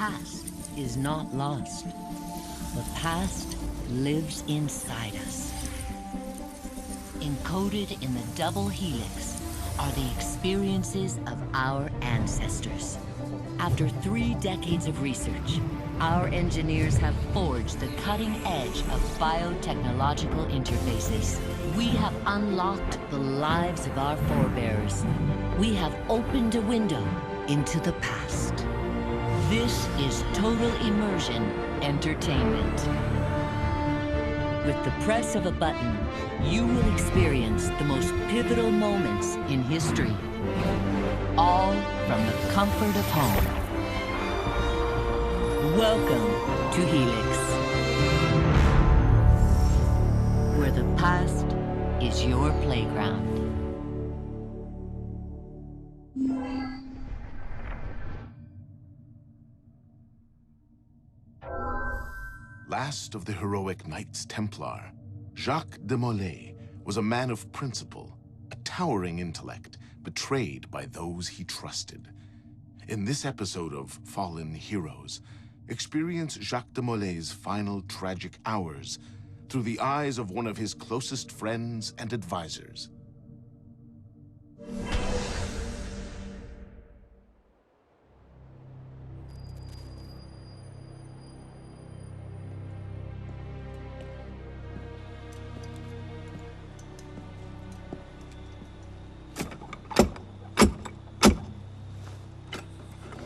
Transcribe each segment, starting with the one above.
past is not lost. The past lives inside us. Encoded in the double helix are the experiences of our ancestors. After 3 decades of research, our engineers have forged the cutting edge of biotechnological interfaces. We have unlocked the lives of our forebears. We have opened a window into the past. This is Total Immersion Entertainment. With the press of a button, you will experience the most pivotal moments in history. All from the comfort of home. Welcome to Helix, where the past is your playground. Last of the heroic Knights Templar, Jacques de Molay was a man of principle, a towering intellect, betrayed by those he trusted. In this episode of Fallen Heroes, experience Jacques de Molay's final tragic hours through the eyes of one of his closest friends and advisors.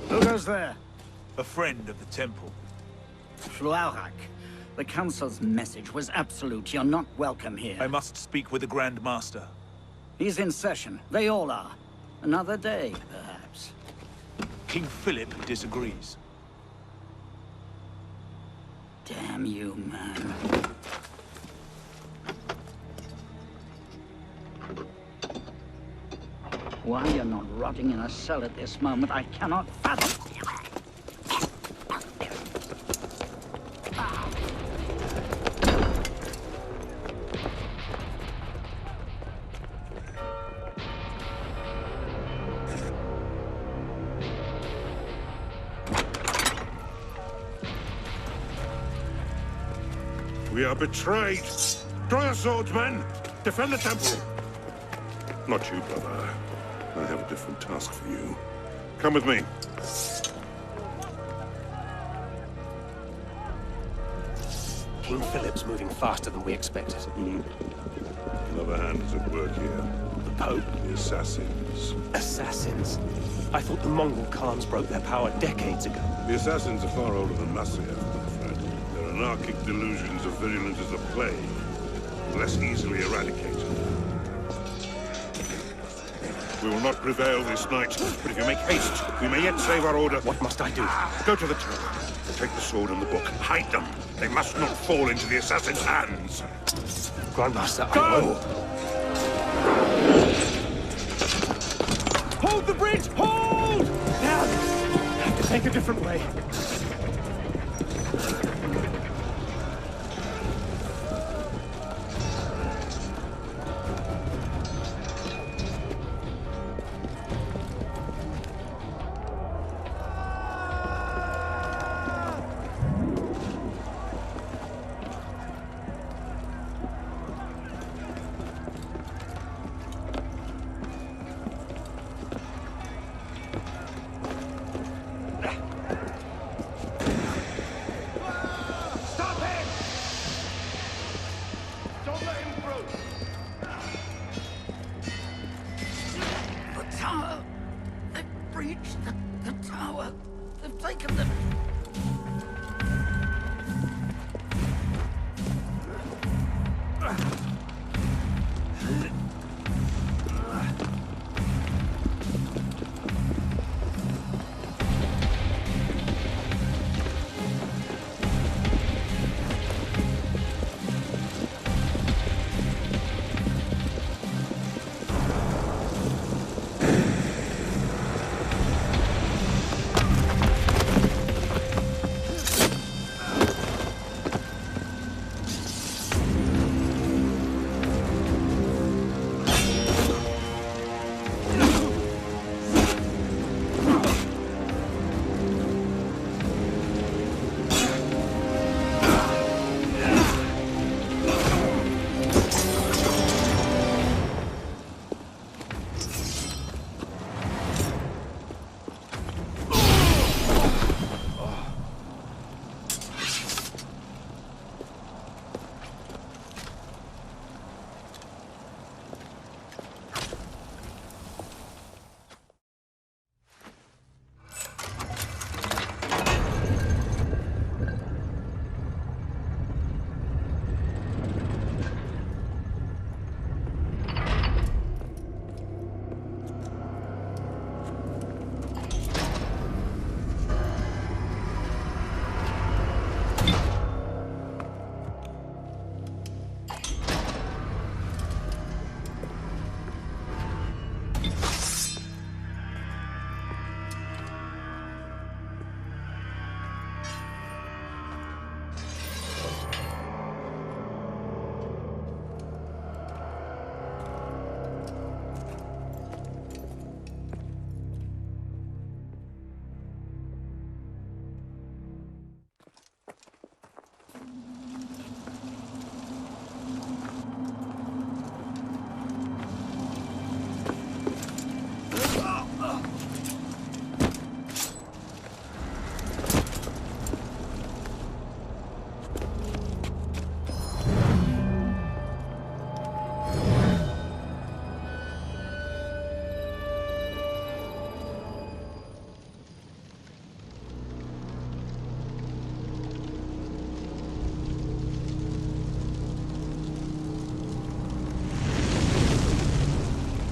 Who goes there? A friend of the temple. Fluaurak. The Council's message was absolute. You're not welcome here. I must speak with the Grand Master. He's in session. They all are. Another day, perhaps. King Philip disagrees. Damn you, man. Why you're not rotting in a cell at this moment, I cannot fathom. We are betrayed. Draw your swords, men. Defend the temple. Not you, brother. I have a different task for you. Come with me. King Philip's moving faster than we expected. Another hand is at work here. The Pope? The assassins. Assassins? I thought the Mongol Khans broke their power decades ago. The assassins are far older than Masiev, my friend. Their anarchic delusions are virulent as a plague, less easily eradicated. We will not prevail this night, but if you make haste, we may yet save our order. What must I do? Go to the tower. Take the sword and the book. Hide them. They must not fall into the assassin's hands. Grandmaster, Go! I will. Hold the bridge! Hold! Now! I have to take a different way.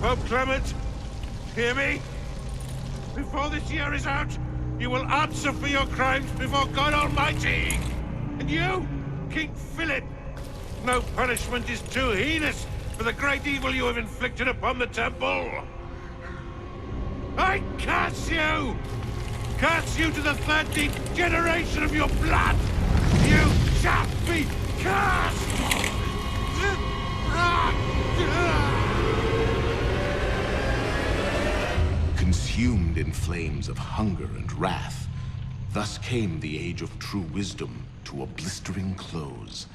Pope Clement, hear me? Before this year is out, you will answer for your crimes before God Almighty! And you, King Philip, no punishment is too heinous for the great evil you have inflicted upon the temple! I curse you! Curse you to the 13th generation of your blood! You shall be cursed! Consumed in flames of hunger and wrath, thus came the Age of True Wisdom to a blistering close.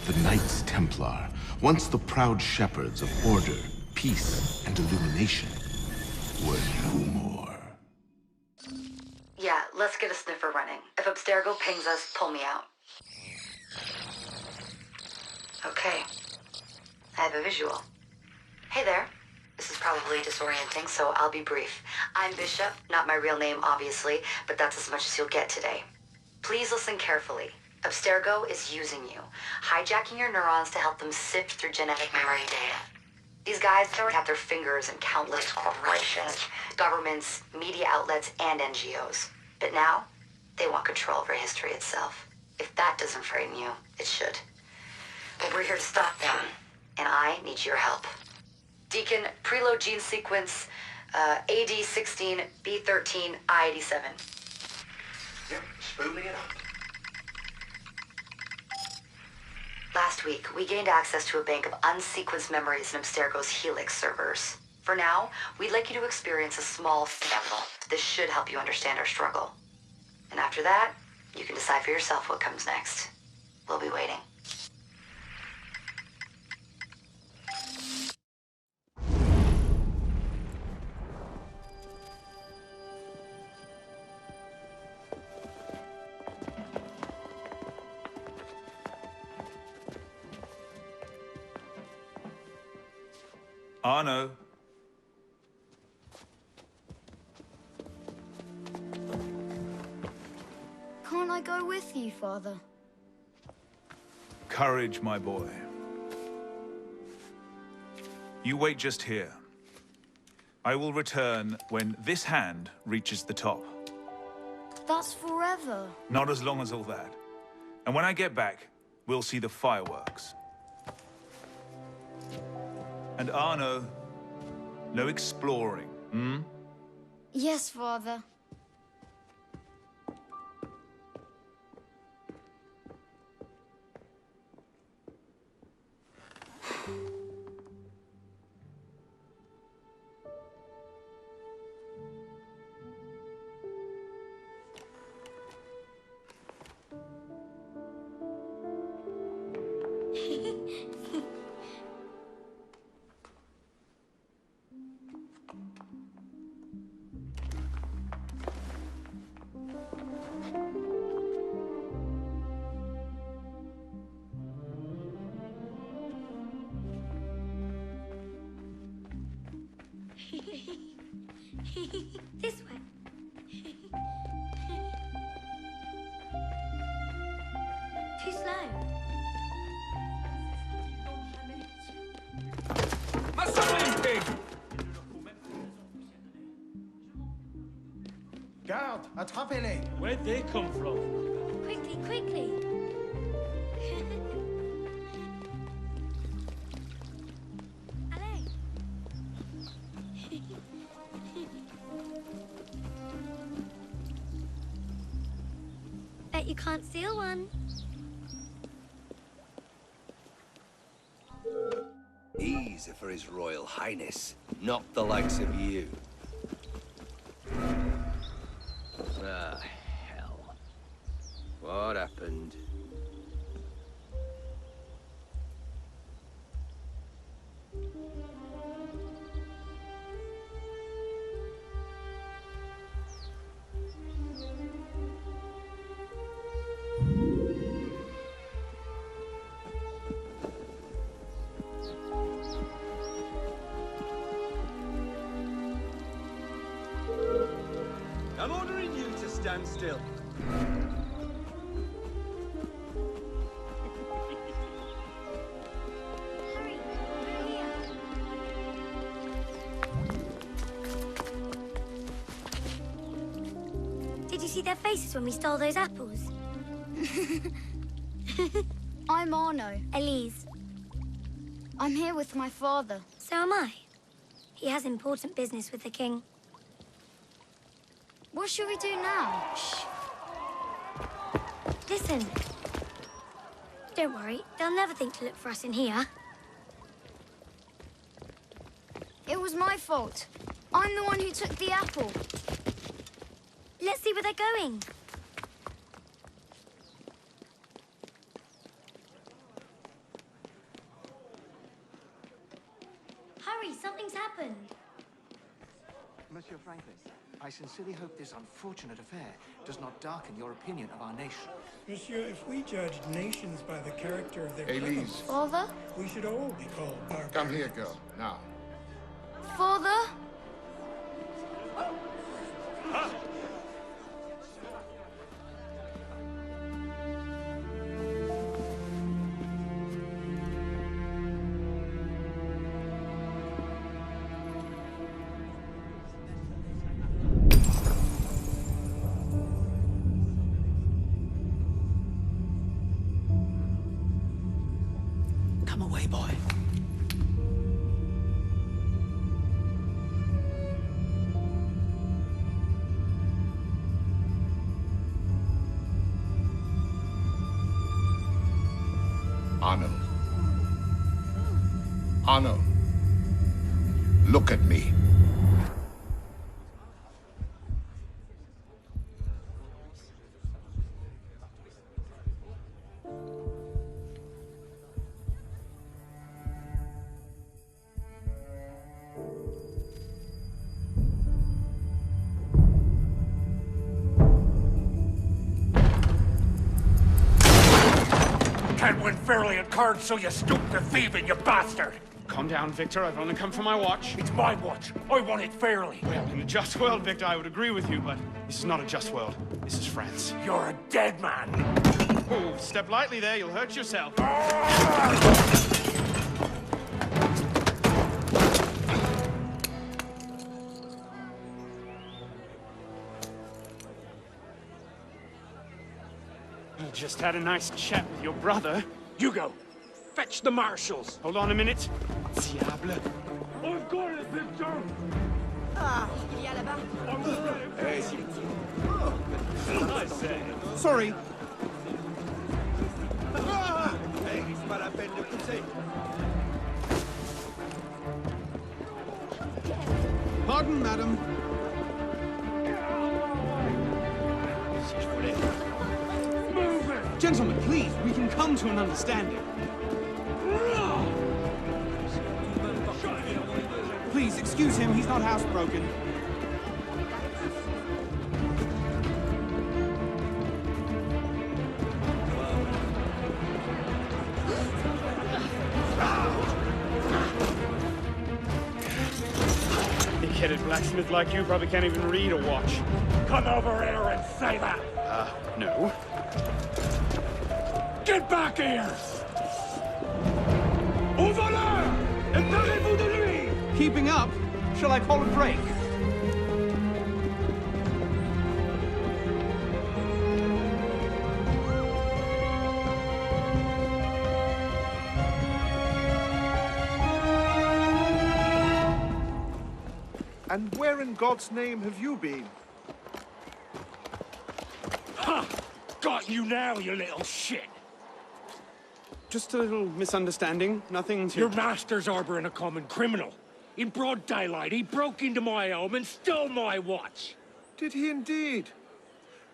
The Knights Templar, once the proud shepherds of order, peace, and illumination, were no more. Yeah, let's get a sniffer running. If Abstergo pings us, pull me out. Okay. I have a visual. Hey there. This is probably disorienting, so I'll be brief. I'm Bishop, not my real name, obviously, but that's as much as you'll get today. Please listen carefully. Abstergo is using you, hijacking your neurons to help them sift through genetic memory data. These guys have their fingers in countless corporations, governments, media outlets, and NGOs. But now, they want control over history itself. If that doesn't frame you, it should. But we're here to stop them, and I need your help. Deacon, preload gene sequence, AD16, B13, I87. Yep, spooling it up. Last week, we gained access to a bank of unsequenced memories in Abstergo's Helix servers. For now, we'd like you to experience a small sample. This should help you understand our struggle. And after that, you can decide for yourself what comes next. We'll be waiting. Arno. Can't I go with you, Father? Courage, my boy. You wait just here. I will return when this hand reaches the top. That's forever. Not as long as all that. And when I get back, we'll see the fireworks. And Arno, no exploring, hmm? Yes, Father. This way. Too slow. Garde, attrapez-les! Where'd they come from? Quickly, quickly. Allez. Bet you can't steal one. Easy for His Royal Highness, not the likes of you. Ah, hell. What happened? I'm ordering you to stand still. Hurry, we're here. see their faces when we stole those apples? I'm Arno. Elise. I'm here with my father. So am I. He has important business with the king. What should we do now? Shh. Listen. Don't worry, they'll never think to look for us in here. It was my fault. I'm the one who took the apple. Let's see where they're going. Hurry, something's happened. Monsieur Francis, I sincerely hope this unfortunate affair does not darken your opinion of our nation. Monsieur, if we judged nations by the character of their Elise. criminals, Father? we should all be called barbarians. Come here, girl, now. Father? Come away, boy. Arno. Arno. Look at me. Can't win fairly at cards, so you stoop to thieving, you bastard! Calm down, Victor. I've only come for my watch. It's my watch. I want it fairly. Well, in a just world, Victor, I would agree with you, but this is not a just world. This is France. You're a dead man. Oh, step lightly there. You'll hurt yourself. You just had a nice chat with your brother. Hugo, fetch the marshals. Hold on a minute. Diable. I've got it, Victor. Ah, il y a là-bas. Hey. I say. Sorry. Hey, c'est pas la peine de pousser. Pardon, madam. Gentlemen, please, we can come to an understanding. Please, excuse him, he's not housebroken. Big-headed blacksmith like you probably can't even read or watch. Come over here and say that. No. Get back here! Au voleur! Emparez-vous de lui! Keeping up? Shall I call a break? And where in God's name have you been? Ha! Got you now, you little shit! Just a little misunderstanding. Nothing to... Your master's harboring a common criminal. In broad daylight, he broke into my home and stole my watch. Did he indeed?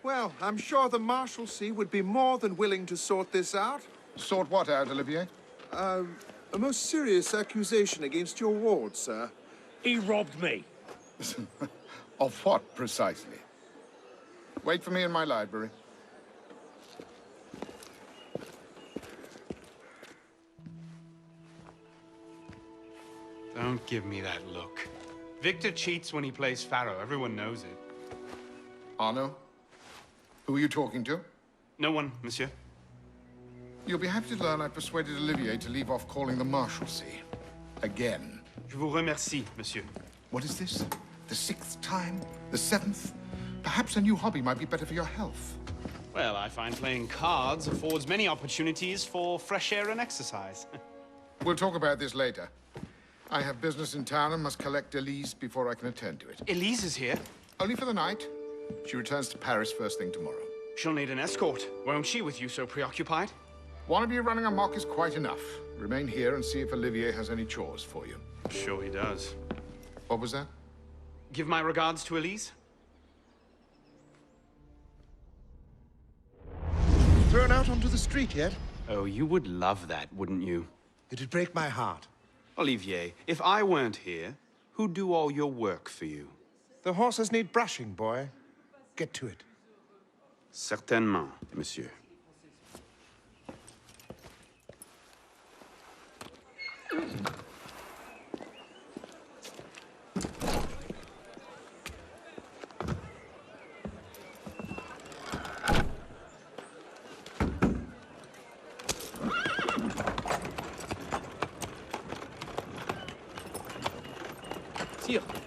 Well, I'm sure the Marshalsea would be more than willing to sort this out. Sort what out, Olivier? A most serious accusation against your ward, sir. He robbed me. Of what, precisely? Wait for me in my library. Don't give me that look. Victor cheats when he plays Pharaoh. Everyone knows it. Arno? Who are you talking to? No one, monsieur. You'll be happy to learn I persuaded Olivier to leave off calling the Marshalsea. Again. Je vous remercie, monsieur. What is this? The 6th time? The 7th? Perhaps a new hobby might be better for your health. Well, I find playing cards affords many opportunities for fresh air and exercise. We'll talk about this later. I have business in town and must collect Elise before I can attend to it. Elise is here? Only for the night. She returns to Paris first thing tomorrow. She'll need an escort, won't she, with you so preoccupied? One of you running amok is quite enough. Remain here and see if Olivier has any chores for you. Sure he does. What was that? Give my regards to Elise. Thrown out onto the street yet? Oh, you would love that, wouldn't you? It'd break my heart. Olivier, if I weren't here, who'd do all your work for you? The horses need brushing, boy. Get to it. Certainement, monsieur.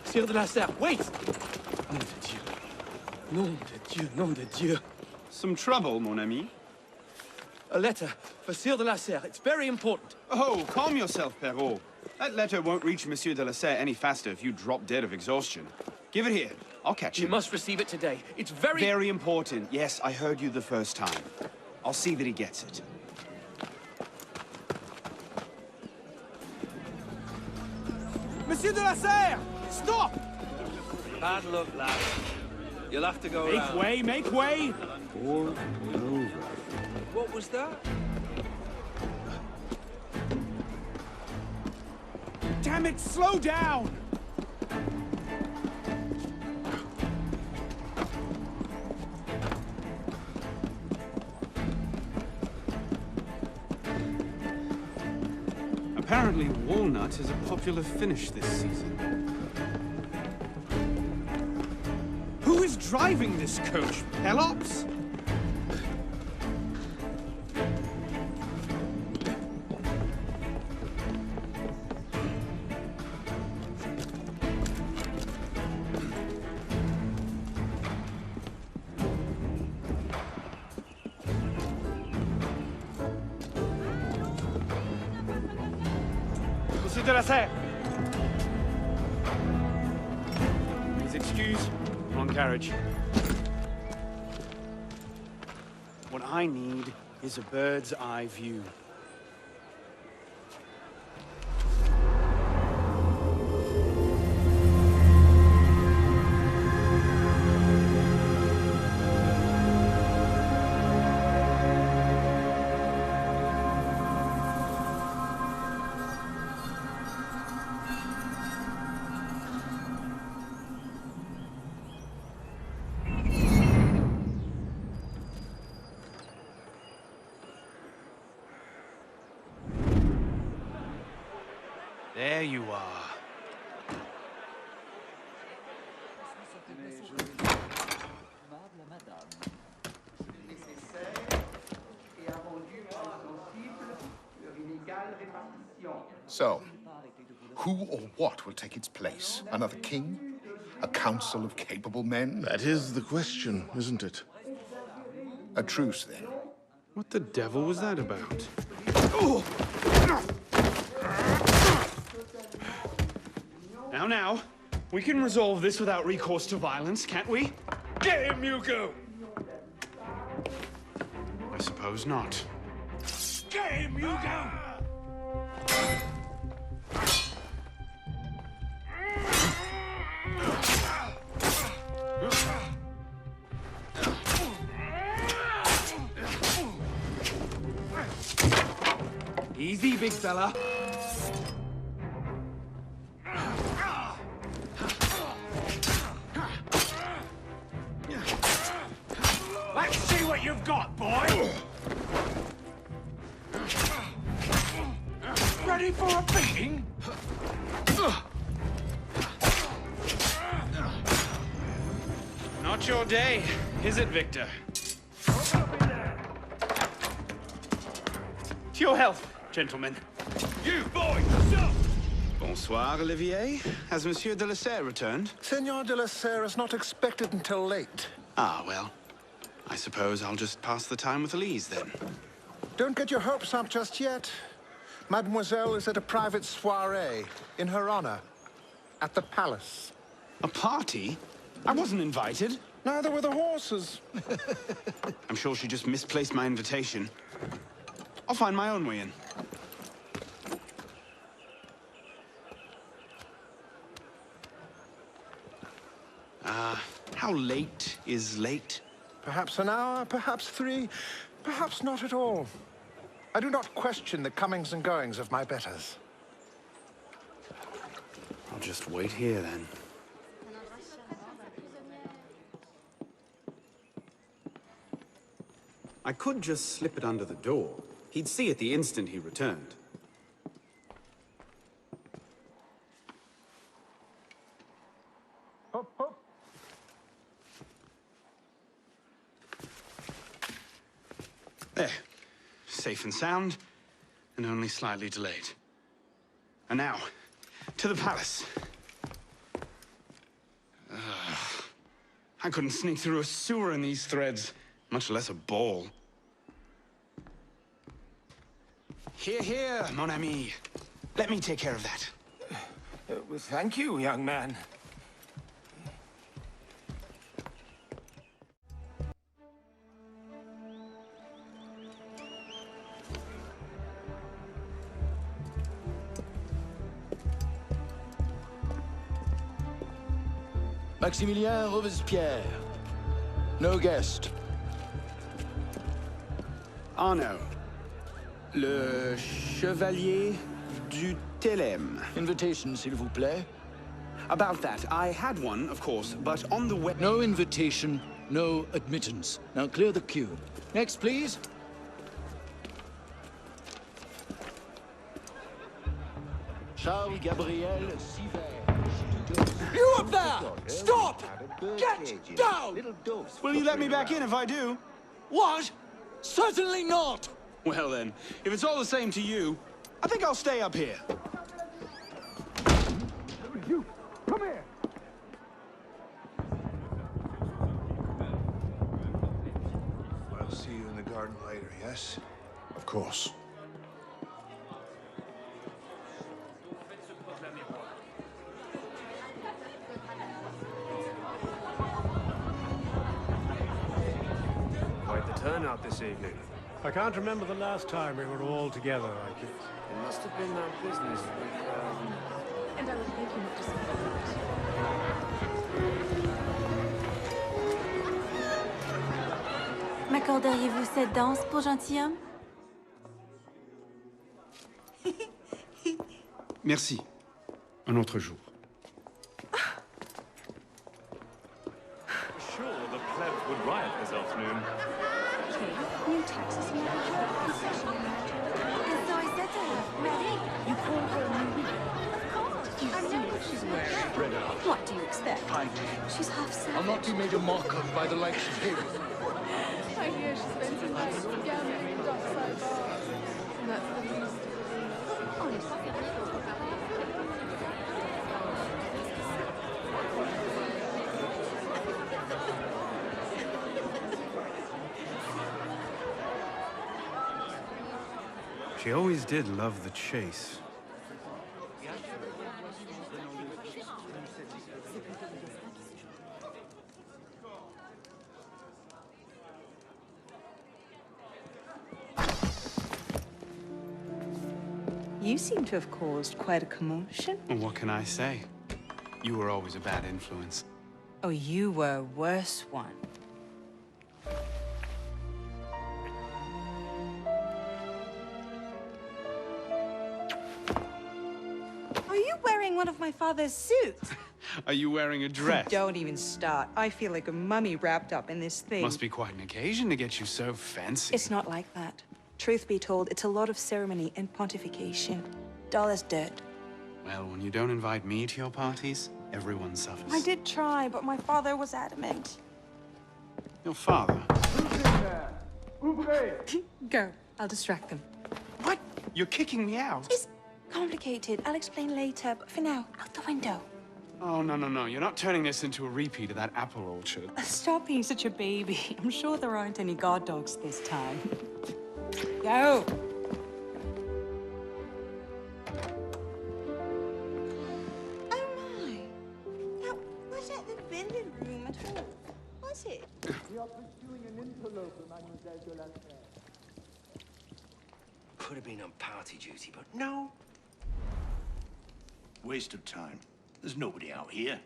Sire de la Serre, wait! Nom de Dieu. Nom de Dieu, nom de Dieu. Some trouble, mon ami? A letter for Sire de la Serre. It's very important. Oh, calm yourself, Perrault. That letter won't reach Monsieur de la Serre any faster if you drop dead of exhaustion. Give it here. I'll catch You him. must receive it today. It's very... Very important. Yes, I heard you the first time. I'll see that he gets it. Monsieur de la Serre! Stop! Bad luck, lad. You'll have to go around. Make way, make way! Or over. What was that? Damn it, slow down! Apparently, walnut is a popular finish this season. Who is driving this coach? Pelops? Monsieur de la Serre! Please excuse. Wrong carriage. What I need is a bird's eye view. There you are. So, who or what will take its place? Another king? A council of capable men? That is the question, isn't it? A truce, then. What the devil was that about? Now, we can resolve this without recourse to violence, can't we? Get him, Hugo! I suppose not. Get him, Hugo! Easy, big fella. Let's see what you've got, boy! Ready for a beating? Not your day, is it, Victor? To your health, gentlemen. You, boy, stop! Bon Bonsoir, Olivier. Has Monsieur de la Serre returned? Senor de la Serre is not expected until late. Ah, well. I suppose I'll just pass the time with Elise, then. Don't get your hopes up just yet. Mademoiselle is at a private soiree in her honor at the palace. A party? I wasn't invited. Neither were the horses. I'm sure she just misplaced my invitation. I'll find my own way in. How late is late? Perhaps an hour, perhaps 3, perhaps not at all. I do not question the comings and goings of my betters. I'll just wait here, then. I could just slip it under the door. He'd see it the instant he returned. Hop, hop. There. Safe and sound, and only slightly delayed. And now, to the palace. I couldn't sneak through a sewer in these threads, much less a ball. Here, here, mon ami. Let me take care of that. Thank you, young man. Maximilien Robespierre. No guest. Arnaud. Le Chevalier du Télème. Invitation, s'il vous plaît. About that, I had one, of course, but on the way... No invitation, no admittance. Now clear the queue. Next, please. Charles Gabriel Sivert. You up there! Stop! Get down! Will you let me back in if I do? What? Certainly not! Well then, if it's all the same to you, I think I'll stay up here. You, come here! I'll see you in the garden later, yes? Of course. Quite the turnout this evening. I can't remember the last time we were all together like it. It must have been that business with, And I would thank you not to say that. M'accorderiez-vous cette danse pour gentilhomme? Merci. Un autre jour. Sure, the plebs would riot this afternoon. New taxes and And so I said to her, Marie, you call her a new Of course. I know what she's wearing. Spread out. What do you expect? Pike. She's half savage. I'll not be made a mock of by the likes of him. I hear she spends her nights gambling in dockside bars. And that's the least. Honestly. She always did love the chase. You seem to have caused quite a commotion. Well, what can I say? You were always a bad influence. Oh, you were a worse one. Are you wearing one of my father's suits? Are you wearing a dress? Don't even start. I feel like a mummy wrapped up in this thing. Must be quite an occasion to get you so fancy. It's not like that. Truth be told, it's a lot of ceremony and pontification. Dull as dirt. Well, when you don't invite me to your parties, everyone suffers. I did try, but my father was adamant. Your father? Go. I'll distract them. What? You're kicking me out? He's complicated. I'll explain later, but for now, out the window. Oh, no, no, no. You're not turning this into a repeat of that apple orchard. Stop being such a baby. I'm sure there aren't any guard dogs this time. Go! Oh, my. That wasn't the billiard room at all, was it? We are pursuing an interloper, Mademoiselle de la Serre. Could have been on party duty, but no. Waste of time. There's nobody out here.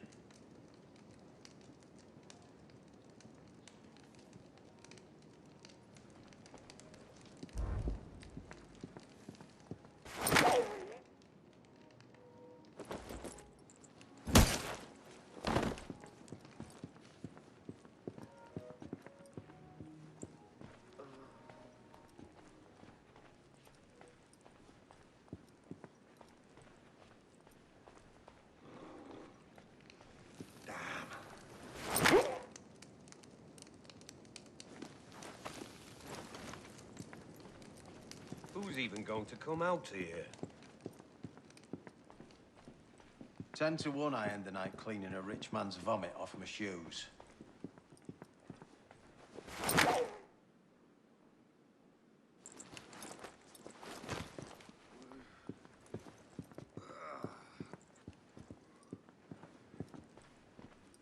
Who's even going to come out here? 10 to 1 I end the night cleaning a rich man's vomit off my shoes.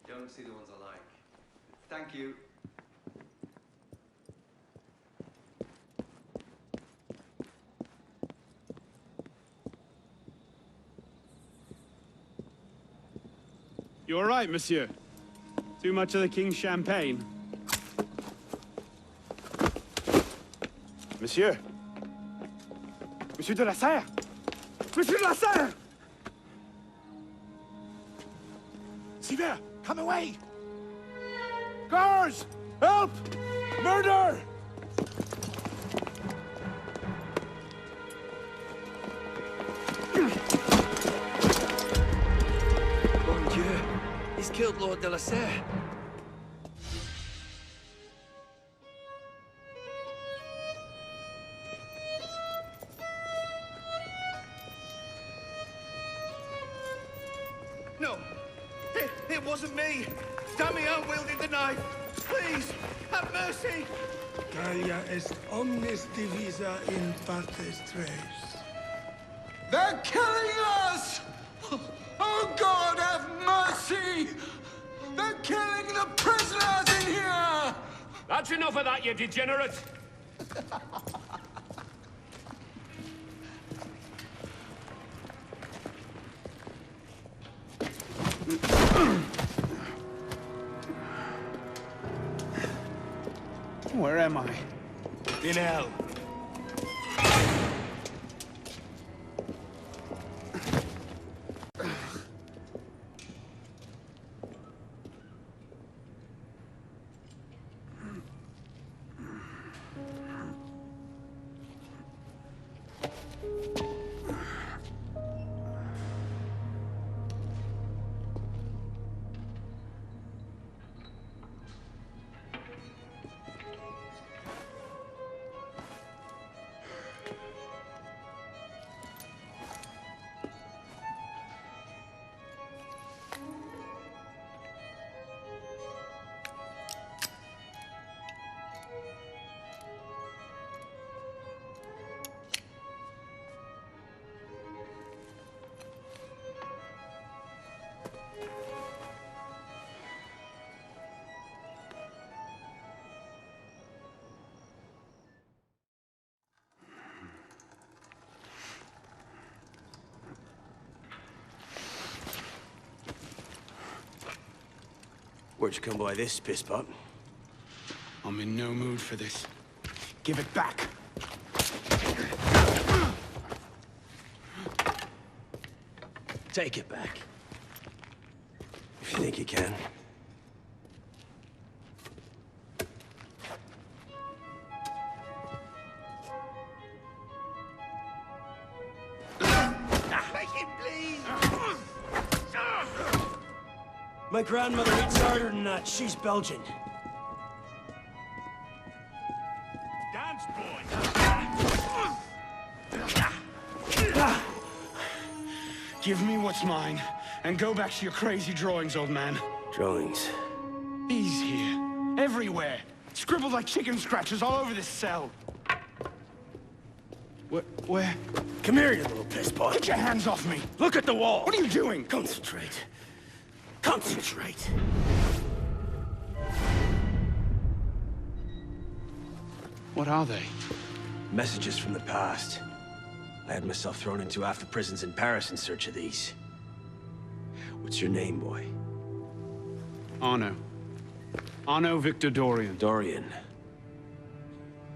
Don't see the ones I like. Thank you. You all right, monsieur? Too much of the king's champagne? Monsieur? Monsieur de la Serre? Monsieur de la Serre! Sivert, come away! Guards! Help! Murder! Mon Dieu! He's killed Lord de la Serre. No! It wasn't me! Damian wielded the knife! Please, have mercy! Talia est omnis divisa in partes tres. They're killing us! Oh, God, have mercy! They're killing the prisoners in here! That's enough of that, you degenerate! Where am I? In hell. Where'd you come by this, piss pot? I'm in no mood for this. Give it back! Take it back. If you think you can. Make him bleed! My grandmother eats harder than that. She's Belgian. Dance, boy! Give me what's mine, and go back to your crazy drawings, old man. Drawings? These here. Everywhere. Scribbled like chicken scratches all over this cell. Where? Come here, you little pisspot. Get your hands off me! Look at the wall! What are you doing? Concentrate. Concentrate. What are they? Messages from the past. I had myself thrown into half the prisons in Paris in search of these. What's your name, boy? Arno. Arno Victor Dorian. Dorian.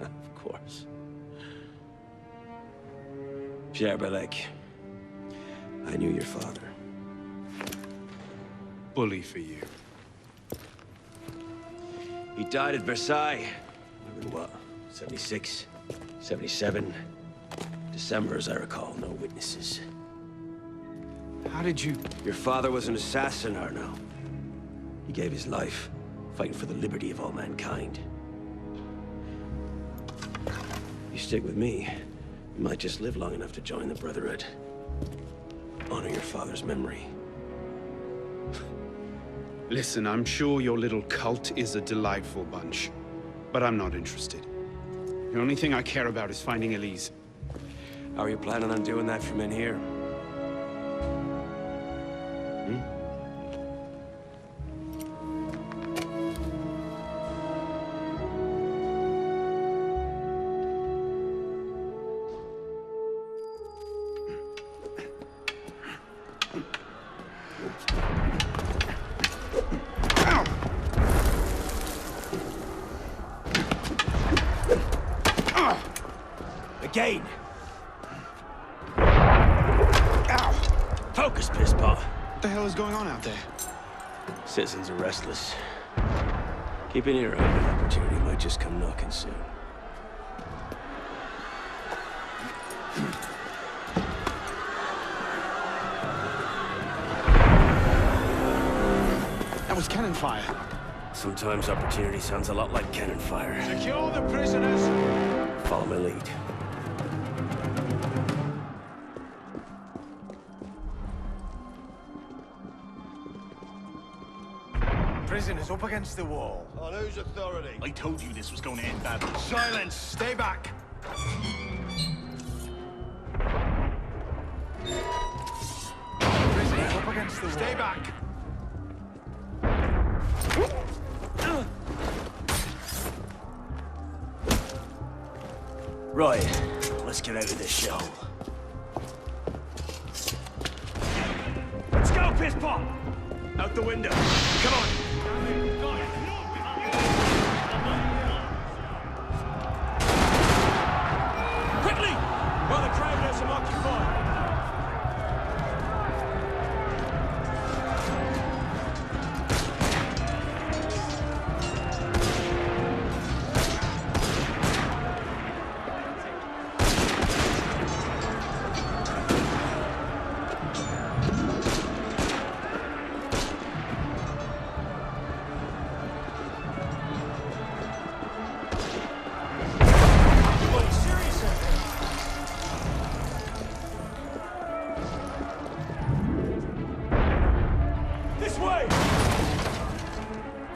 Of course. Pierre Balek. I knew your father. Bully for you. He died at Versailles. In what? 76? 77? December, as I recall. No witnesses. How did you... Your father was an assassin, Arno. He gave his life, fighting for the liberty of all mankind. You stick with me, you might just live long enough to join the Brotherhood. Honor your father's memory. Listen, I'm sure your little cult is a delightful bunch, but I'm not interested. The only thing I care about is finding Elise. How are you planning on doing that from in here? Again! Ow! Focus, pisspot! What the hell is going on out there? Citizens are restless. Keep an ear out. An opportunity might just come knocking soon. That was cannon fire. Sometimes opportunity sounds a lot like cannon fire. Secure the prisoners! Follow my lead. Prison is up against the wall. On whose authority? I told you this was going to end badly. Silence! Stay back! Prison is up against the wall. Stay back! Right, let's get out of this show. Let's go, pisspot! Out the window. Come on! Quickly! While the crowd has him occupied.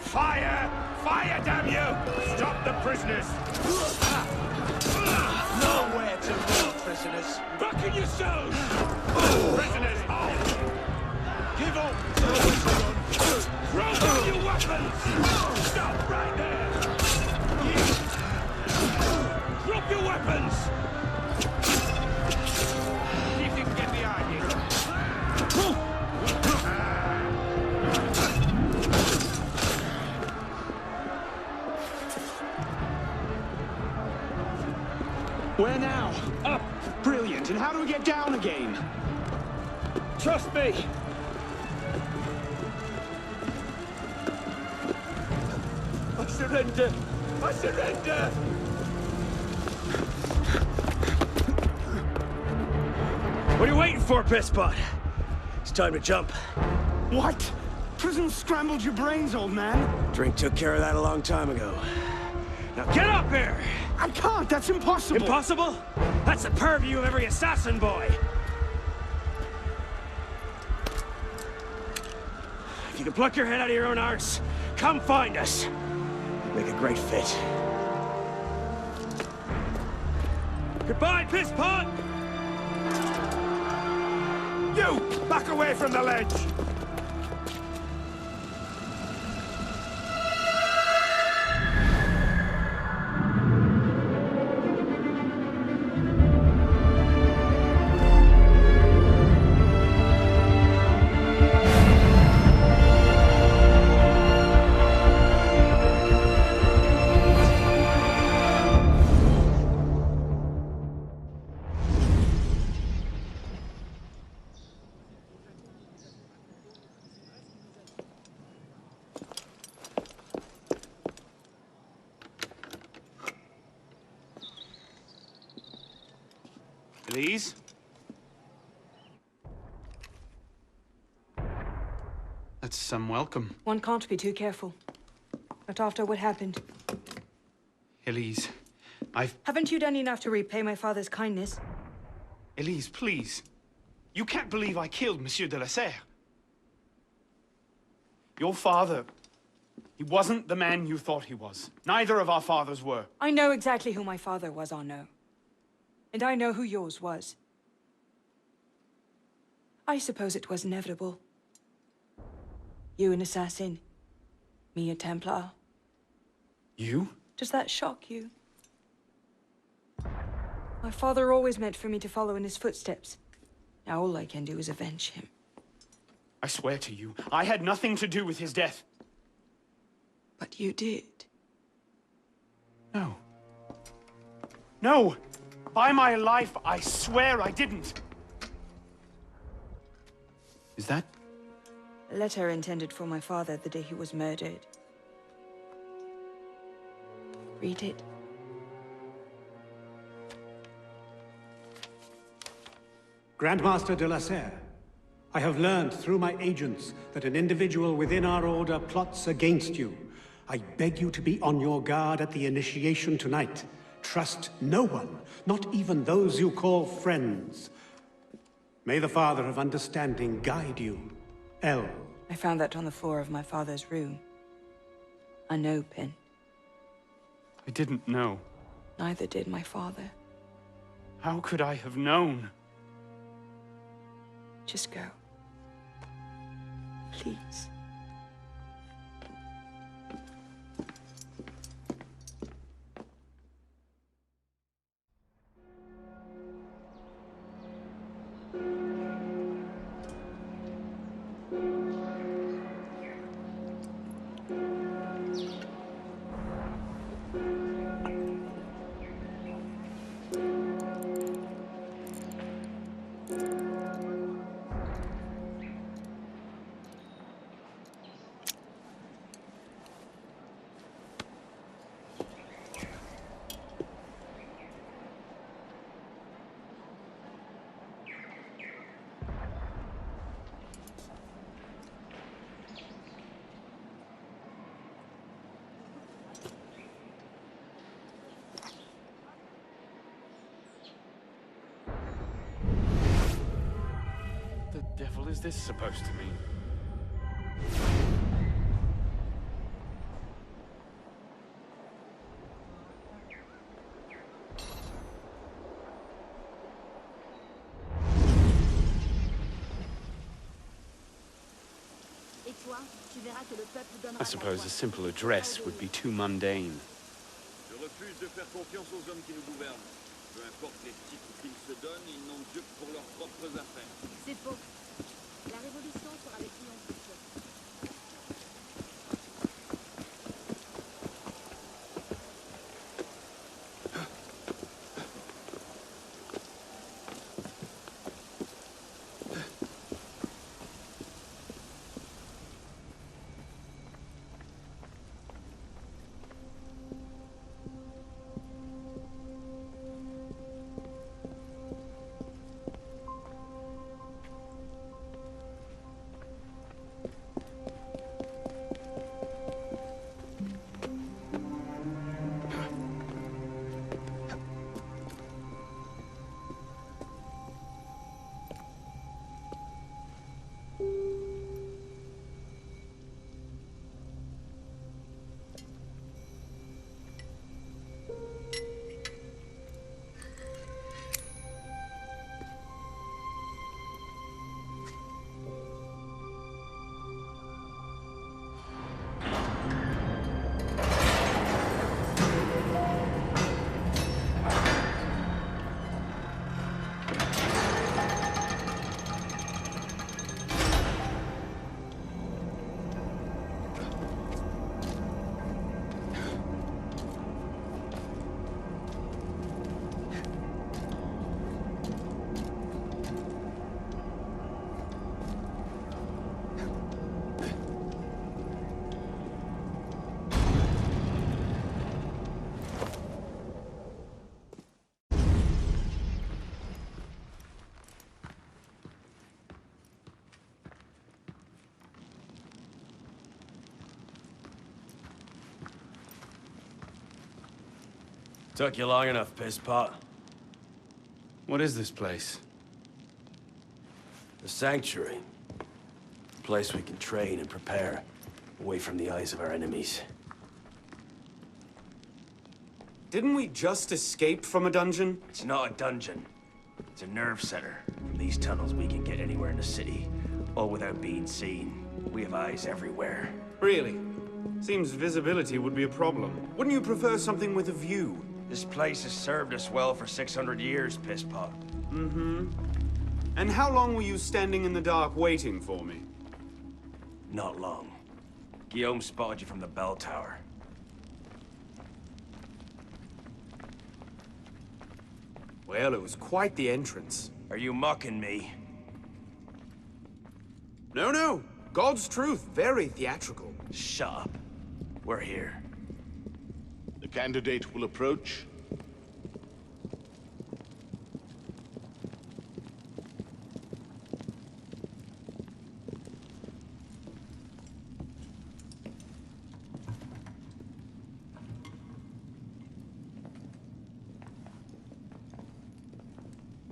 Fire! Fire, damn you! Stop the prisoners! Nowhere to run, prisoners. Back in yourselves! Prisoners, hold! Give up! Throw down your weapons! Stop right there! Drop your weapons! See if you can get the idea. Where now? Up! Brilliant. And how do we get down again? Trust me! I surrender! I surrender! What are you waiting for, pisspot? It's time to jump. What? Prison scrambled your brains, old man. Drink took care of that a long time ago. Now get up here! I can't, that's impossible! Impossible? That's the purview of every assassin boy! If you can pluck your head out of your own arse, come find us. Make a great fit. Goodbye, piss pot! You! Back away from the ledge! Elise? That's some welcome. One can't be too careful. Not after what happened. Elise, Haven't you done enough to repay my father's kindness? Elise, please. You can't believe I killed Monsieur de la Serre. Your father, he wasn't the man you thought he was. Neither of our fathers were. I know exactly who my father was, Arnaud. And I know who yours was. I suppose it was inevitable. You an assassin, me a Templar. You? Does that shock you? My father always meant for me to follow in his footsteps. Now all I can do is avenge him. I swear to you, I had nothing to do with his death. But you did. No. No! By my life, I swear I didn't. Is that? A letter intended for my father the day he was murdered. Read it. Grandmaster de la Serre, I have learned through my agents that an individual within our order plots against you. I beg you to be on your guard at the initiation tonight. Trust no one, not even those you call friends. May the Father of Understanding guide you. L. I found that on the floor of my father's room. Unopened. I didn't know. Neither did my father. How could I have known? Just go. Please. The devil is this supposed to mean? I suppose a simple address would be too mundane. Je refuse de faire confiance aux hommes qui nous gouvernent. Peu importe les titres qu'ils se donnent, ils n'ont Dieu que pour leurs propres affaires. C'est faux. La révolution sera avec nous en futur. Took you long enough, pisspot. What is this place? The Sanctuary. A place we can train and prepare, away from the eyes of our enemies. Didn't we just escape from a dungeon? It's not a dungeon. It's a nerve center. From these tunnels, we can get anywhere in the city, all without being seen. We have eyes everywhere. Really? Seems visibility would be a problem. Wouldn't you prefer something with a view? This place has served us well for 600 years, pisspot. Mm-hmm. And how long were you standing in the dark waiting for me? Not long. Guillaume spotted you from the bell tower. Well, it was quite the entrance. Are you mocking me? No, no. God's truth, very theatrical. Shut up. We're here. The candidate will approach.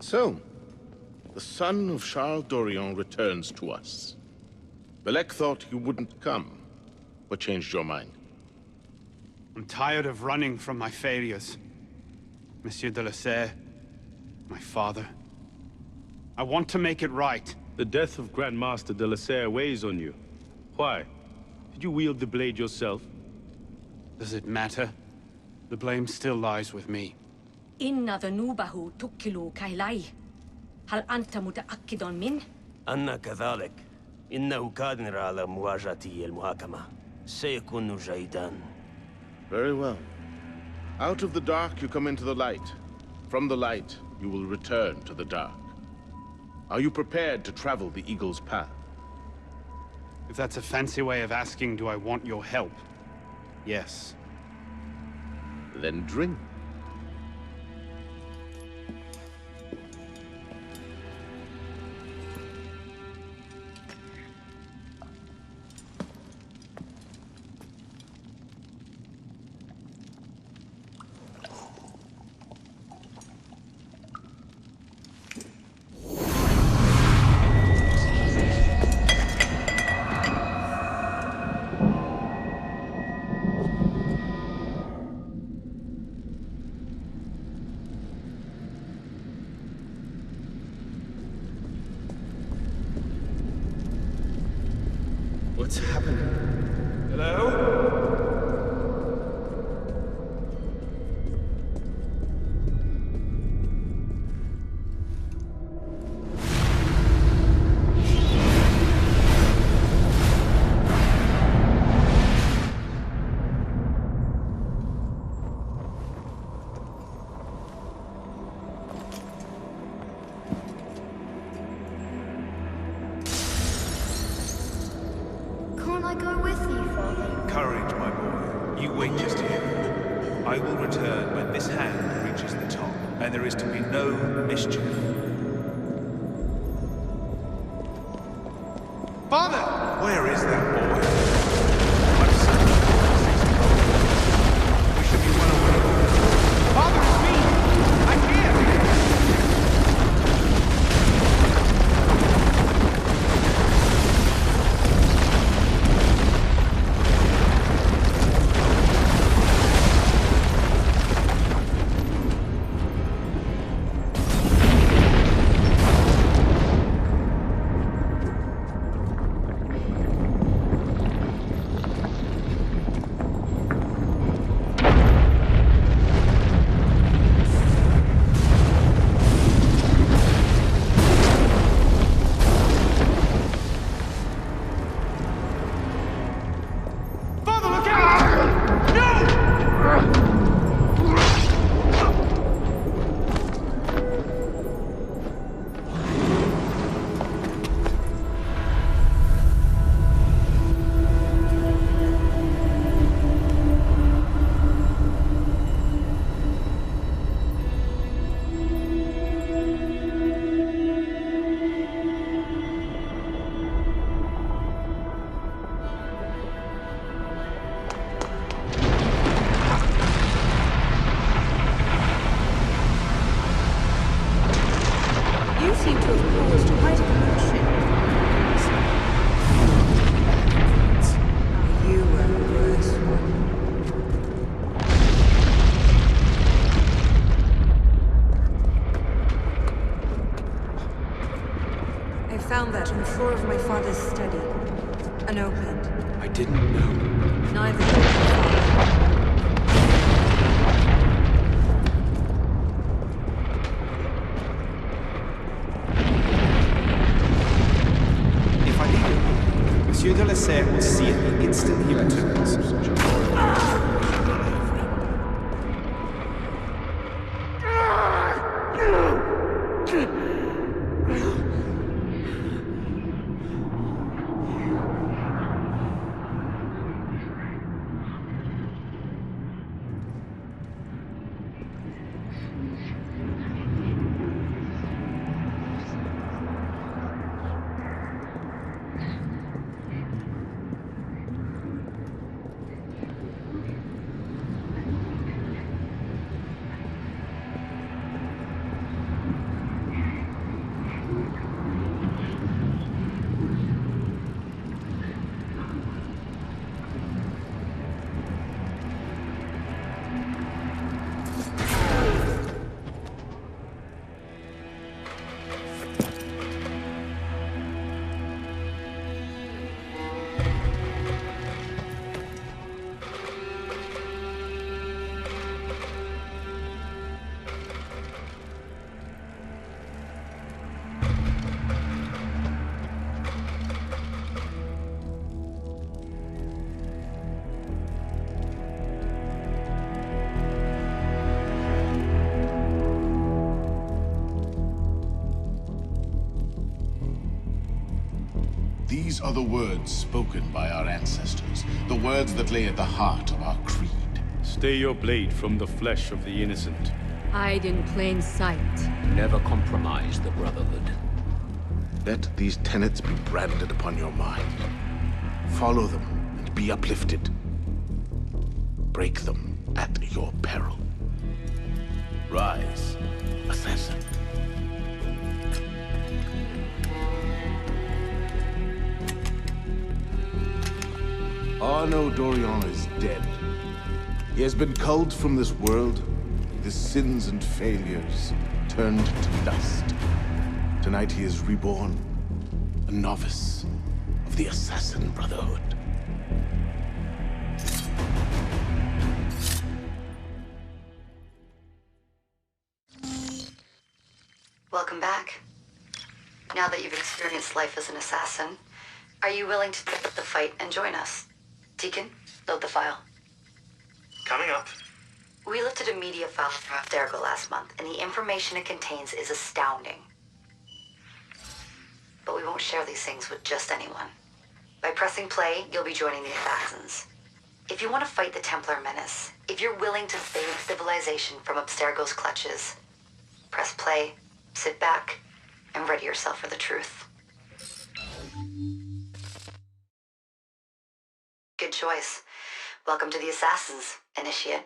So, the son of Charles Dorion returns to us. Belek thought you wouldn't come. What changed your mind? I'm tired of running from my failures. Monsieur de la Serre, my father. I want to make it right. The death of Grand Master de la Serre weighs on you. Why? Did you wield the blade yourself? Does it matter? The blame still lies with me. إن ذنوبه تكل كيلاي. هل أنت متأكد من؟ أنا كذلك. إنه قادر على مواجهة المحاكمة. سيكون جيدا. Very well. Out of the dark you come into the light. From the light you will return to the dark. Are you prepared to travel the Eagle's path? If that's a fancy way of asking, do I want your help? Yes. Then drink. What's happening? Hello? Can't I go with you, Father? Courage, my boy. You wait just here. I will return when this hand reaches the top, and there is to be no mischief. Father! Where is that boy? We should be well away. Father, it's me! I'm here! I didn't know. Neither did my father. If I leave him, Monsieur de la Serre will see it the instant he returns. These are the words spoken by our ancestors, the words that lay at the heart of our creed. Stay your blade from the flesh of the innocent. Hide in plain sight. Never compromise the Brotherhood. Let these tenets be branded upon your mind. Follow them and be uplifted. Break them at your peril. Rise, assassin. Arnaud Dorian is dead. He has been culled from this world, his sins and failures turned to dust. Tonight he is reborn, a novice of the Assassin Brotherhood. Welcome back. Now that you've experienced life as an assassin, are you willing to pick up the fight and join us? Deacon, load the file. Coming up. We lifted a media file from Abstergo last month, and the information it contains is astounding. But we won't share these things with just anyone. By pressing play, you'll be joining the Assassins. If you want to fight the Templar menace, if you're willing to save civilization from Abstergo's clutches, press play, sit back, and ready yourself for the truth. Good choice. Welcome to the Assassins, Initiate.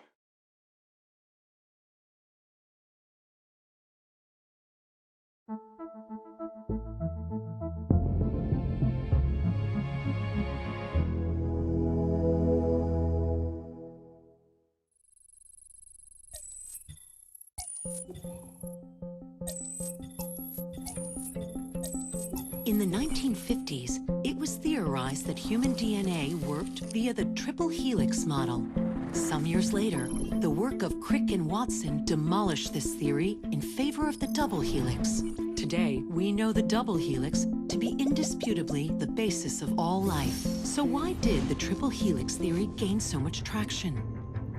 In the 1950s, it was theorized that human DNA worked via the triple helix model. Some years later, the work of Crick and Watson demolished this theory in favor of the double helix. Today, we know the double helix to be indisputably the basis of all life. So why did the triple helix theory gain so much traction?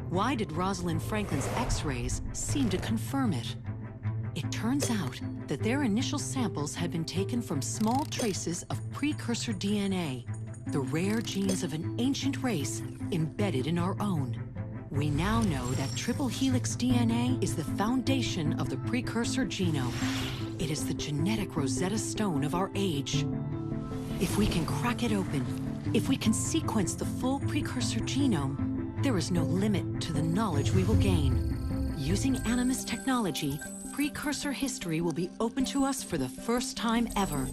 Why did Rosalind Franklin's X-rays seem to confirm it? It turns out that their initial samples had been taken from small traces of precursor DNA, the rare genes of an ancient race embedded in our own. We now know that triple helix DNA is the foundation of the precursor genome. It is the genetic Rosetta Stone of our age. If we can crack it open, if we can sequence the full precursor genome, there is no limit to the knowledge we will gain. Using Animus technology, precursor history will be open to us for the first time ever.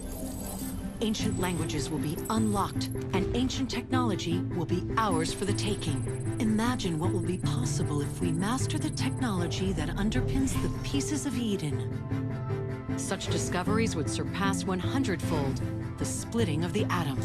Ancient languages will be unlocked, and ancient technology will be ours for the taking. Imagine what will be possible if we master the technology that underpins the pieces of Eden. Such discoveries would surpass 100-fold the splitting of the atom.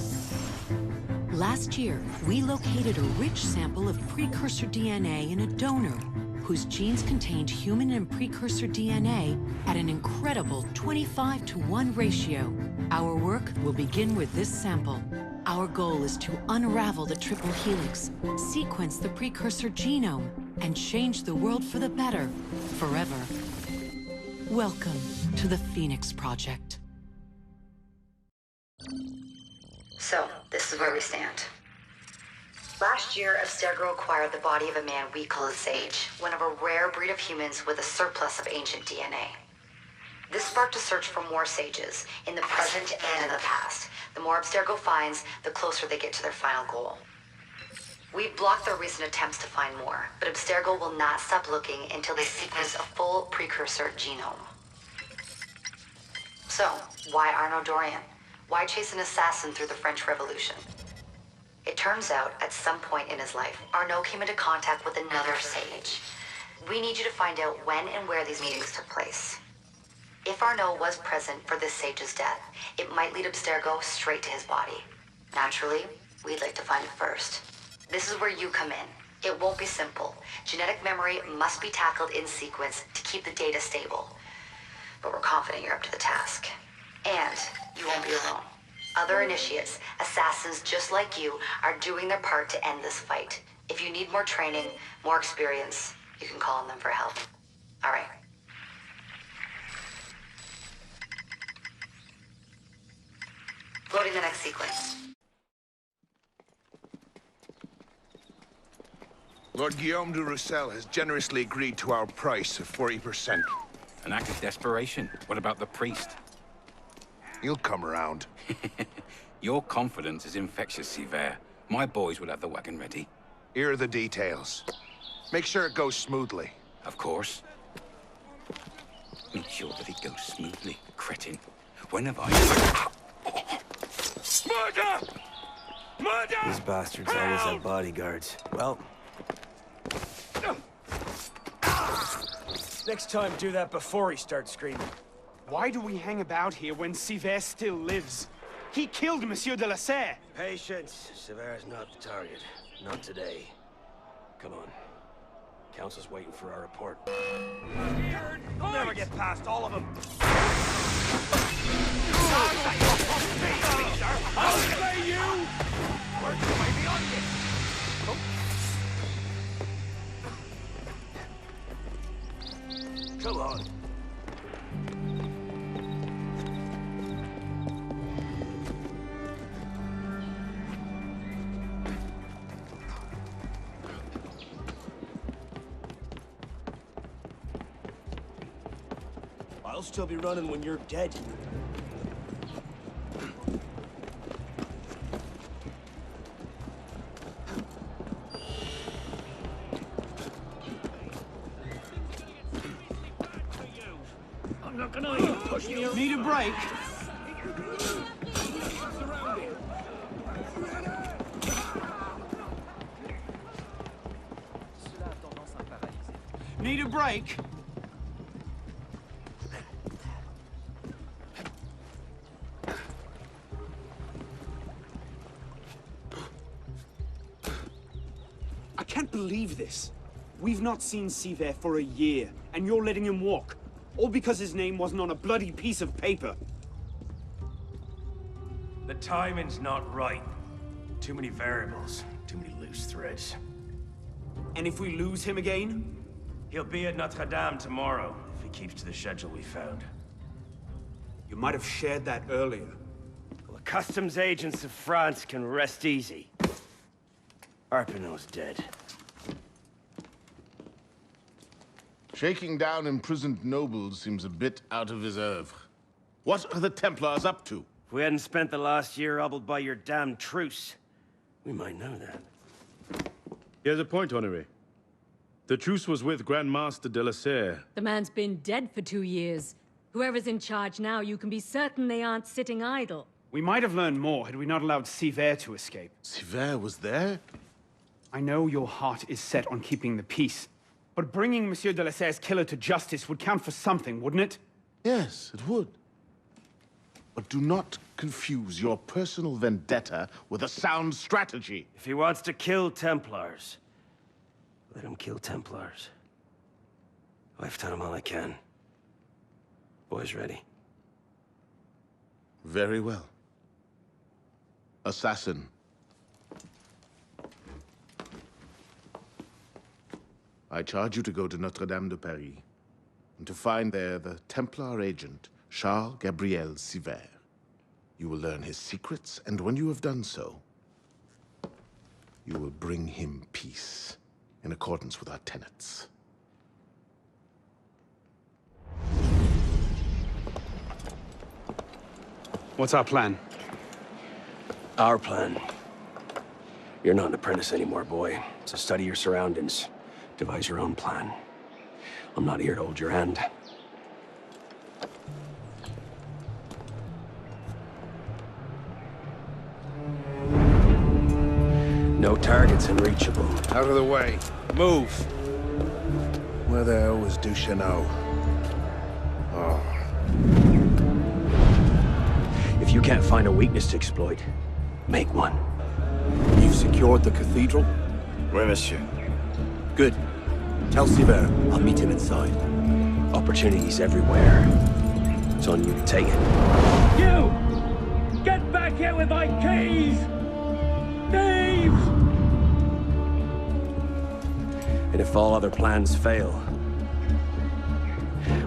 Last year, we located a rich sample of precursor DNA in a donor whose genes contained human and precursor DNA at an incredible 25-to-1 ratio. Our work will begin with this sample. Our goal is to unravel the triple helix, sequence the precursor genome, and change the world for the better, forever. Welcome to the Phoenix Project. So, this is where we stand. Last year, Abstergo acquired the body of a man we call a Sage, one of a rare breed of humans with a surplus of ancient DNA. This sparked a search for more Sages, in the present and in the past. The more Abstergo finds, the closer they get to their final goal. We've blocked their recent attempts to find more, but Abstergo will not stop looking until they sequence a full precursor genome. So, why Arnaud Dorian? Why chase an assassin through the French Revolution? It turns out, at some point in his life, Arnaud came into contact with another Sage. We need you to find out when and where these meetings took place. If Arnaud was present for this Sage's death, it might lead Abstergo straight to his body. Naturally, we'd like to find it first. This is where you come in. It won't be simple. Genetic memory must be tackled in sequence to keep the data stable. But we're confident you're up to the task. And you won't be alone. Other initiates, assassins just like you, are doing their part to end this fight. If you need more training, more experience, you can call on them for help. All right. Loading the next sequence. Lord Guillaume de Roussel has generously agreed to our price of 40%. An act of desperation. What about the priest? He'll come around. Your confidence is infectious, Sivert. My boys will have the wagon ready. Here are the details. Make sure it goes smoothly. Of course. Make sure that it goes smoothly, cretin. When have I... Murder! Murder! These bastards always have bodyguards. Well... Next time, do that before he starts screaming. Why do we hang about here when Sivert still lives? He killed Monsieur de la Serre! Patience. Sivert's not the target. Not today. Come on. Council's waiting for our report. We'll never get past all of them. I'll slay you! Work your way beyond this! Come on. I'll still be running when you're dead. I'm not gonna let you push me. Need a break? Need a break? I can't believe this. We've not seen Sivert for a year, and you're letting him walk. All because his name wasn't on a bloody piece of paper. The timing's not right. Too many variables, too many loose threads. And if we lose him again? He'll be at Notre Dame tomorrow, if he keeps to the schedule we found. You might have shared that earlier. Well, the customs agents of France can rest easy. Arpinot's dead. Shaking down imprisoned nobles seems a bit out of his oeuvre. What are the Templars up to? If we hadn't spent the last year hobbled by your damn truce, we might know that. Here's a point, Honoré. The truce was with Grand Master de la Serre. The man's been dead for 2 years. Whoever's in charge now, you can be certain they aren't sitting idle. We might have learned more had we not allowed Sivert to escape. Sivert was there? I know your heart is set on keeping the peace, but bringing Monsieur de la Serre's killer to justice would count for something, wouldn't it? Yes, it would. But do not confuse your personal vendetta with a sound strategy. If he wants to kill Templars, let him kill Templars. I've done all I can. Boys ready? Very well. Assassin. I charge you to go to Notre-Dame de Paris, and to find there the Templar agent, Charles Gabriel Siver. You will learn his secrets, and when you have done so, you will bring him peace, in accordance with our tenets. What's our plan? Our plan? You're not an apprentice anymore, boy. So study your surroundings. Devise your own plan. I'm not here to hold your hand. No targets unreachable. Out of the way. Move! Where the hell was Duchesneau? Oh. If you can't find a weakness to exploit, make one. You've secured the cathedral? Oui, monsieur. Good. Tell Siver I'll meet him inside. Opportunities everywhere. It's on you to take it. You! Get back here with my keys! Thieves! And if all other plans fail,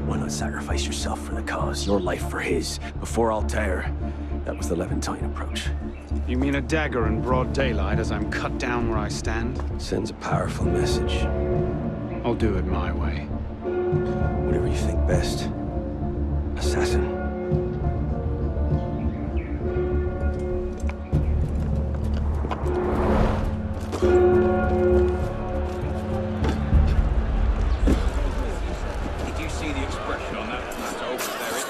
why not sacrifice yourself for the cause, your life for his? Before Altair, that was the Levantine approach. You mean a dagger in broad daylight as I'm cut down where I stand? Sends a powerful message. I'll do it my way. Whatever you think best. Assassin. Did you see the expression on that matter over there?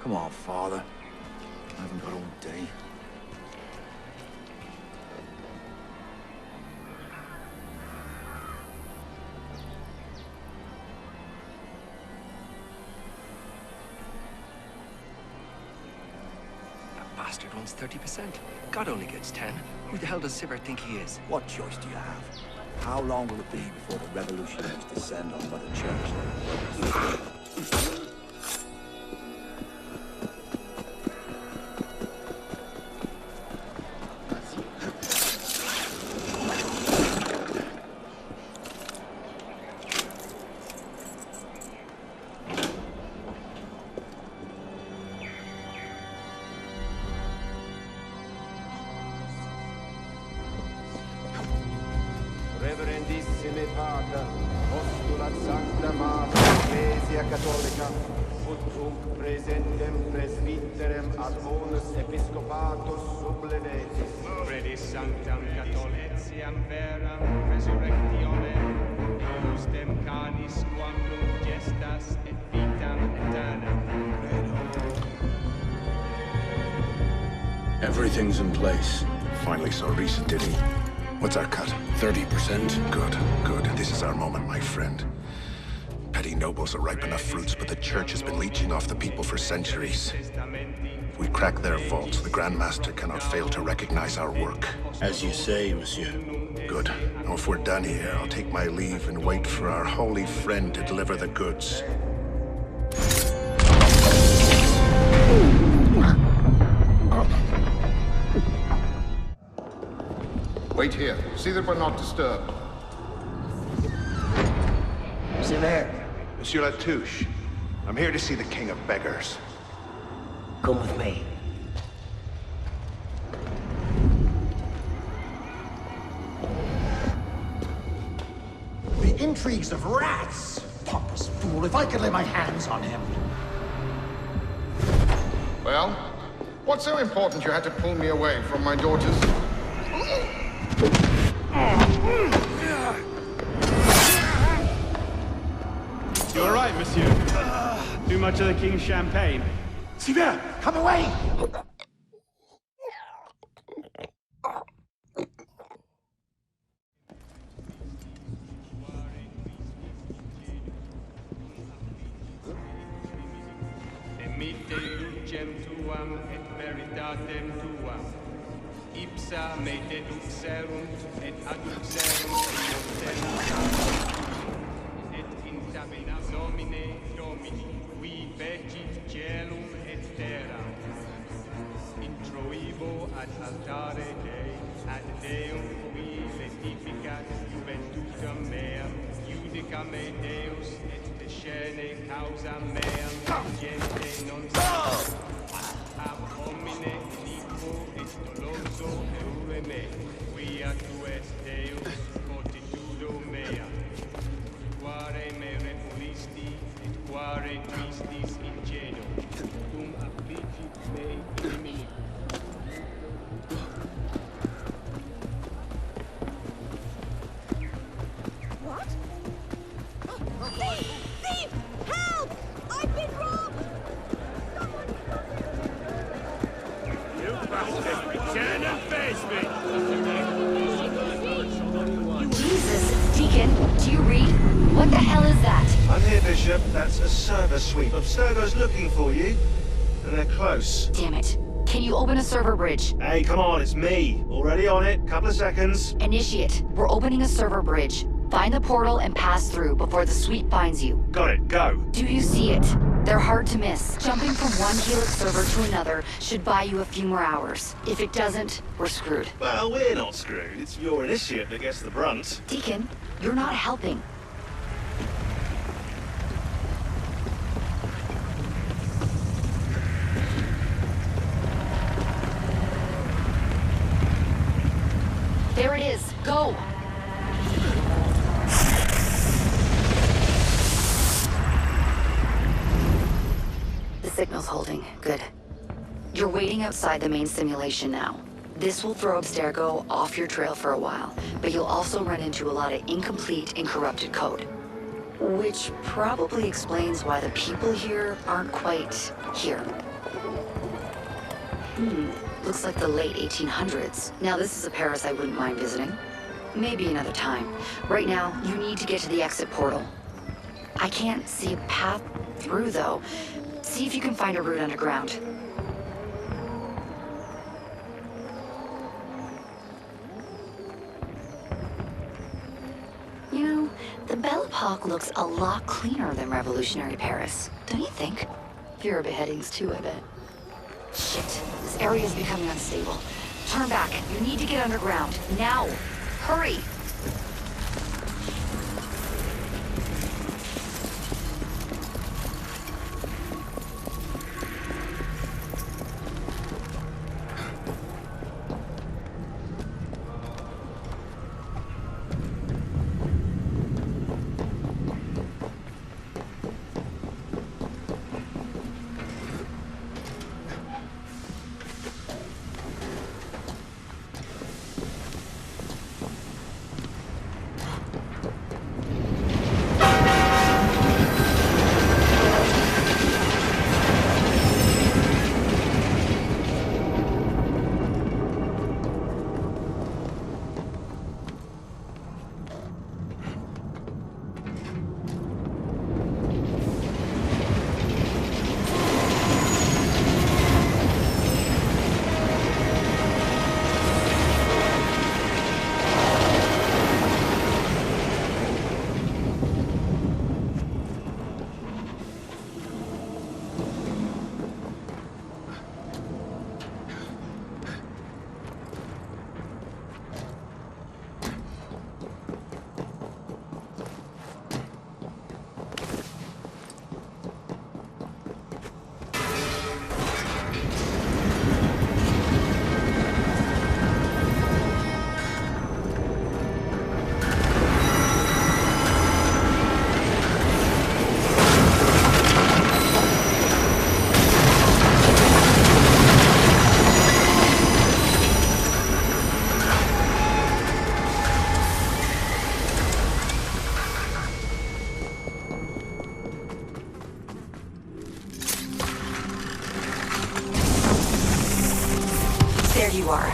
Come on, Father. I haven't got all day. That bastard wants 30%. God only gets 10. Who the hell does Siver think he is? What choice do you have? How long will it be before the revolutionaries descend on Mother Church? Reverendissime Pater, postulat sancta Mater Ecclesia Catholica, ut tunc presentem presbyterem ad onus episcopatus sublevetis. Predis sanctam Catholiciam veram resurrectione, iustem canis quandum gestas et vitam aeternam. Everything's in place. Finally so recent, did he? What's our cut? 30%. Good, good. This is our moment, my friend. Petty nobles are ripe enough fruits, but the Church has been leeching off the people for centuries. If we crack their vaults, the Grand Master cannot fail to recognize our work. As you say, monsieur. Good. Now, if we're done here, I'll take my leave and wait for our holy friend to deliver the goods. Wait here. See that we're not disturbed. Siver. Monsieur Latouche, I'm here to see the King of Beggars. Come with me. The intrigues of rats! Pompous fool, if I could lay my hands on him. Well, what's so important you had to pull me away from my daughters? You all right, monsieur? Too much of the king's champagne? Siver, come away! Emite lucem tuam et veritatem tuam. Ipsa me deduxerunt et adduxerunt et intabina nomine Domini, qui fecit caelum et terra. Introibo ad altare Dei, ad Deum qui letificat juventutem meam, judica me Deus et descene causa meam, gente non sa. Ab homine iniquo et doloso eure me, quia tu es Deus, fortitudo mea. Quare me repulisti, et quare tristis ingenuo, cum affligit me inimico. What? Thief! Thief! Help! I've been robbed! You bastard! Return and face me! Jesus, Deacon, do you read? What the hell is that? I'm here, Bishop. That's a server sweep. Abstergo's looking for you. And they're close. Damn it. Can you open a server bridge? Hey, come on, it's me. Already on it. Couple of seconds. Initiate. We're opening a server bridge. Find the portal and pass through before the sweep finds you. Got it. Go. Do you see it? They're hard to miss. Jumping from one Helix server to another should buy you a few more hours. If it doesn't, we're screwed. Well, we're not screwed. It's your initiate that gets the brunt. Deacon, you're not helping. There it is. Go! The signal's holding. Good. You're waiting outside the main simulation now. This will throw Abstergo off your trail for a while, but you'll also run into a lot of incomplete and corrupted code. Which probably explains why the people here aren't quite here. Looks like the late 1800s. Now this is a Paris I wouldn't mind visiting. Maybe another time. Right now, you need to get to the exit portal. I can't see a path through, though. See if you can find a route underground. You know, the Belle Epoque looks a lot cleaner than revolutionary Paris, don't you think? Fewer beheadings too, I bet. Shit, this area is becoming unstable. Turn back. You need to get underground. Now! Hurry! There you are.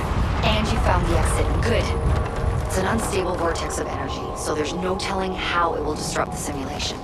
And you found the exit. Good. It's an unstable vortex of energy, so there's no telling how it will disrupt the simulation.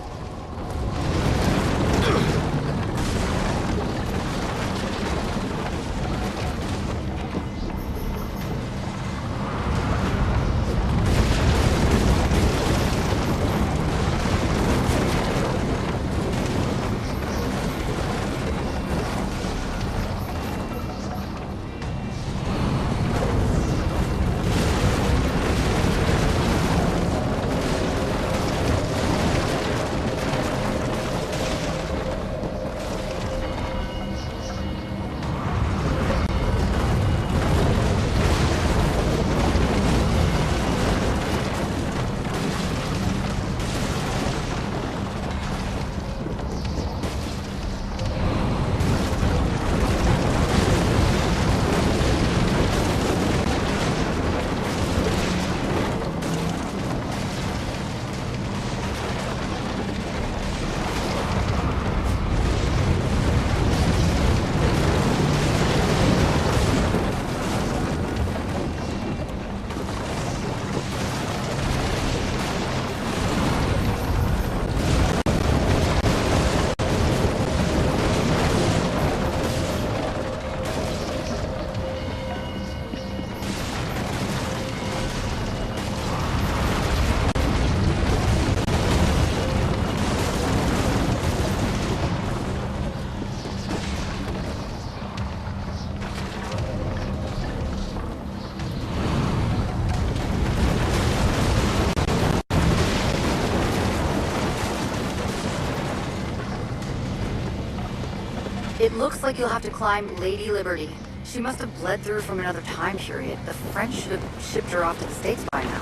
It looks like you'll have to climb Lady Liberty. She must have bled through from another time period. The French should have shipped her off to the States by now.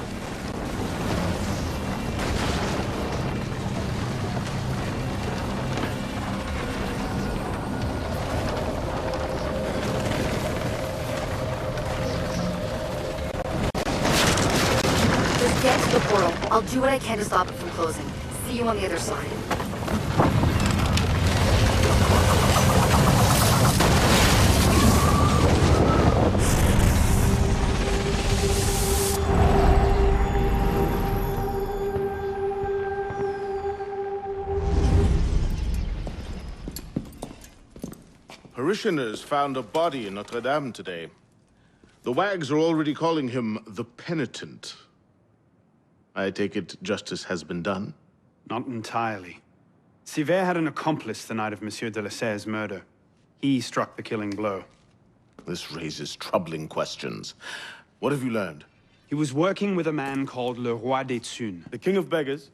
Just get to the portal. I'll do what I can to stop it from closing. See you on the other side. Parishioners found a body in Notre Dame today. The wags are already calling him the Penitent. I take it justice has been done? Not entirely. Sivert had an accomplice the night of Monsieur de la Serre's murder. He struck the killing blow. This raises troubling questions. What have you learned? He was working with a man called Le Roi des Thunes. The King of Beggars?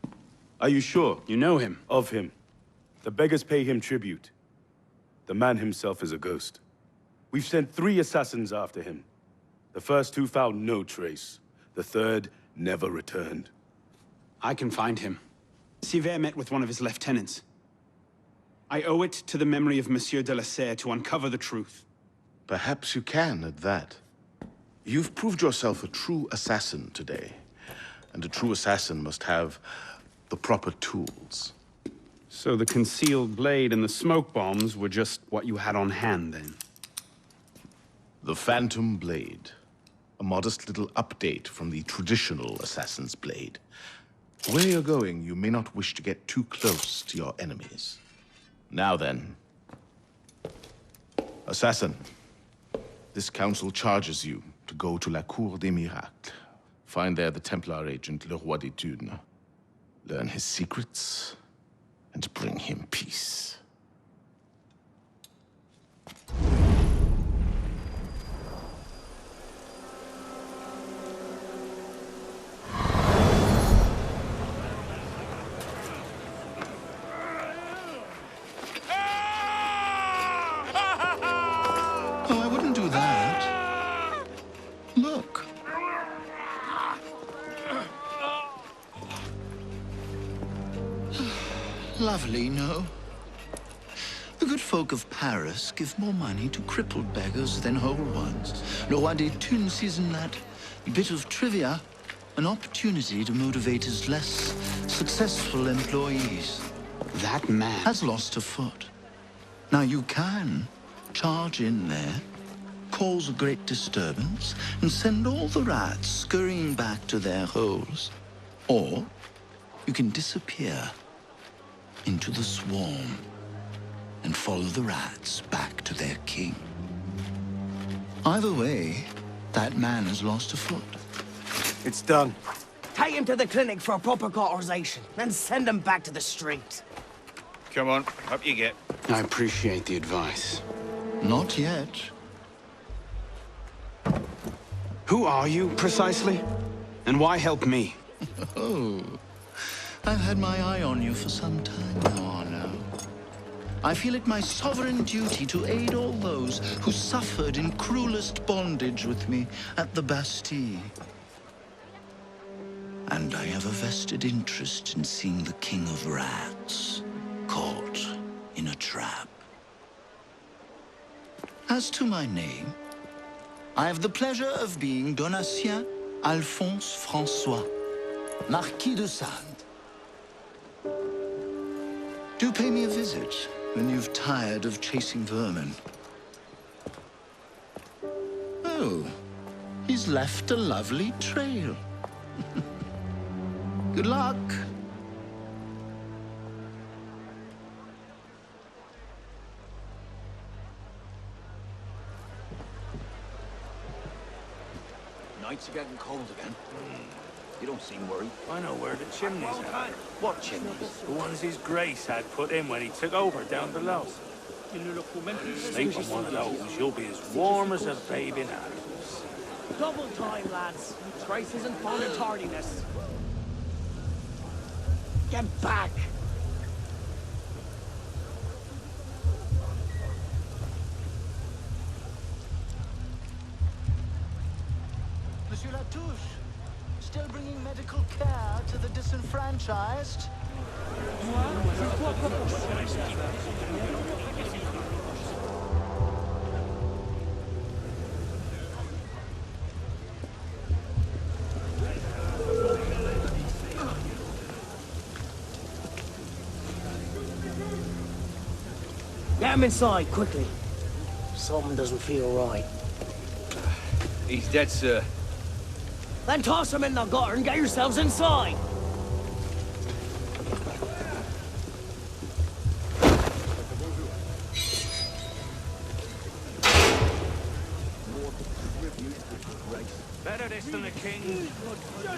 Are you sure? You know him? Of him. The beggars pay him tribute. The man himself is a ghost. We've sent 3 assassins after him. The first 2 found no trace. The third never returned. I can find him. Sivert met with one of his lieutenants. I owe it to the memory of Monsieur de la Serre to uncover the truth. Perhaps you can at that. You've proved yourself a true assassin today. And a true assassin must have the proper tools. So the concealed blade and the smoke bombs were just what you had on hand, then? The Phantom Blade. A modest little update from the traditional assassin's blade. Where you're going, you may not wish to get too close to your enemies. Now then. Assassin, this council charges you to go to La Cour des Miracles. Find there the Templar agent, Le Roi des Thunes. Learn his secrets, and bring him peace. Oh, I wouldn't do that. Look. Lovely, no? The good folk of Paris give more money to crippled beggars than whole ones. Le Roi des Thunes sees in that bit of trivia an opportunity to motivate his less successful employees. That man has lost a foot. Now you can charge in there, cause a great disturbance, and send all the rats scurrying back to their holes. Or you can disappear into the swarm and follow the rats back to their king. Either way, that man has lost a foot. It's done. Take him to the clinic for a proper cauterization, then send him back to the street. Come on, up you get. I appreciate the advice. Not yet. Who are you, precisely? And why help me? Oh, I've had my eye on you for some time now, Arno. I feel it my sovereign duty to aid all those who suffered in cruelest bondage with me at the Bastille. And I have a vested interest in seeing the King of Rats caught in a trap. As to my name, I have the pleasure of being Donatien Alphonse François, Marquis de Sade. Do pay me a visit when you've tired of chasing vermin. Oh, he's left a lovely trail. Good luck. Nights are getting cold again. You don't seem worried. I know where the chimneys are. What chimneys? The ones his Grace had put in when he took over down below. Sleep on one of those, you'll be as warm as a babe in arms. Double time, lads. Grace isn't fond of tardiness. Get back! Latouche? Still bringing medical care to the disenfranchised? Get him inside, quickly. Something doesn't feel right. He's dead, sir. Then toss him in the gutter and get yourselves inside. Better this than the King's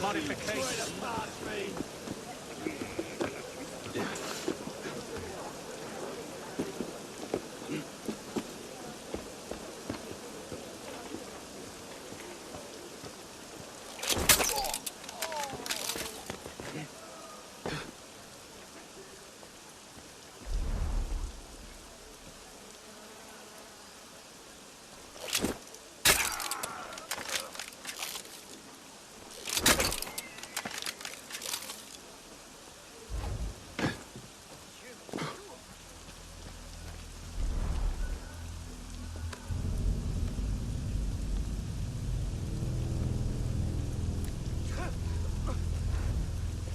modification.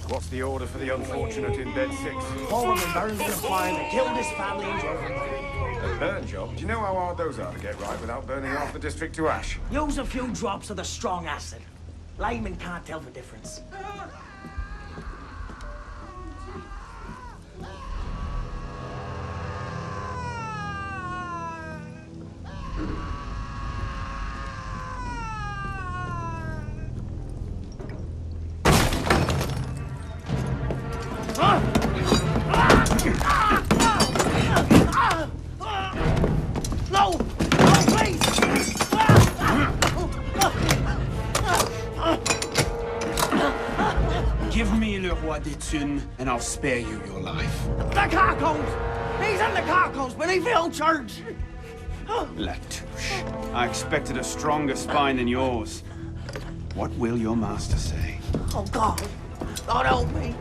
What's the order for the unfortunate in bed 6? Horrible burns in the fire that killed his family and everything. A burn job? Do you know how hard those are to get right without burning half the district to ash? Use a few drops of the strong acid. Laymen can't tell the difference. Give me Le Roi des Thunes, and I'll spare you your life. The carcons! He's in the carcons beneath the old church! Latouche, I expected a stronger spine than yours. What will your master say? Oh, God. God help me.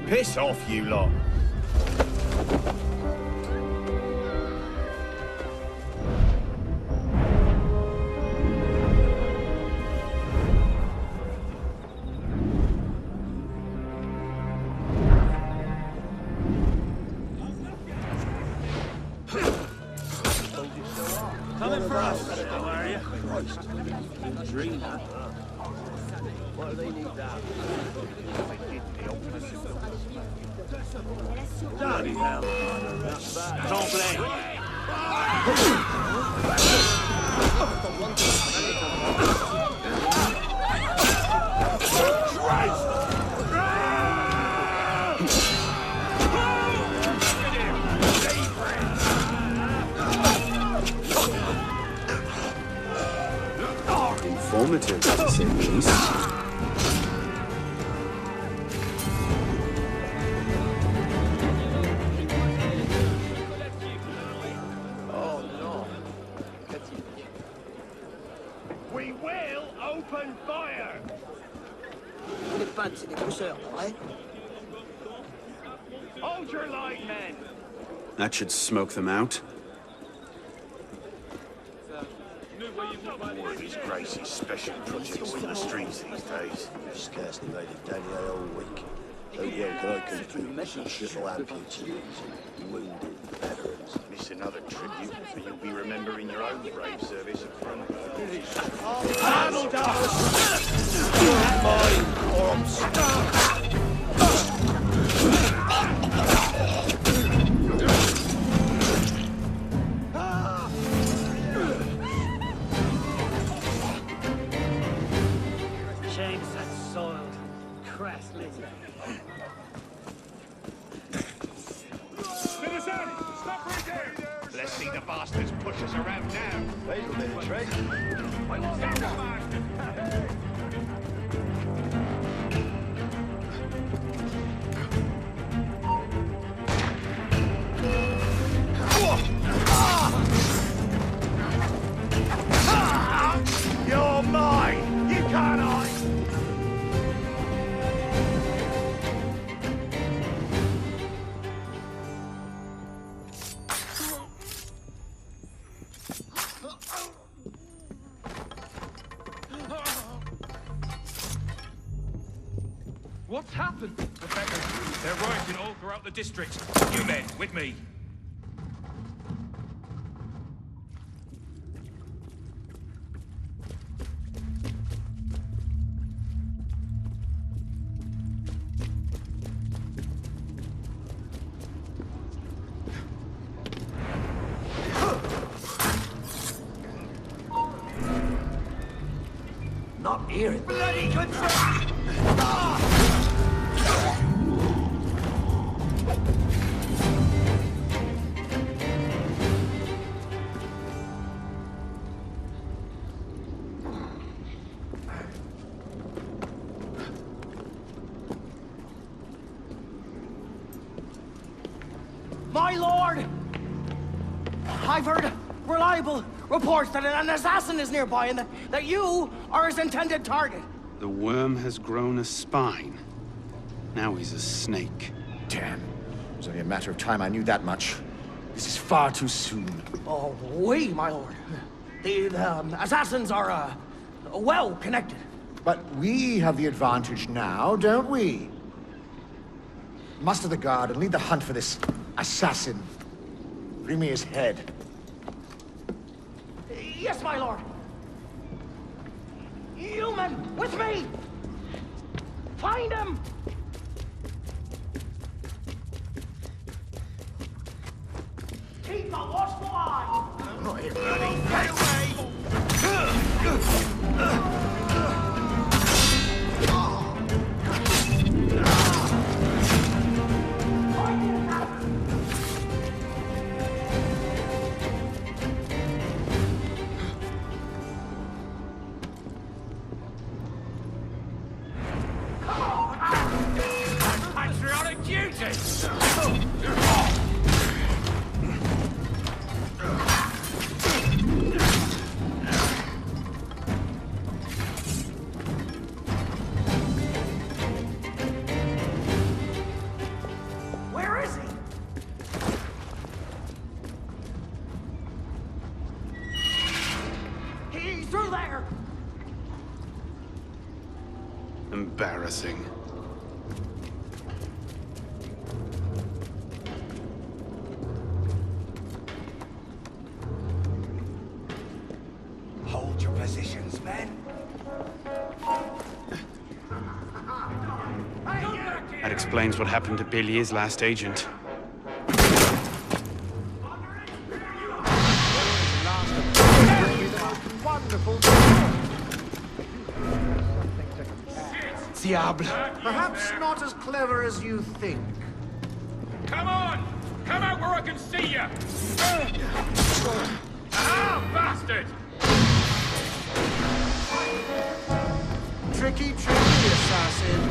Piss off, you lot. Coming for us, how are you? Dreamer. What do they need that? Bloody hell. Don't blame. Informative, to say the least. Open fire! Hold your line, men! That should smoke them out. More of His Grace's special projects for the streets these days. Scarcely made a daily all week. So well can I contribute shuttle amputees, wounded veterans. Miss another tribute, but you'll be remembering your own brave service at front. Mine, or I'm stuck. James, that's soiled. Crass lizard. Stop right there! Bless thee, the bastards push us around now. That'll be the trick. I will get the bastard. You're mine! You can't hide! What's happened? The beggars. They're rioting all throughout the district. You men, with me. Not here. Bloody control! My lord! I've heard reliable reports that an assassin is nearby and that you are his intended target. The worm has grown a spine. Now he's a snake. Damn. It was only a matter of time I knew that much. This is far too soon. Oh, oui, my lord. The assassins are, well connected. But we have the advantage now, don't we? Muster the guard and lead the hunt for this assassin. Bring me his head. Yes, my lord. You men, with me! Find him! Keep a watchful eye! I'm not here, bloody. Get away! Patriotic duty! Where is he? He's through there! Embarrassing. Hold your positions, men. That explains what happened to Bélier's last agent. Wonderful. Diable. Perhaps not as clever as you think. Come on! Come out where I can see you! Ah, bastard! Tricky, assassin.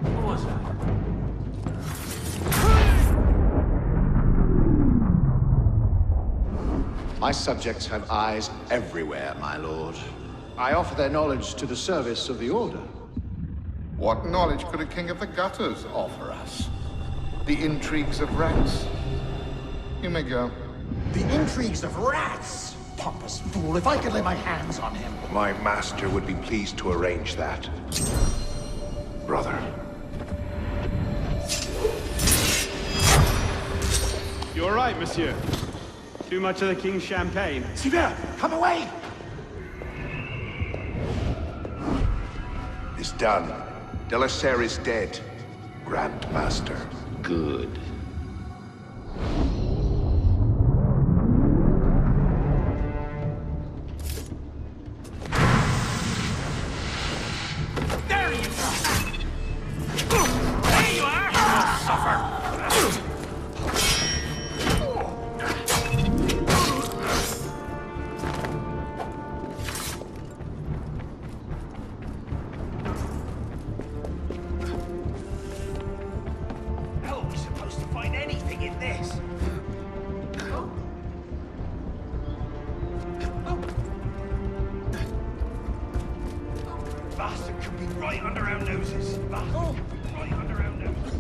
What was that? My subjects have eyes everywhere, my lord. I offer their knowledge to the service of the Order. What knowledge could a king of the gutters offer us? The intrigues of rats? You may go. The intrigues of rats! Pompous fool, if I could lay my hands on him. My master would be pleased to arrange that. Brother. You all right, monsieur? Too much of the king's champagne? Sylvain, come away! It's done. Delaserre is dead. Grand Master. Good. right under our noses. Oh. Right under our noses.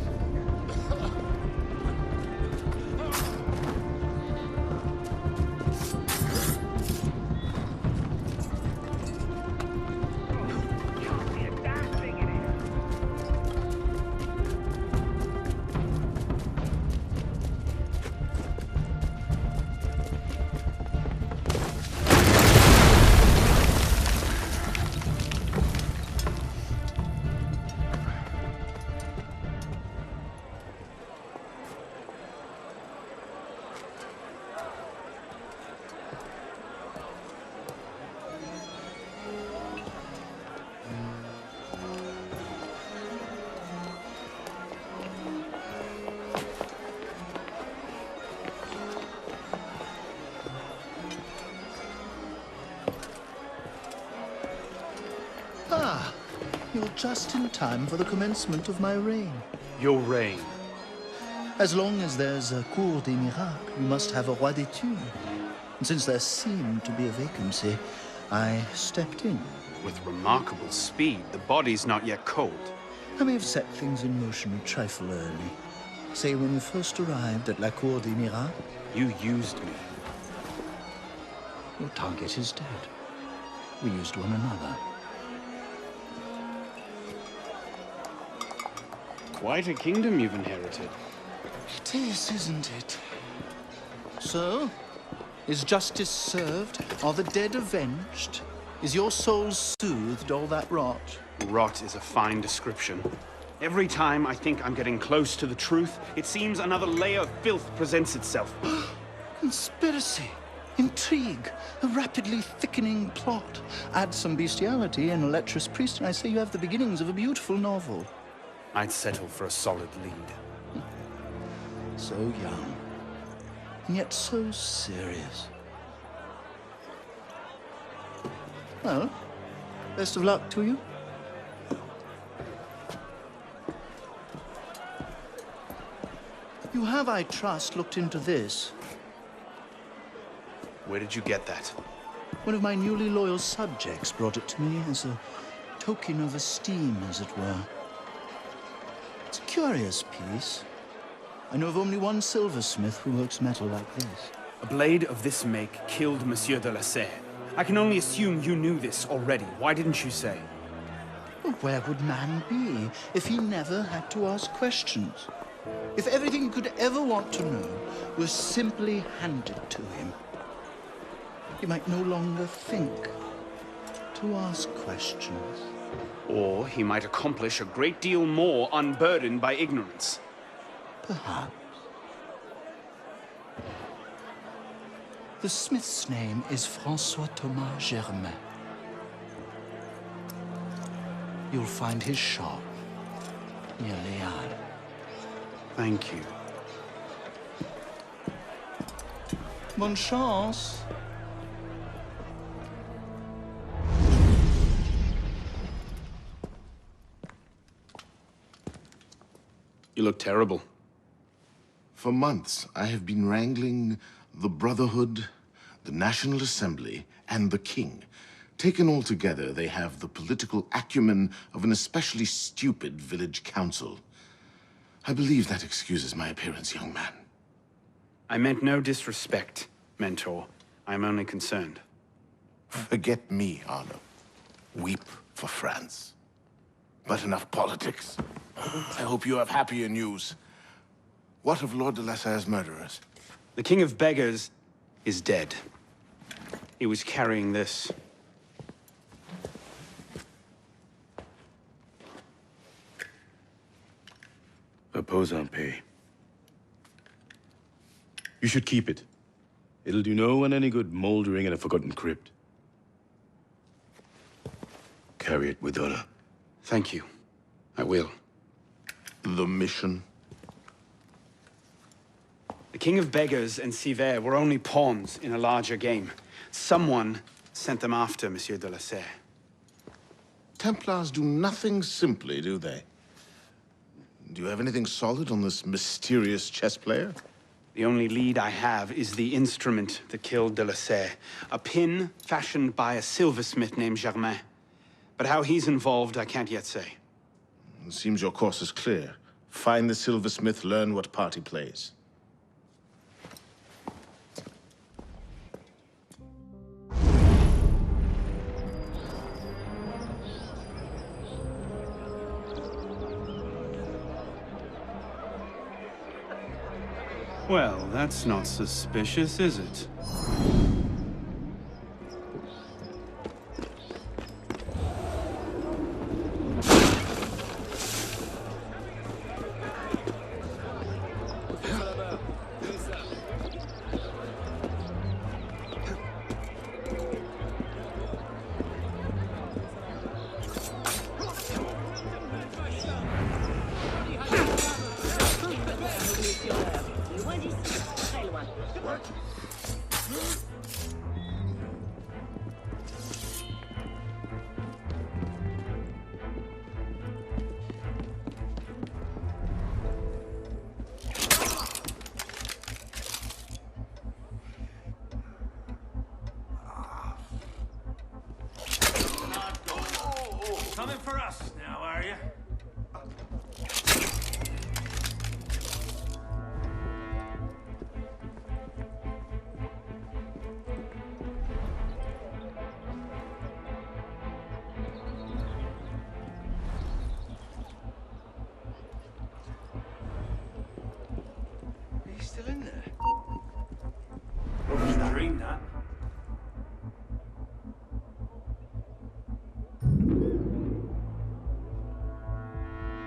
Ah, you're just in time for the commencement of my reign. Your reign? As long as there's a Cour des Miracles, you must have a Roi d'Etude. And since there seemed to be a vacancy, I stepped in. With remarkable speed. The body's not yet cold. I may have set things in motion a trifle early. Say, when we first arrived at La Cour des Miracles... You used me. Your target is dead. We used one another. Quite a kingdom you've inherited. It is, isn't it? So, is justice served? Are the dead avenged? Is your soul soothed, all that rot? Rot is a fine description. Every time I think I'm getting close to the truth, it seems another layer of filth presents itself. Conspiracy, intrigue, a rapidly thickening plot. Add some bestiality and a lecherous priest, and I say you have the beginnings of a beautiful novel. I'd settle for a solid lead. So young, and yet so serious. Well, best of luck to you. You have, I trust, looked into this. Where did you get that? One of my newly loyal subjects brought it to me as a token of esteem, as it were. It's a curious piece. I know of only one silversmith who works metal like this. A blade of this make killed Monsieur de la Serre. I can only assume you knew this already. Why didn't you say? Well, where would man be if he never had to ask questions? If everything he could ever want to know was simply handed to him? He might no longer think to ask questions. Or he might accomplish a great deal more unburdened by ignorance. Perhaps. The smith's name is François Thomas Germain. You'll find his shop near Les Halles. Thank you. Bonne chance. You look terrible. For months, I have been wrangling the Brotherhood, the National Assembly, and the King. Taken all together, they have the political acumen of an especially stupid village council. I believe that excuses my appearance, young man. I meant no disrespect, Mentor. I'm only concerned. Forget me, Arno. Weep for France. But enough politics. I hope you have happier news. What of Lord de la Serre's murderers? The King of Beggars is dead. He was carrying this. Repose en paix. You should keep it. It'll do no one any good moldering in a forgotten crypt. Carry it with honor. Thank you. I will. The mission? The King of Beggars and Sivert were only pawns in a larger game. Someone sent them after Monsieur de la Serre. Templars do nothing simply, do they? Do you have anything solid on this mysterious chess player? The only lead I have is the instrument that killed de la Serre. A pin fashioned by a silversmith named Germain. But how he's involved, I can't yet say. It seems your course is clear. Find the silversmith, learn what part he plays. Well, that's not suspicious, is it? Coming for us now, are you? He's still in there. Dream that.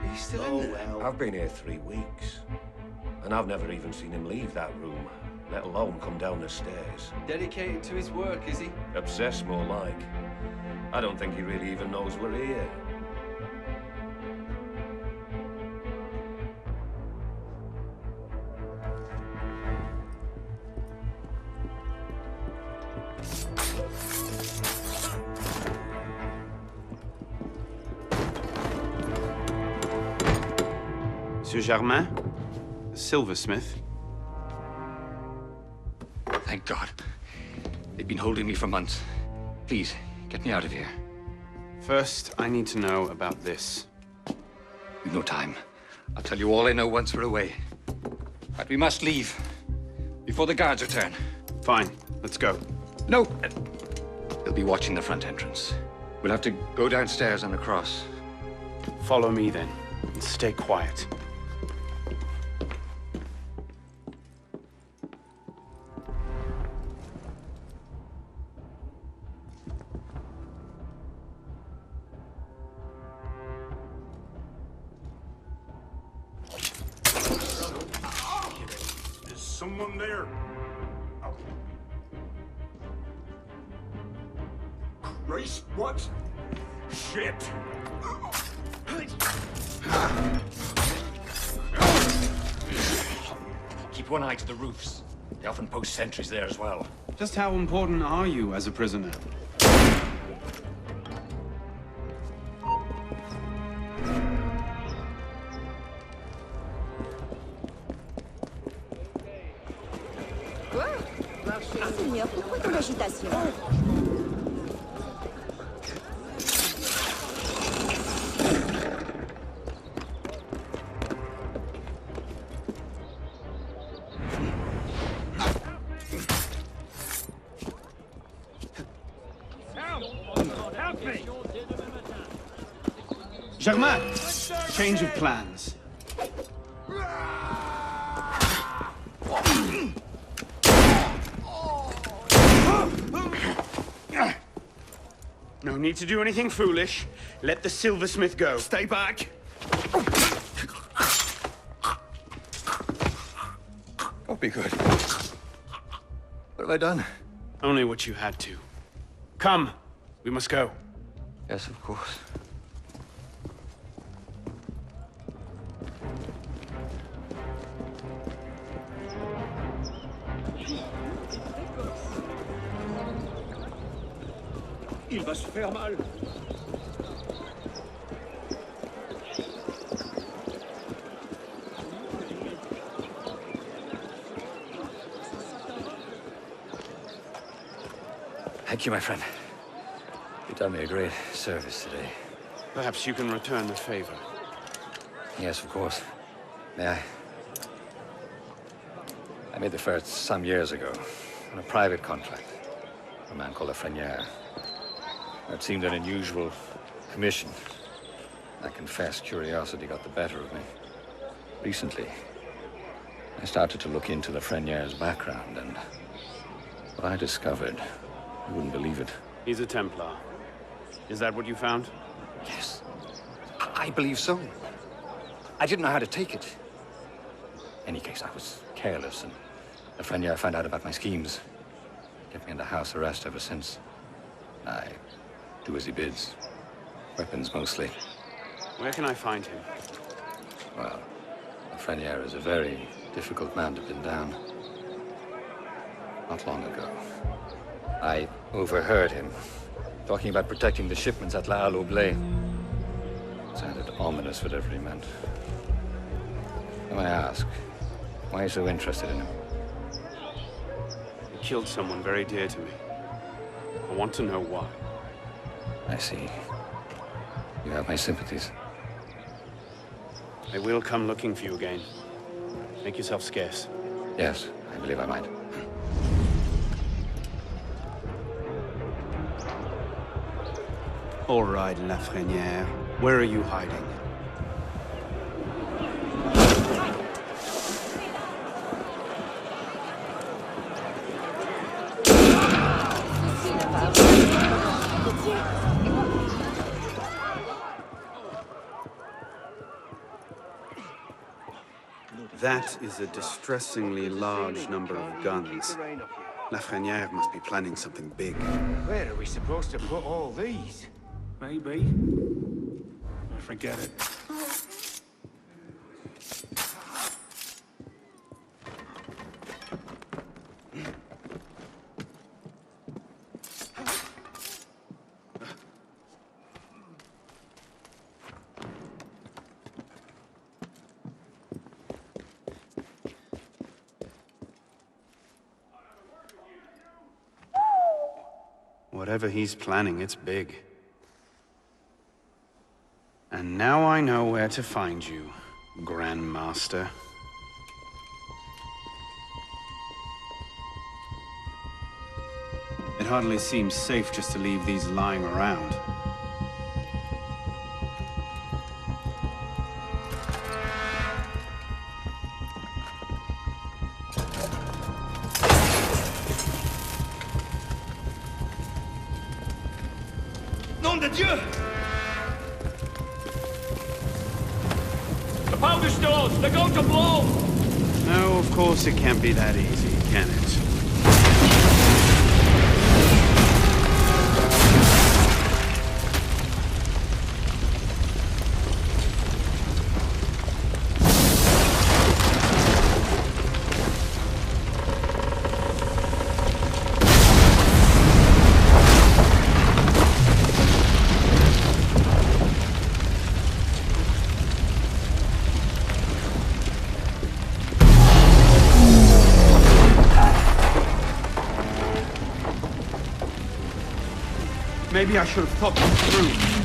He's still in there. I've been here 3 weeks, and I've never even seen him leave that room, let alone come down the stairs. Dedicated to his work, is he? Obsessed, more like. I don't think he really even knows we're here. Monsieur Germain? The silversmith? Thank God. They've been holding me for months. Please, get me out of here. First, I need to know about this. We've no time. I'll tell you all I know once we're away. But we must leave. Before the guards return. Fine. Let's go. No! They'll be watching the front entrance. We'll have to go downstairs and across. Follow me, then. And stay quiet. Someone there. Christ, what? Shit. Keep one eye to the roofs. They often post sentries there as well. Just how important are you as a prisoner? Seigneur, pourquoi tant d'agitation? Help me! Germain! Change of plans. No need to do anything foolish. Let the silversmith go. Stay back. Don't be good. What have I done? Only what you had to. Come. We must go. Yes, of course. Il va se faire mal. Thank you, my friend. You've done me a great service today. Perhaps you can return the favor. Yes, of course. May I? I made the first some years ago on a private contract for a man called Lafreniere. It seemed an unusual commission. I confess curiosity got the better of me. Recently, I started to look into Lafreniere's background, and what I discovered, you wouldn't believe it. He's a Templar. Is that what you found? Yes. I believe so. I didn't know how to take it. In any case, I was careless, and Lafreniere found out about my schemes. Kept me under house arrest ever since. I do as he bids. Weapons mostly. Where can I find him? Well, Lafreniere is a very difficult man to pin down. Not long ago, I overheard him talking about protecting the shipments at La Halle Oubliée. It sounded ominous, whatever he meant. Now I ask, why are you so interested in him? He killed someone very dear to me. I want to know why. I see. You have my sympathies. I will come looking for you again. Make yourself scarce. Yes, I believe I might. All right, Lafreniere. Where are you hiding? That is a distressingly large number of guns. Lafreniere must be planning something big. Where are we supposed to put all these? Maybe. Forget it. Whatever he's planning, it's big. And now I know where to find you, Grand Master. It hardly seems safe just to leave these lying around. Nom de Dieu! The powder stores! They're going to blow! No, of course it can't be that easy, can it? Maybe I should have thought this through.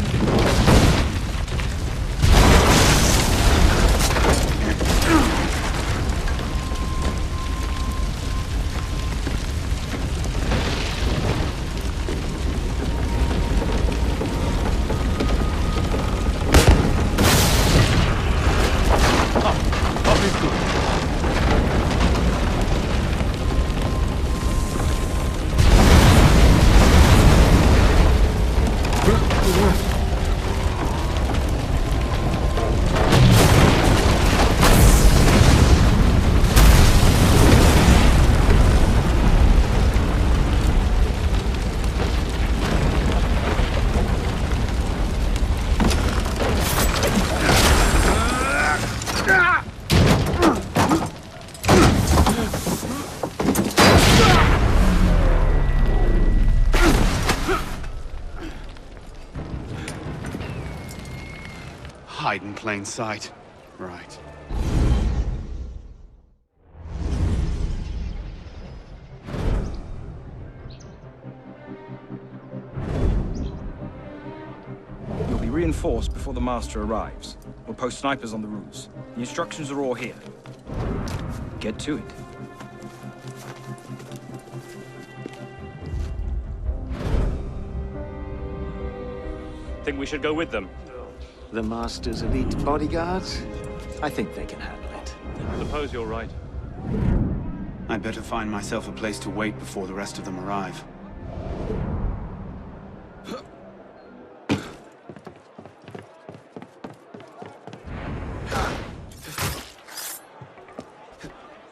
Hide in plain sight. Right. reinforce before the Master arrives. We'll post snipers on the roofs. The instructions are all here. Get to it. Think we should go with them? The Master's elite bodyguards? I think they can handle it. Suppose you're right. I'd better find myself a place to wait before the rest of them arrive.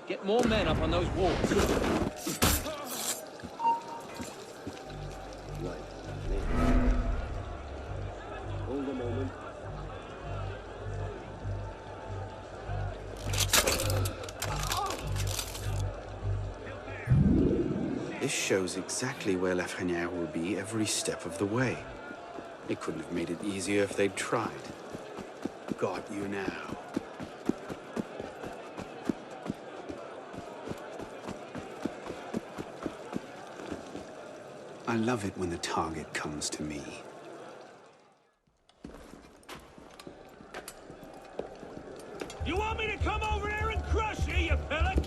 Get more men up on those walls. Hold a moment. This shows exactly where Lafreniere will be every step of the way. They couldn't have made it easier if they'd tried. Got you now. I love it when the target comes to me. You want me to come over there and crush you, you pillock?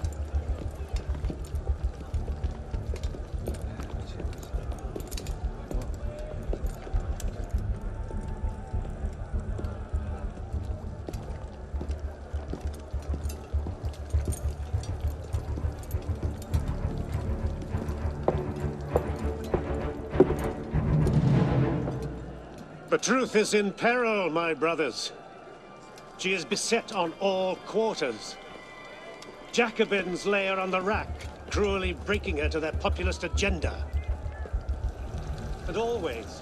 The truth is in peril, my brothers. She is beset on all quarters. Jacobins lay her on the rack, cruelly breaking her to their populist agenda. And always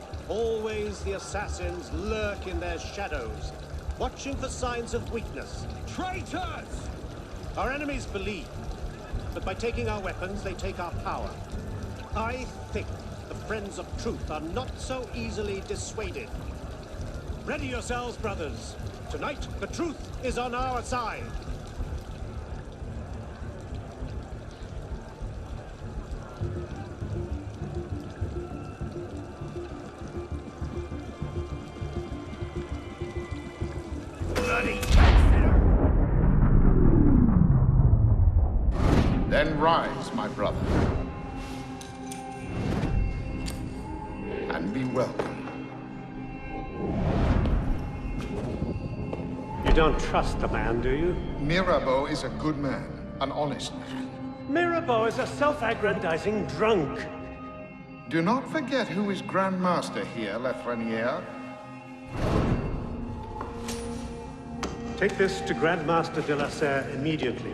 the assassins lurk in their shadows, watching for signs of weakness. Traitors! Our enemies believe that by taking our weapons, they take our power. I think the friends of truth are not so easily dissuaded. Ready yourselves, brothers. Tonight, the truth is on our side. Bloody Then rise, my brother. And be welcome. You don't trust the man, do you? Mirabeau is a good man, an honest man. Mirabeau is a self-aggrandizing drunk. Do not forget who is Grand Master here, Lafreniere. Take this to Grand Master de la Serre immediately.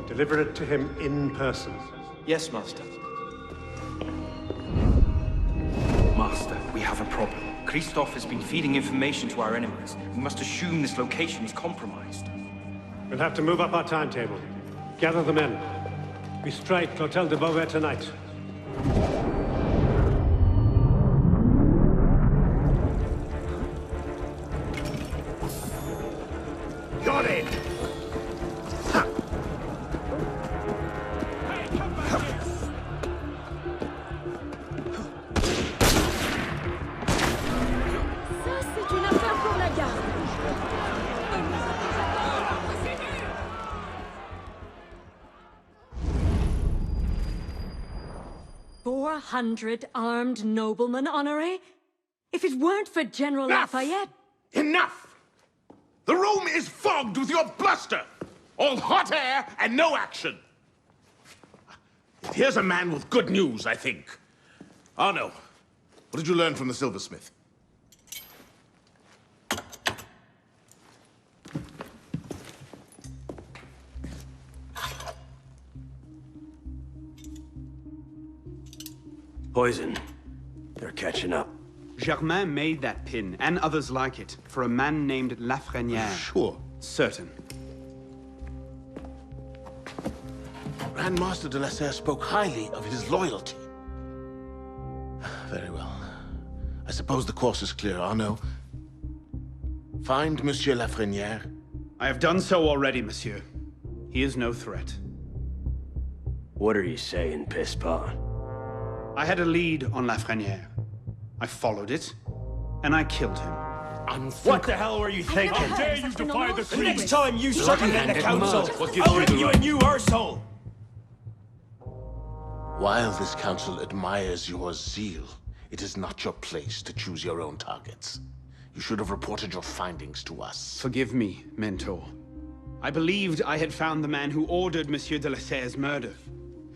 Deliver it to him in person. Yes, Master. Master, we have a problem. Christophe has been feeding information to our enemies. We must assume this location is compromised. We'll have to move up our timetable. Gather the men. We strike L'Hôtel de Beauvais tonight. Got it! Ça, c'est une affaire pour la garde. 400 armed noblemen, Honoré? If it weren't for General Lafayette... Enough! The room is fogged with your bluster! All hot air and no action! Here's a man with good news, I think. Arno, what did you learn from the silversmith? Poison. They're catching up. Germain made that pin, and others like it, for a man named Lafreniere. Sure. Certain. Grand Master de la Serre spoke highly of his loyalty. Very well. I suppose the course is clear, Arno. Find Monsieur Lafreniere. I have done so already, monsieur. He is no threat. What are you saying, Pispon? I had a lead on Lafreniere. I followed it, and I killed him. What the hell were you thinking? How dare you defy the The next time you circumvent the council, I'll rip you a new arsehole! While this council admires your zeal, it is not your place to choose your own targets. You should have reported your findings to us. Forgive me, Mentor. I believed I had found the man who ordered Monsieur de la Serre's murder.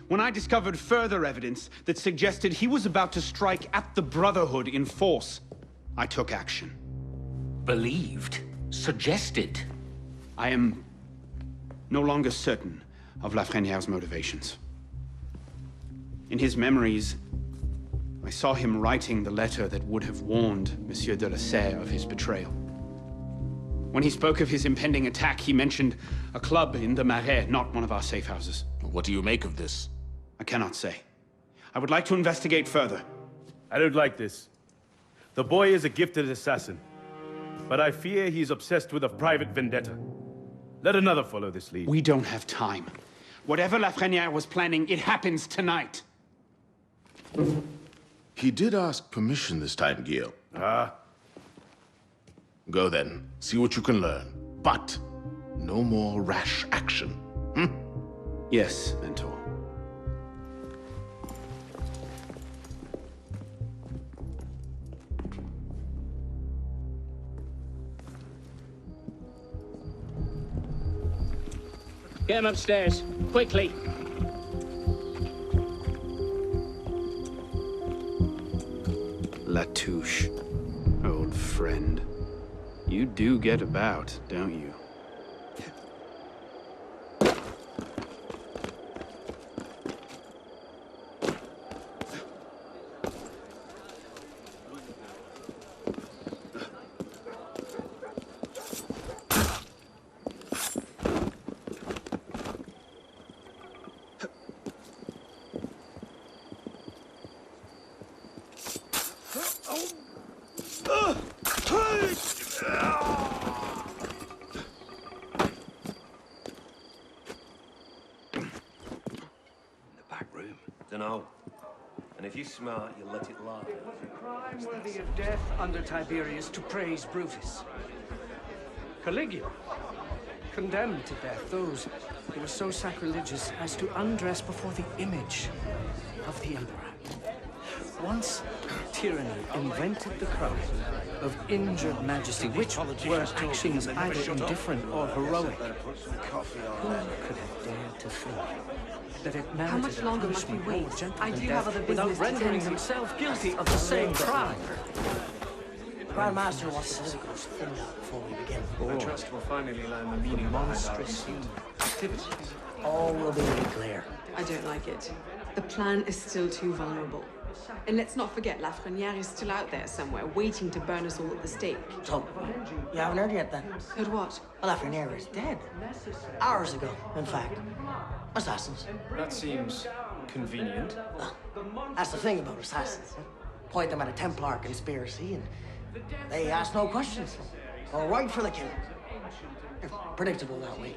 When I discovered further evidence that suggested he was about to strike at the Brotherhood in force, I took action. Believed? Suggested? I am no longer certain of Lafreniere's motivations. In his memories, I saw him writing the letter that would have warned Monsieur de la Serre of his betrayal. When he spoke of his impending attack, he mentioned a club in the Marais, not one of our safe houses. What do you make of this? I cannot say. I would like to investigate further. I don't like this. The boy is a gifted assassin, but I fear he's obsessed with a private vendetta. Let another follow this lead. We don't have time. Whatever Lafreniere was planning, it happens tonight. He did ask permission this time, Guillaume. Go then. See what you can learn. But no more rash action. Yes, Mentor. Get him upstairs, quickly. Latouche, old friend. You do get about, don't you? Dunno. And if you're smart, you'll let it lie. It was a crime worthy of death under Tiberius to praise Brutus. Caligula condemned to death those who were so sacrilegious as to undress before the image of the emperor. Once tyranny invented the crime of injured majesty, which were actions either indifferent or heroic, who could have dared to think that it merited How much longer a must we punishment wait? more gentle I than do death have other without business to rendering tend to. himself guilty of the same crime? Grandmaster wants to see us before we begin. I trust we'll finally learn the meaning behind our Monstrous activities. All will be made clear. I don't like it. The plan is still too vulnerable. And let's not forget, Lafreniere is still out there somewhere, waiting to burn us all at the stake. So, you haven't heard yet then? Heard what? Well, Lafreniere is dead. Hours ago, in fact. Assassins. That seems convenient. Well, that's the thing about assassins. Point them at a Templar conspiracy and they ask no questions. Go right for the kill. They're predictable that way.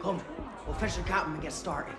Come, we'll fetch the captain and get started.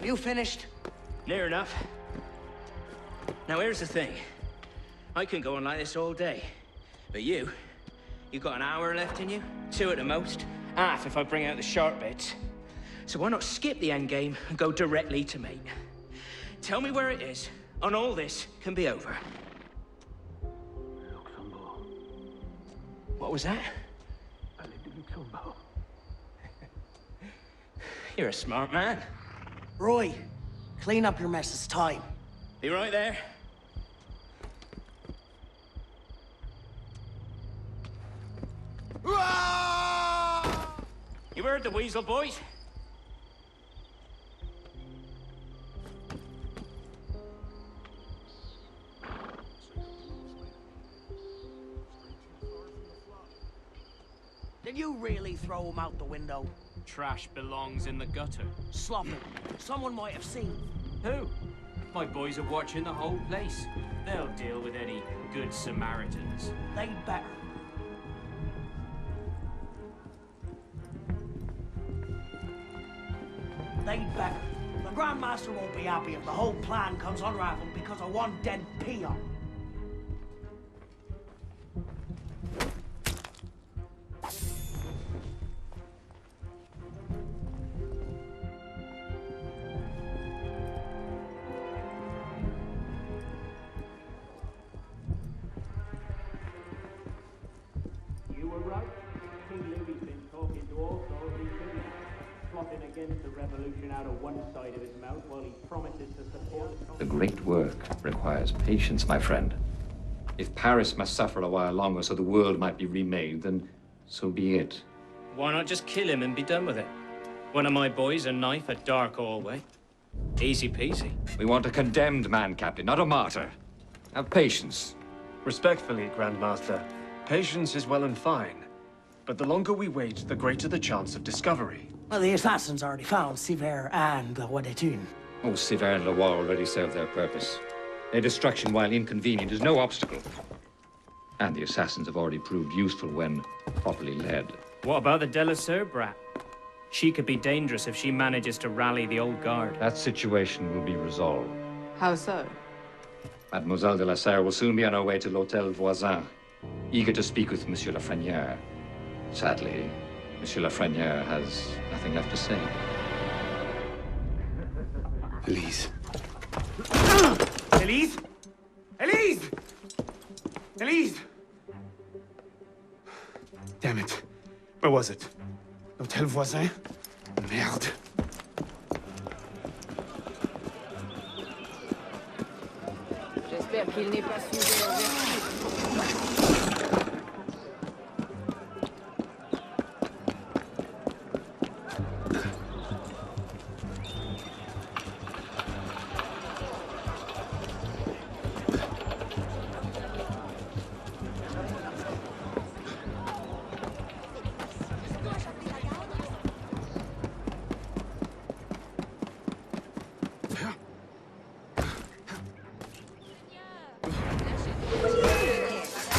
You finished? Near enough. Now here's the thing. I can go on like this all day. But you got an hour left in you? 2 at the most. Half if I bring out the sharp bits. So why not skip the end game and go directly to mate? Tell me where it is, and all this can be over. What was that? You're a smart man. Roy, clean up your mess. It's time. Be right there. Ah! You heard the weasel, boys? Did you really throw him out the window? Trash belongs in the gutter. Slop it. Someone might have seen. Who? My boys are watching the whole place. They'll deal with any good Samaritans. They'd better. They'd better. The Grand Master won't be happy if the whole plan comes unraveled because of one dead peon. You were right. King Louis's been talking to all sorts of people, plotting against the revolution out of one side of his mouth while he promises to support... The great work requires patience, my friend. If Paris must suffer a while longer so the world might be remade, then so be it. Why not just kill him and be done with it? One of my boys, a knife, a dark hallway. Easy peasy. We want a condemned man, Captain, not a martyr. Have patience. Respectfully, Grandmaster, patience is well and fine. But the longer we wait, the greater the chance of discovery. Well, the assassins already found Sivert and La Wadetune. Oh, Sivert and Leroy already served their purpose. Their destruction, while inconvenient, is no obstacle. And the assassins have already proved useful when properly led. What about the Delasser brat? She could be dangerous if she manages to rally the old guard. That situation will be resolved. How so? Mademoiselle de la Serre will soon be on her way to l'Hôtel Voisin, eager to speak with Monsieur Lafrenière. Sadly, Monsieur Lafrenière has nothing left to say. Elise. Elise? Elise! Elise! Damn it. Where was it? L'Hôtel Voisin? Merde. J'espère qu'il n'est pas sujet au vertige.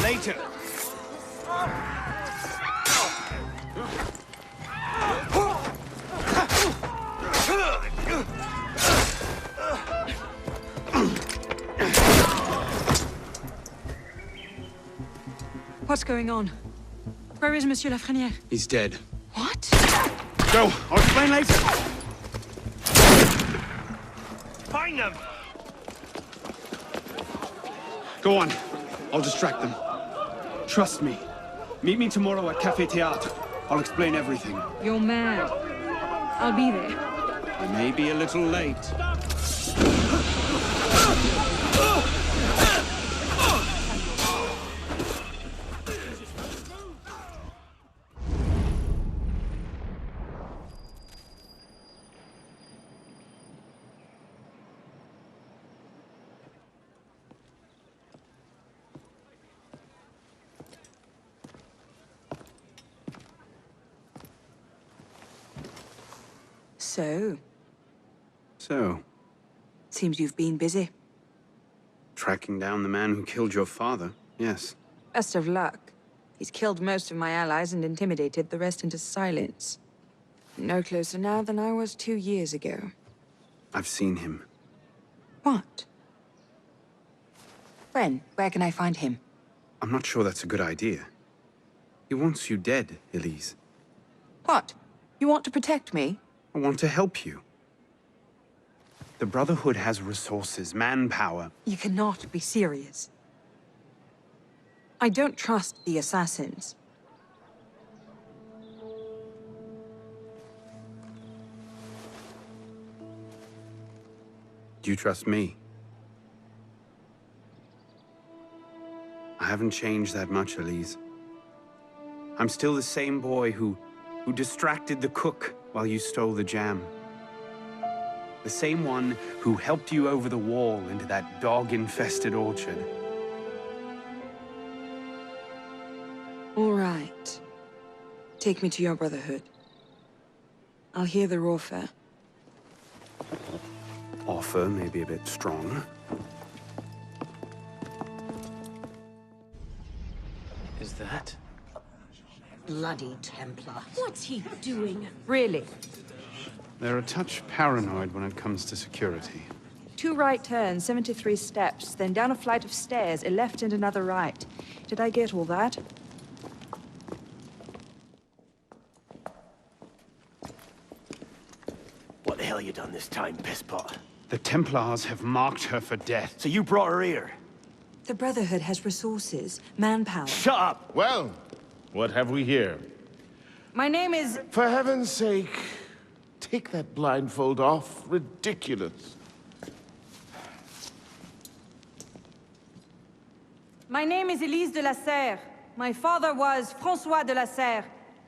Later. What's going on? Where is Monsieur Lafrenière? He's dead. What? Go! I'll explain later! Find them! Go on. I'll distract them. Trust me. Meet me tomorrow at Café Théâtre. I'll explain everything. You're mad. I'll be there. I may be a little late. So, seems you've been busy. Tracking down the man who killed your father, yes. Best of luck. He's killed most of my allies and intimidated the rest into silence. No closer now than I was 2 years ago. I've seen him. What? When? Where can I find him? I'm not sure that's a good idea. He wants you dead, Elise. What? You want to protect me? I want to help you. The Brotherhood has resources, manpower. You cannot be serious. I don't trust the assassins. Do you trust me? I haven't changed that much, Elise. I'm still the same boy who who distracted the cook while you stole the jam. The same one who helped you over the wall into that dog-infested orchard. All right. Take me to your Brotherhood. I'll hear their offer. Offer may be a bit strong. Is that? Bloody Templar. What's he doing? Really? They're a touch paranoid when it comes to security. 2 right turns, 73 steps, then down a flight of stairs, a left and another right. Did I get all that? What the hell you done this time, pisspot? The Templars have marked her for death. So you brought her here? The Brotherhood has resources, manpower. Shut up! Well, what have we here? My name is... For heaven's sake, take that blindfold off. Ridiculous. My name is Elise de la Serre. My father was François de la Serre,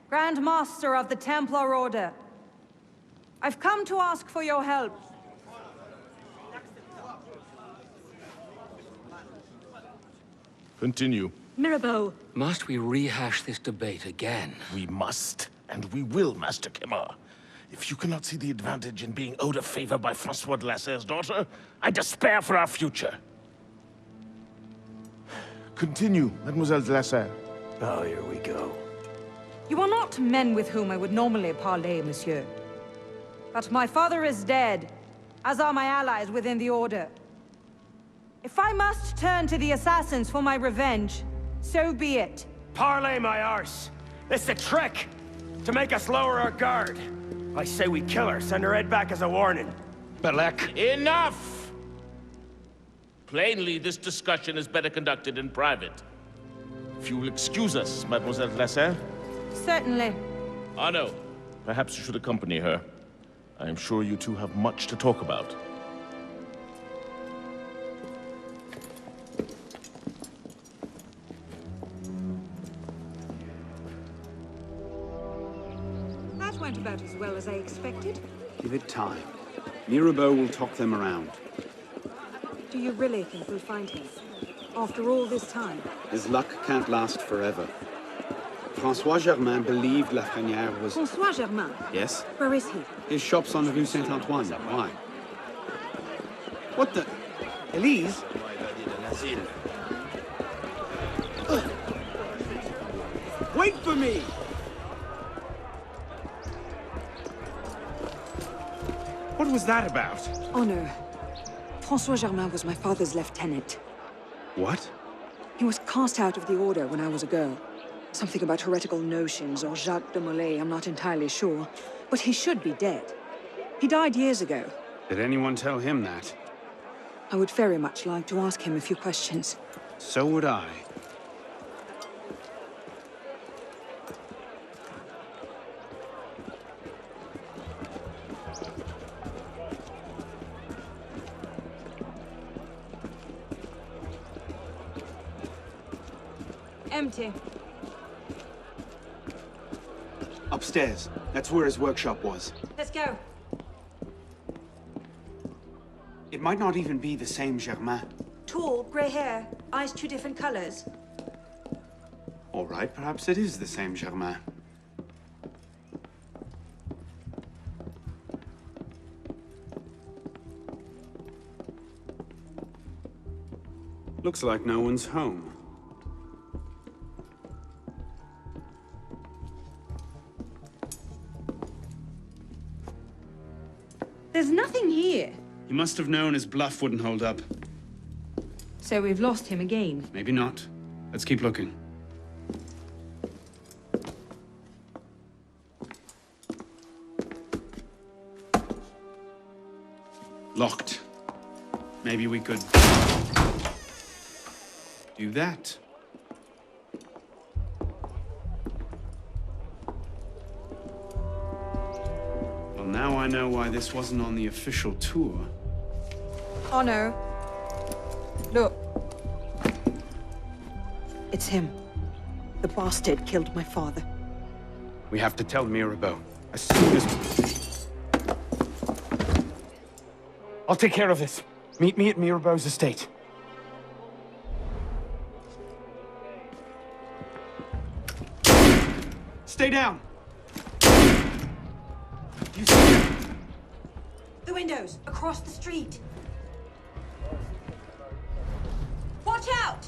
Grand Master of the Templar Order. I've come to ask for your help. Continue. Mirabeau. Must we rehash this debate again? We must, and we will, Master Kemar. If you cannot see the advantage in being owed a favor by François de la Serre's daughter, I despair for our future. Continue, Mademoiselle de la Serre. Oh, here we go. You are not men with whom I would normally parley, monsieur. But my father is dead, as are my allies within the Order. If I must turn to the assassins for my revenge, so be it. Parley, my arse! It's a trick! To make us lower our guard. I say we kill her, send her head back as a warning. Belek. Enough! Plainly, this discussion is better conducted in private. If you will excuse us, Mademoiselle de la Serre. Certainly. Arno, perhaps you should accompany her. I am sure you two have much to talk about. That went about as well as I expected. Give it time. Mirabeau will talk them around. Do you really think we'll find him? After all this time? His luck can't last forever. François Germain believed Lafrenière was... François Germain? Yes? Where is he? His shop's on Rue Saint-Antoine. Why? What the... Elise? Wait for me! What was that about? Oh no. François Germain was my father's lieutenant. What? He was cast out of the Order when I was a girl. Something about heretical notions or Jacques de Molay, I'm not entirely sure. But he should be dead. He died years ago. Did anyone tell him that? I would very much like to ask him a few questions. So would I. Empty. Upstairs. That's where his workshop was. Let's go. It might not even be the same Germain. Tall, grey hair, eyes 2 different colors. All right, perhaps it is the same Germain. Looks like no one's home. There's nothing here. He must have known his bluff wouldn't hold up. So we've lost him again. Maybe not. Let's keep looking. Locked. Maybe we could... do that. Well, now I know why this wasn't on the official tour. Oh no. Look. It's him. The bastard killed my father. We have to tell Mirabeau as soon as... I'll take care of this. Meet me at Mirabeau's estate. Stay down! You see them? The windows, across the street. Watch out!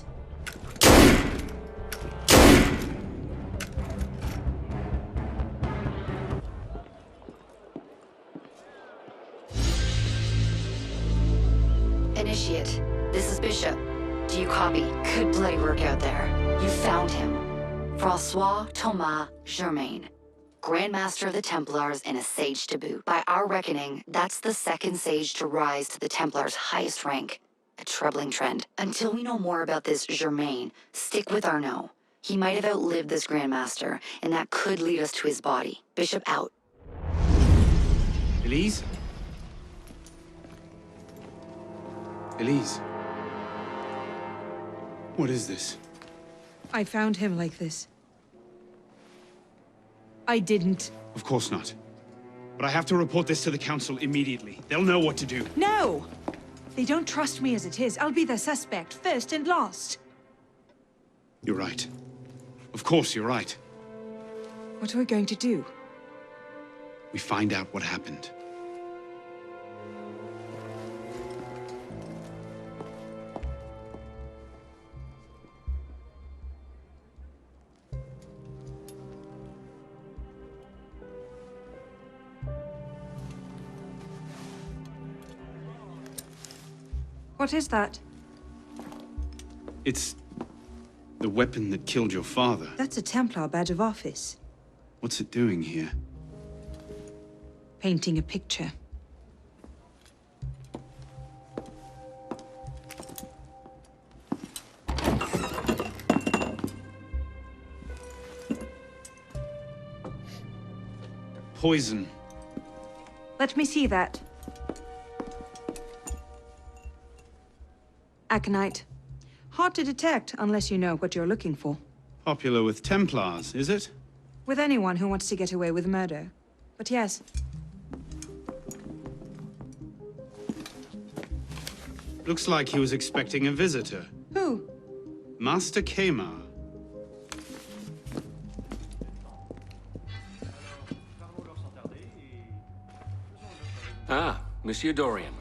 Initiate, this is Bishop. Do you copy? Good bloody work out there. You found him. Francois Thomas Germain, Grand Master of the Templars and a Sage to boot. By our reckoning, that's the second Sage to rise to the Templars' highest rank. A troubling trend. Until we know more about this Germain, stick with Arnaud. He might have outlived this Grand Master, and that could lead us to his body. Bishop out. Elise? Elise? What is this? I found him like this. I didn't. Of course not. But I have to report this to the Council immediately. They'll know what to do. No! They don't trust me as it is. I'll be the suspect, first and last. You're right. Of course you're right. What are we going to do? We find out what happened. What is that? It's the weapon that killed your father. That's a Templar badge of office. What's it doing here? Painting a picture. Poison. Let me see that. Aconite. Hard to detect unless you know what you're looking for. Popular with Templars, is it? With anyone who wants to get away with murder. But yes. Looks like he was expecting a visitor. Who? Master Kemar. Ah, Monsieur Dorian.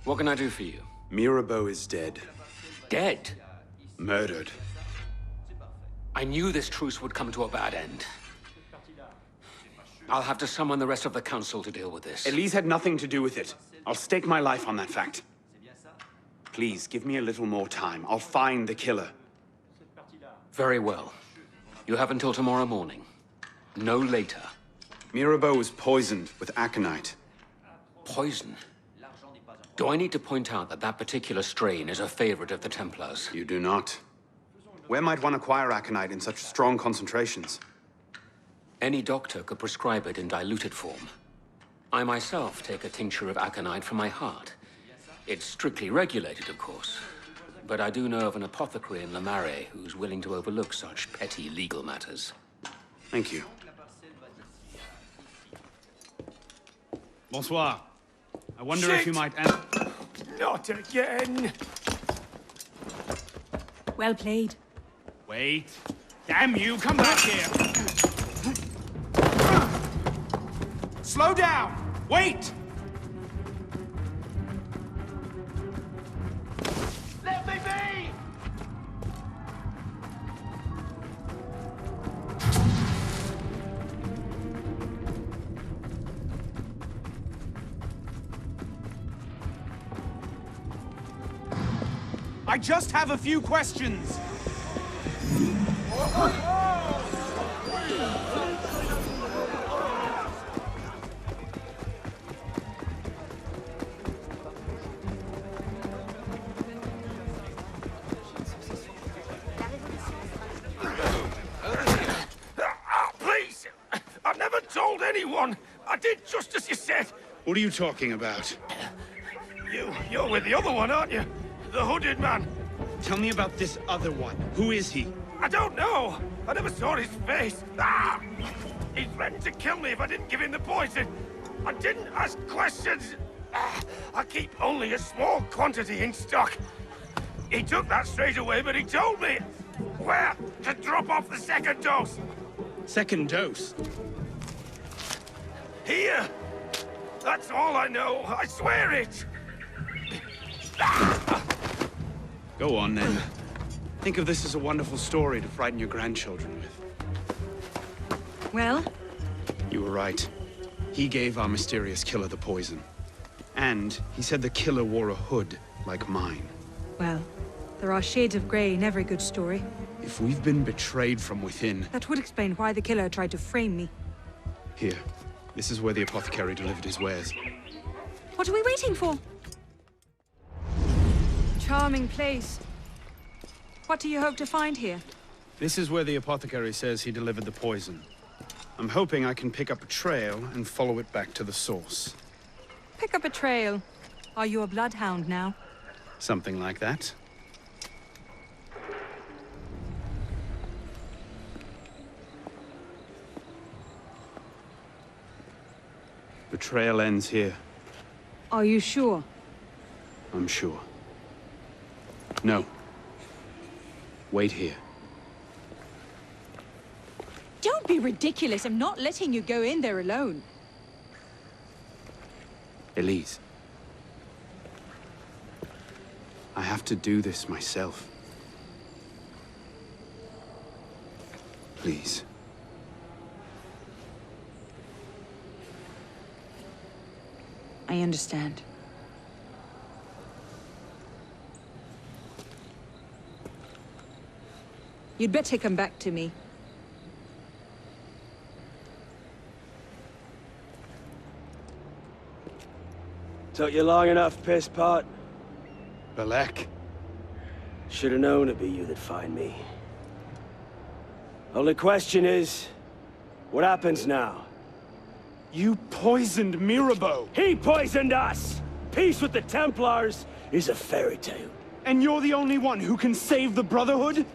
What can I do for you? Mirabeau is dead. Dead? Murdered. I knew this truce would come to a bad end. I'll have to summon the rest of the council to deal with this. Elise had nothing to do with it. I'll stake my life on that fact. Please, give me a little more time. I'll find the killer. Very well. You have until tomorrow morning. No later. Mirabeau was poisoned with aconite. Poison? Do I need to point out that that particular strain is a favorite of the Templars? You do not. Where might one acquire aconite in such strong concentrations? Any doctor could prescribe it in diluted form. I myself take a tincture of aconite for my heart. It's strictly regulated, of course. But I do know of an apothecary in Le Marais who's willing to overlook such petty legal matters. Thank you. Bonsoir. I wonder if you might... Not again! Well played. Wait. Damn you, come back here! Slow down! Wait! Let me be! I just have a few questions. Please! I've never told anyone. I did just as you said. What are you talking about? You're with the other one, aren't you? The hooded man. Tell me about this other one. Who is he? I don't know. I never saw his face. Ah! He threatened to kill me if I didn't give him the poison. I didn't ask questions. Ah! I keep only a small quantity in stock. He took that straight away, but he told me where to drop off the second dose. Second dose? Here. That's all I know. I swear it. Go on, then. Think of this as a wonderful story to frighten your grandchildren with. Well? You were right. He gave our mysterious killer the poison. And he said the killer wore a hood like mine. Well, there are shades of grey in every good story. If we've been betrayed from within... That would explain why the killer tried to frame me. Here. This is where the apothecary delivered his wares. What are we waiting for? Charming place. What do you hope to find here? This is where the apothecary says he delivered the poison. I'm hoping I can pick up a trail and follow it back to the source. Pick up a trail. Are you a bloodhound now? Something like that. The trail ends here. Are you sure? I'm sure. No. Wait here. Don't be ridiculous. I'm not letting you go in there alone. Elise. I have to do this myself. Please. I understand. You'd better come back to me. Took you long enough, piss pot. Belek. Should've known it'd be you that'd find me. Only question is, what happens now? You poisoned Mirabeau! He poisoned us! Peace with the Templars is a fairy tale. And you're the only one who can save the Brotherhood?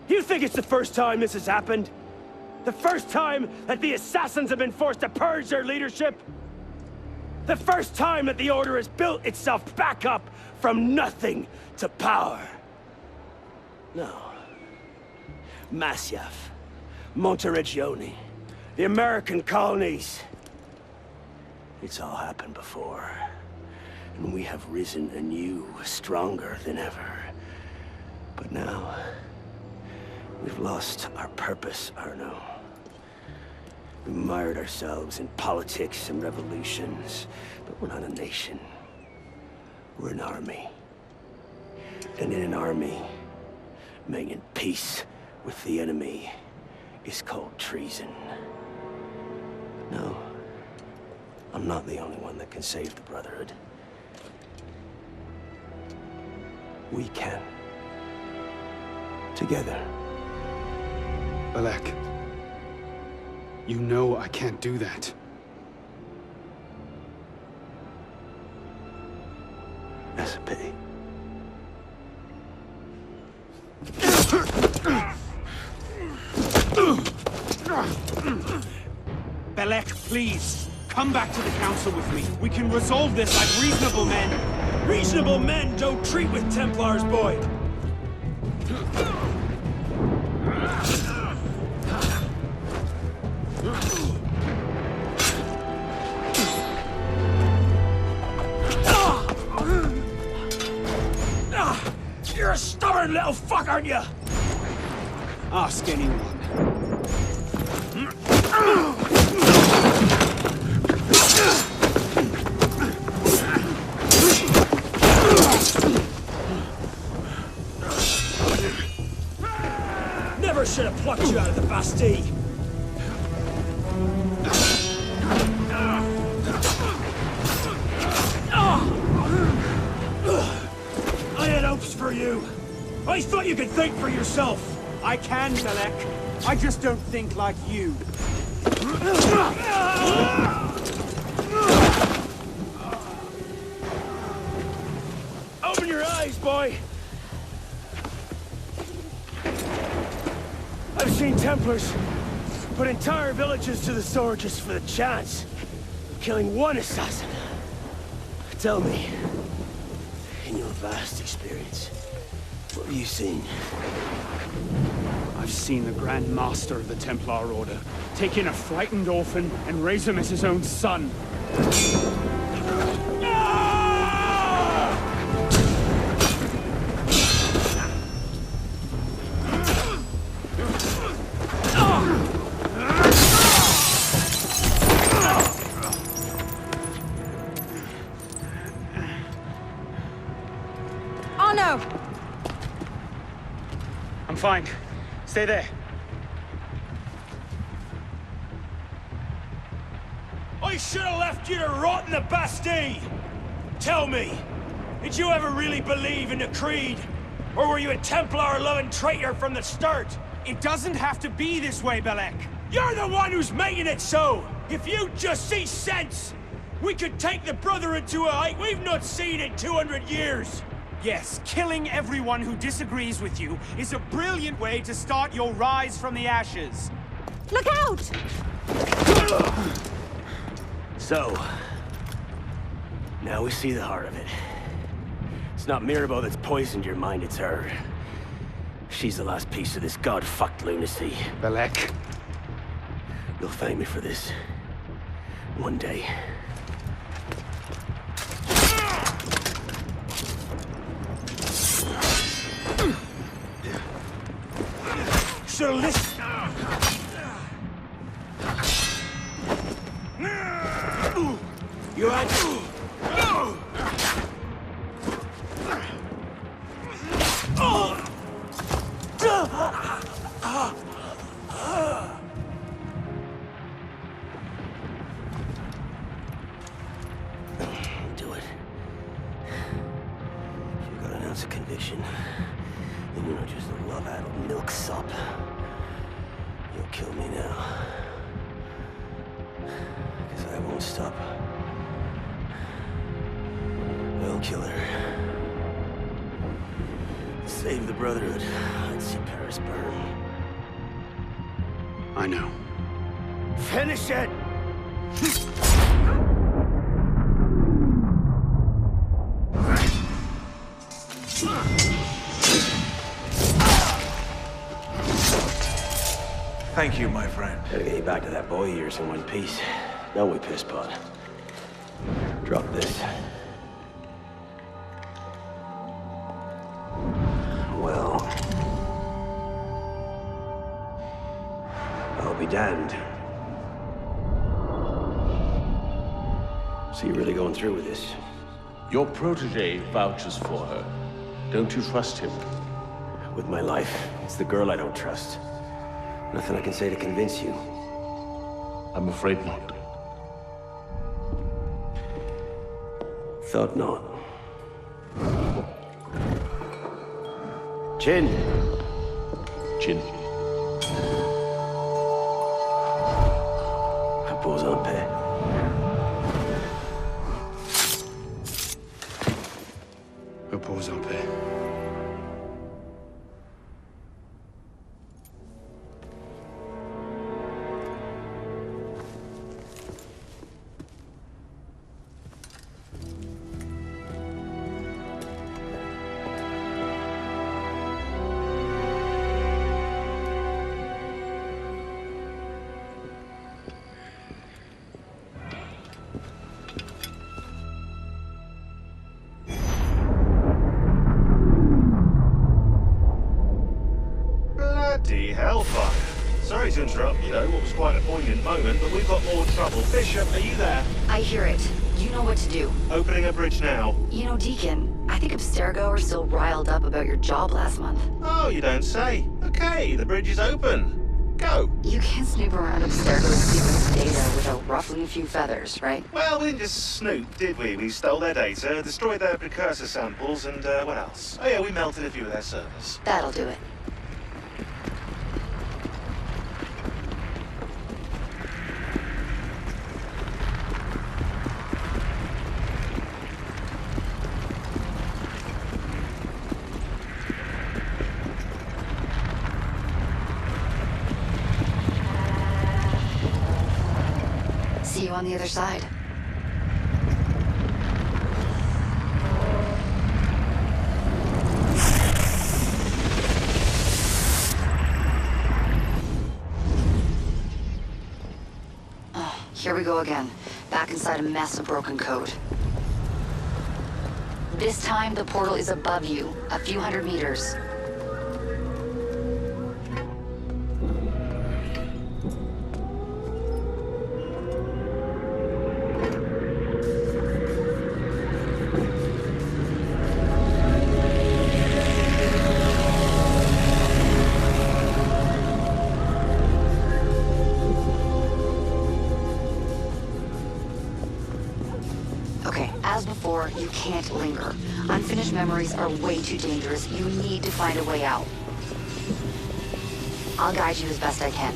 You think it's the first time this has happened? The first time that the Assassins have been forced to purge their leadership? The first time that the Order has built itself back up from nothing to power? No. Masyaf, Monteregione, the American colonies. It's all happened before. And we have risen anew, stronger than ever. But now, we've lost our purpose, Arno. We mired ourselves in politics and revolutions, but we're not a nation. We're an army. And in an army, making peace with the enemy is called treason. No, I'm not the only one that can save the Brotherhood. We can. Together. Belek. You know I can't do that. That's a pity. Belek, please. Come back to the council with me. We can resolve this like reasonable men. Reasonable men don't treat with Templars, boy. You're a stubborn little fuck, aren't you? Ask anyone. Never should have plucked you out of the Bastille. I had hopes for you. I thought you could think for yourself. I can, Belek. I just don't think like you. Open your eyes, boy. I've seen Templars put entire villages to the sword just for the chance of killing one assassin. Tell me, in your vast experience, what have you seen? I've seen the Grand Master of the Templar Order take in a frightened orphan and raise him as his own son. Oh no! I'm fine. Stay there. I should have left you to rot in the Bastille! Tell me, did you ever really believe in the Creed? Or were you a Templar-loving traitor from the start? It doesn't have to be this way, Belek. You're the one who's making it so! If you just see sense, we could take the Brotherhood to a height we've not seen in 200 years! Yes, killing everyone who disagrees with you is a brilliant way to start your rise from the ashes. Look out! So, now we see the heart of it. It's not Mirabeau that's poisoned your mind, it's her. She's the last piece of this god-fucked lunacy. Belek. You'll thank me for this. One day. Should've listened. You had... Do it. You got an ounce of conviction, and you're not just a love-addled milksop. You'll kill me now. Because I won't stop. I'll kill her. Save the Brotherhood. I'd see Paris burn. I know. Finish it! Thank you, my friend. Gotta get you back to that boy of yours in one piece. Don't we, pisspot? Drop this. Well... I'll be damned. So you're really going through with this? Your protege vouches for her. Don't you trust him? With my life. It's the girl I don't trust. Nothing I can say to convince you. I'm afraid not. Thought not. Chin. Chin. Repose en paix. Repose en paix. Bloody hellfire. Sorry to interrupt, what was quite a poignant moment, but we've got more trouble. Bishop, are you there? I hear it. You know what to do. Opening a bridge now. You know, Deacon, I think Abstergo are still riled up about your job last month. Oh, you don't say. Okay, the bridge is open. Go. You can't snoop around Abstergo's secret data without ruffling a few feathers, right? Well, we didn't just snoop, did we? We stole their data, destroyed their precursor samples, and what else? Oh yeah, we melted a few of their servers. That'll do it. on the other side. Here we go again, back inside a mess of broken code. This time, the portal is above you, a few hundred meters. You can't linger. Unfinished memories are way too dangerous. You need to find a way out. I'll guide you as best I can.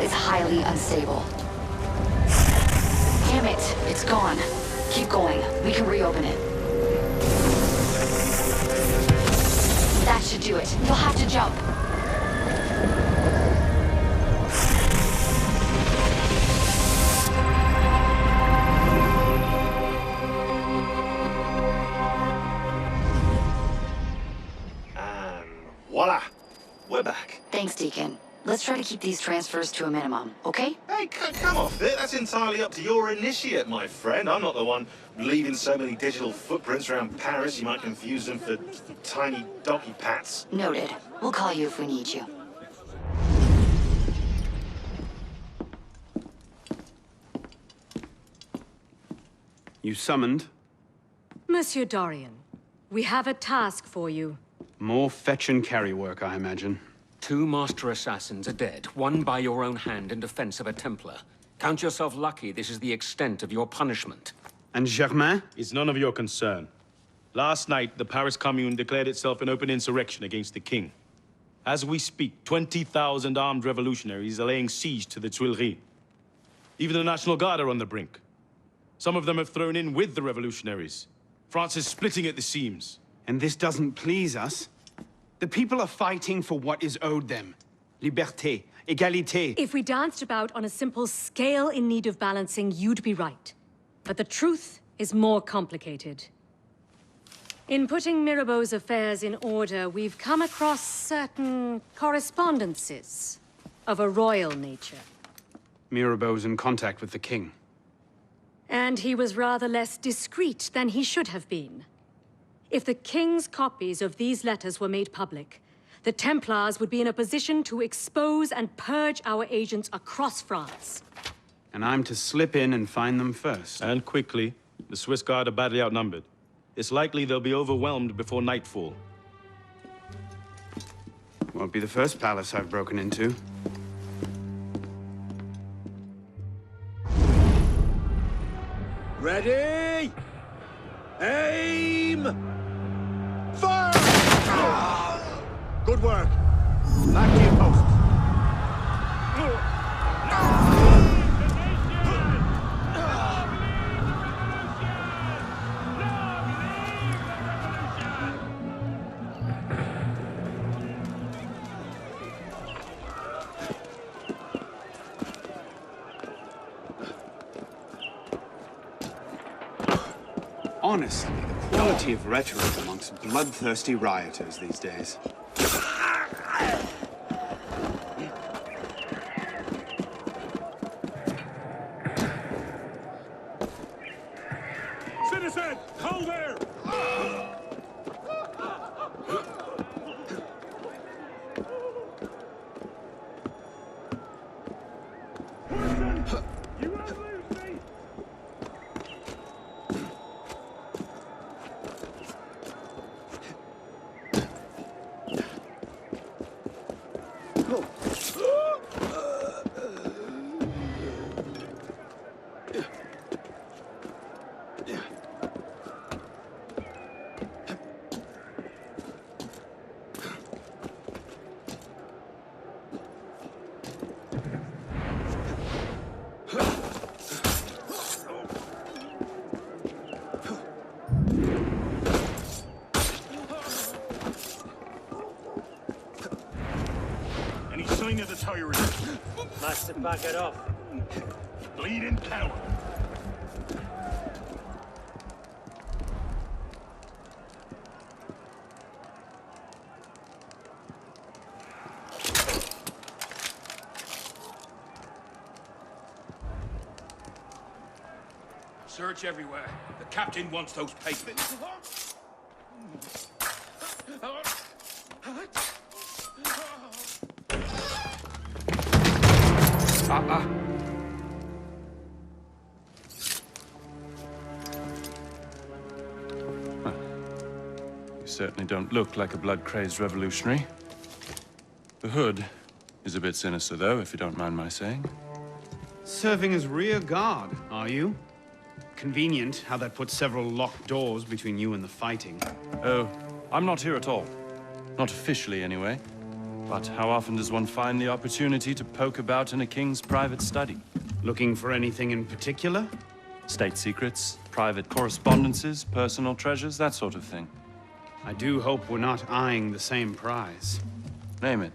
Highly unstable. Damn it, it's gone. Keep going. We can reopen it. That should do it. You'll have to jump. And voila! We're back. Thanks, Deacon. Let's try to keep these transfers to a minimum, okay? Hey, come off it. That's entirely up to your initiate, my friend. I'm not the one leaving so many digital footprints around Paris you might confuse them for tiny doggy pats. Noted. We'll call you if we need you. You summoned? Monsieur Dorian, we have a task for you. More fetch and carry work, I imagine. 2 master assassins are dead, one by your own hand in defense of a Templar. Count yourself lucky this is the extent of your punishment. And Germain? It's none of your concern. Last night, the Paris Commune declared itself an open insurrection against the king. As we speak, 20,000 armed revolutionaries are laying siege to the Tuileries. Even the National Guard are on the brink. Some of them have thrown in with the revolutionaries. France is splitting at the seams. And this doesn't please us? The people are fighting for what is owed them. Liberté, égalité. If we danced about on a simple scale in need of balancing, you'd be right. But the truth is more complicated. In putting Mirabeau's affairs in order, we've come across certain correspondences of a royal nature. Mirabeau's in contact with the king. And he was rather less discreet than he should have been. If the king's copies of these letters were made public, the Templars would be in a position to expose and purge our agents across France. And I'm to slip in and find them first. And quickly. The Swiss Guard are badly outnumbered. It's likely they'll be overwhelmed before nightfall. Won't be the first palace I've broken into. Ready? Aim! Fire! Good work. Back to your posts. Honestly, the quality of rhetoric amongst bloodthirsty rioters these days. Citizen, hold there! Sign of the tyrant. Master, back it off. Bleeding coward. Search everywhere. The captain wants those papers. You certainly don't look like a blood-crazed revolutionary. The hood is a bit sinister, though, if you don't mind my saying. Serving as rear guard, are you? Convenient how that puts several locked doors between you and the fighting. Oh, I'm not here at all. Not officially, anyway. But how often does one find the opportunity to poke about in a king's private study? Looking for anything in particular? State secrets, private correspondences, personal treasures, that sort of thing. I do hope we're not eyeing the same prize. Name it.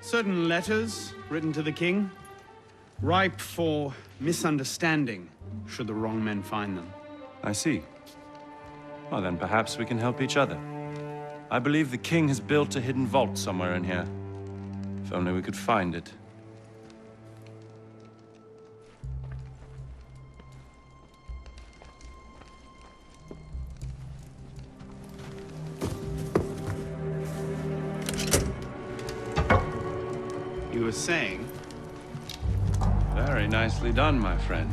Certain letters written to the king, ripe for misunderstanding, should the wrong men find them. I see. Well, then perhaps we can help each other. I believe the king has built a hidden vault somewhere in here. If only we could find it. You were saying? Very nicely done, my friend.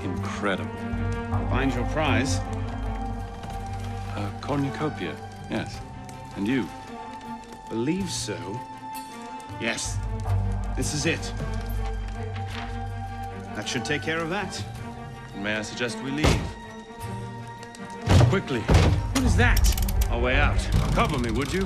Incredible. Find your prize? A cornucopia, yes. And you? Believe so. Yes. This is it. That should take care of that. May I suggest we leave? Quickly. What is that? Our way out. Cover me, would you?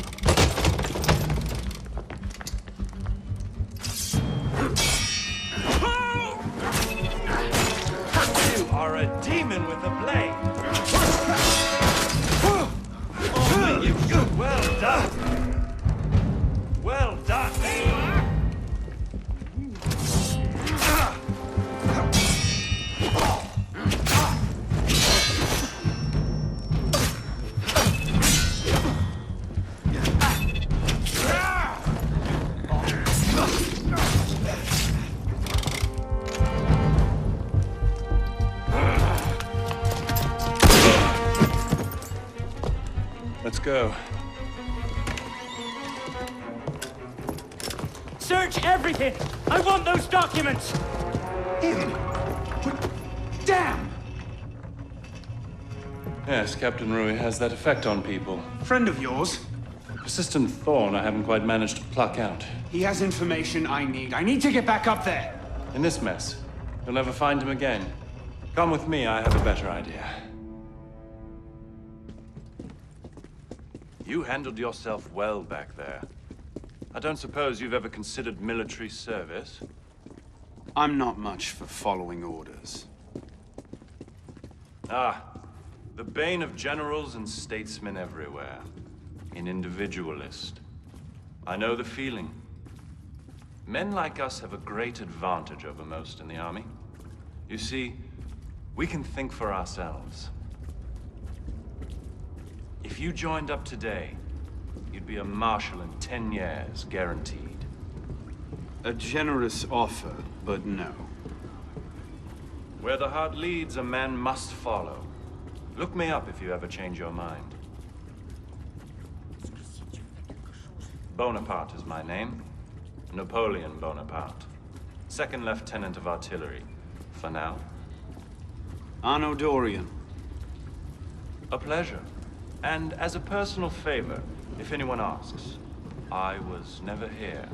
go. Search everything! I want those documents! Him? Damn! Yes, Captain Rui has that effect on people. Friend of yours? Persistent thorn I haven't quite managed to pluck out. He has information I need. I need to get back up there. In this mess, you'll never find him again. Come with me, I have a better idea. You handled yourself well back there. I don't suppose you've ever considered military service? I'm not much for following orders. Ah, the bane of generals and statesmen everywhere. An individualist. I know the feeling. Men like us have a great advantage over most in the army. You see, we can think for ourselves. If you joined up today, you'd be a marshal in 10 years, guaranteed. A generous offer, but no. Where the heart leads, a man must follow. Look me up if you ever change your mind. Bonaparte is my name. Napoleon Bonaparte. Second Lieutenant of Artillery. For now. Anno Dorian. A pleasure. And as a personal favor, if anyone asks, I was never here.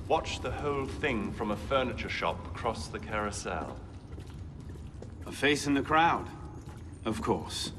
Watch the whole thing from a furniture shop across the carousel. A face in the crowd. Of course.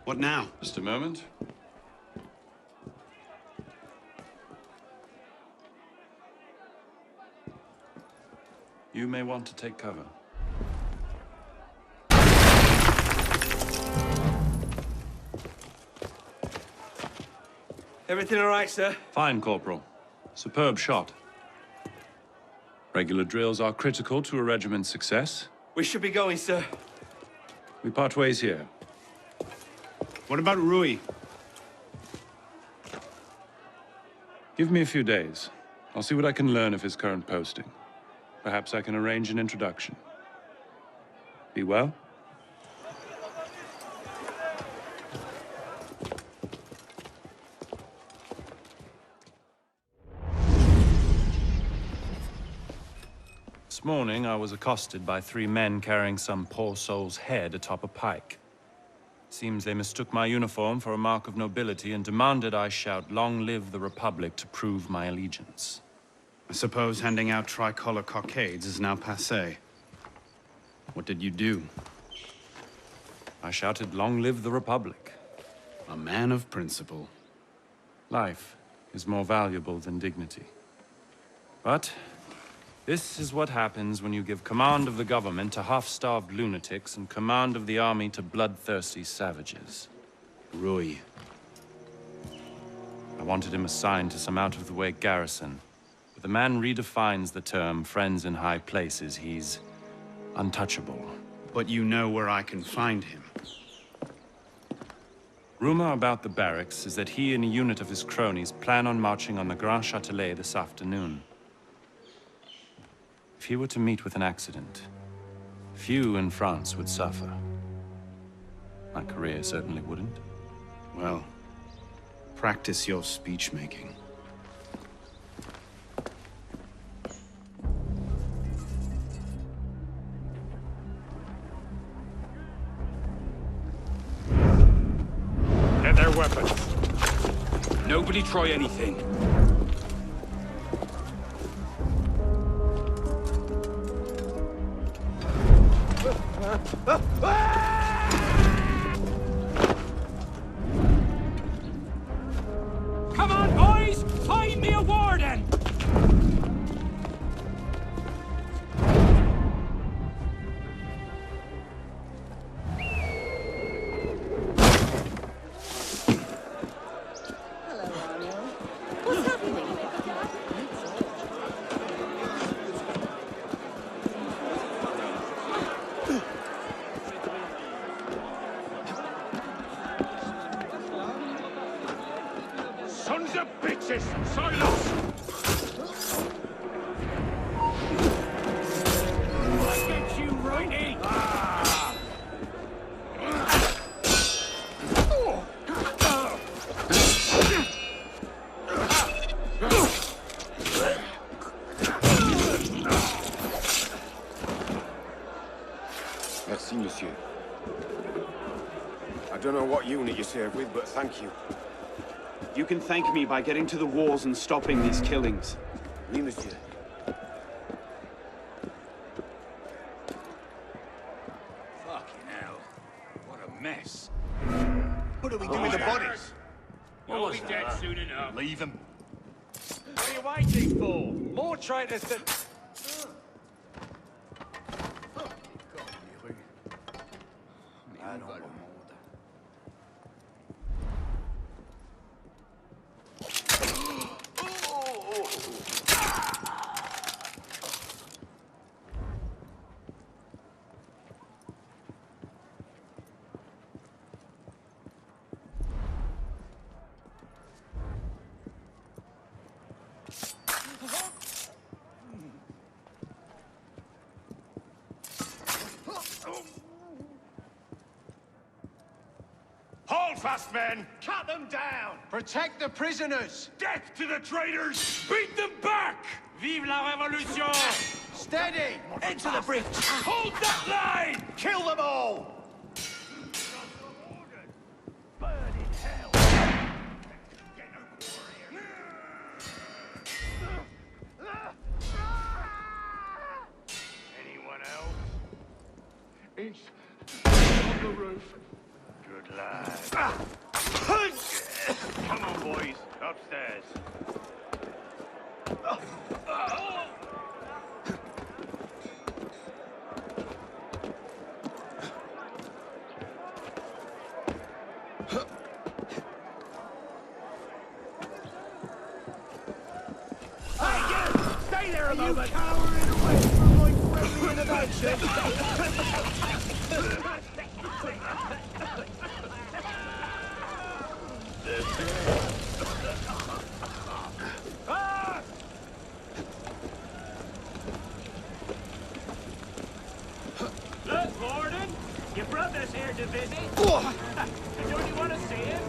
What now? Just a moment. You may want to take cover. Everything all right, sir? Fine, Corporal. Superb shot. Regular drills are critical to a regiment's success. We should be going, sir. We part ways here. What about Rui? Give me a few days. I'll see what I can learn of his current posting. Perhaps I can arrange an introduction. Be well? This morning, I was accosted by 3 men carrying some poor soul's head atop a pike. Seems they mistook my uniform for a mark of nobility and demanded I shout, "Long live the Republic," to prove my allegiance. I suppose handing out tricolor cockades is now passé. What did you do? I shouted, "Long live the Republic." A man of principle. Life is more valuable than dignity. But this is what happens when you give command of the government to half-starved lunatics and command of the army to bloodthirsty savages. Rui. I wanted him assigned to some out-of-the-way garrison. But the man redefines the term friends in high places. He's untouchable. But you know where I can find him. Rumor about the barracks is that he and a unit of his cronies plan on marching on the Grand Châtelet this afternoon. If he were to meet with an accident, few in France would suffer. My career certainly wouldn't. Well, practice your speech-making. Get their weapons. Nobody try anything. Come on, boys! Find me a warden! What's happening? don't know what unit you serve with, but thank you. You can thank me by getting to the walls and stopping these killings. Oui, monsieur. Fucking hell. What a mess. What do we do with the bodies? You'll be dead soon enough. Leave them. What are you waiting for? More traitors than... Hold fast, men! Cut them down! Protect the prisoners! Death to the traitors! Beat them back! Vive la Révolution! Steady! Into the breach! Hold that line! Kill them all! Anyone else? It's on the roof. Good lad. Come on, boys. Upstairs. Hey, you! Stay there a moment! You cowering away from my friendly innovation! Look, Warden! Your brother's here to visit. Don't you want to see him?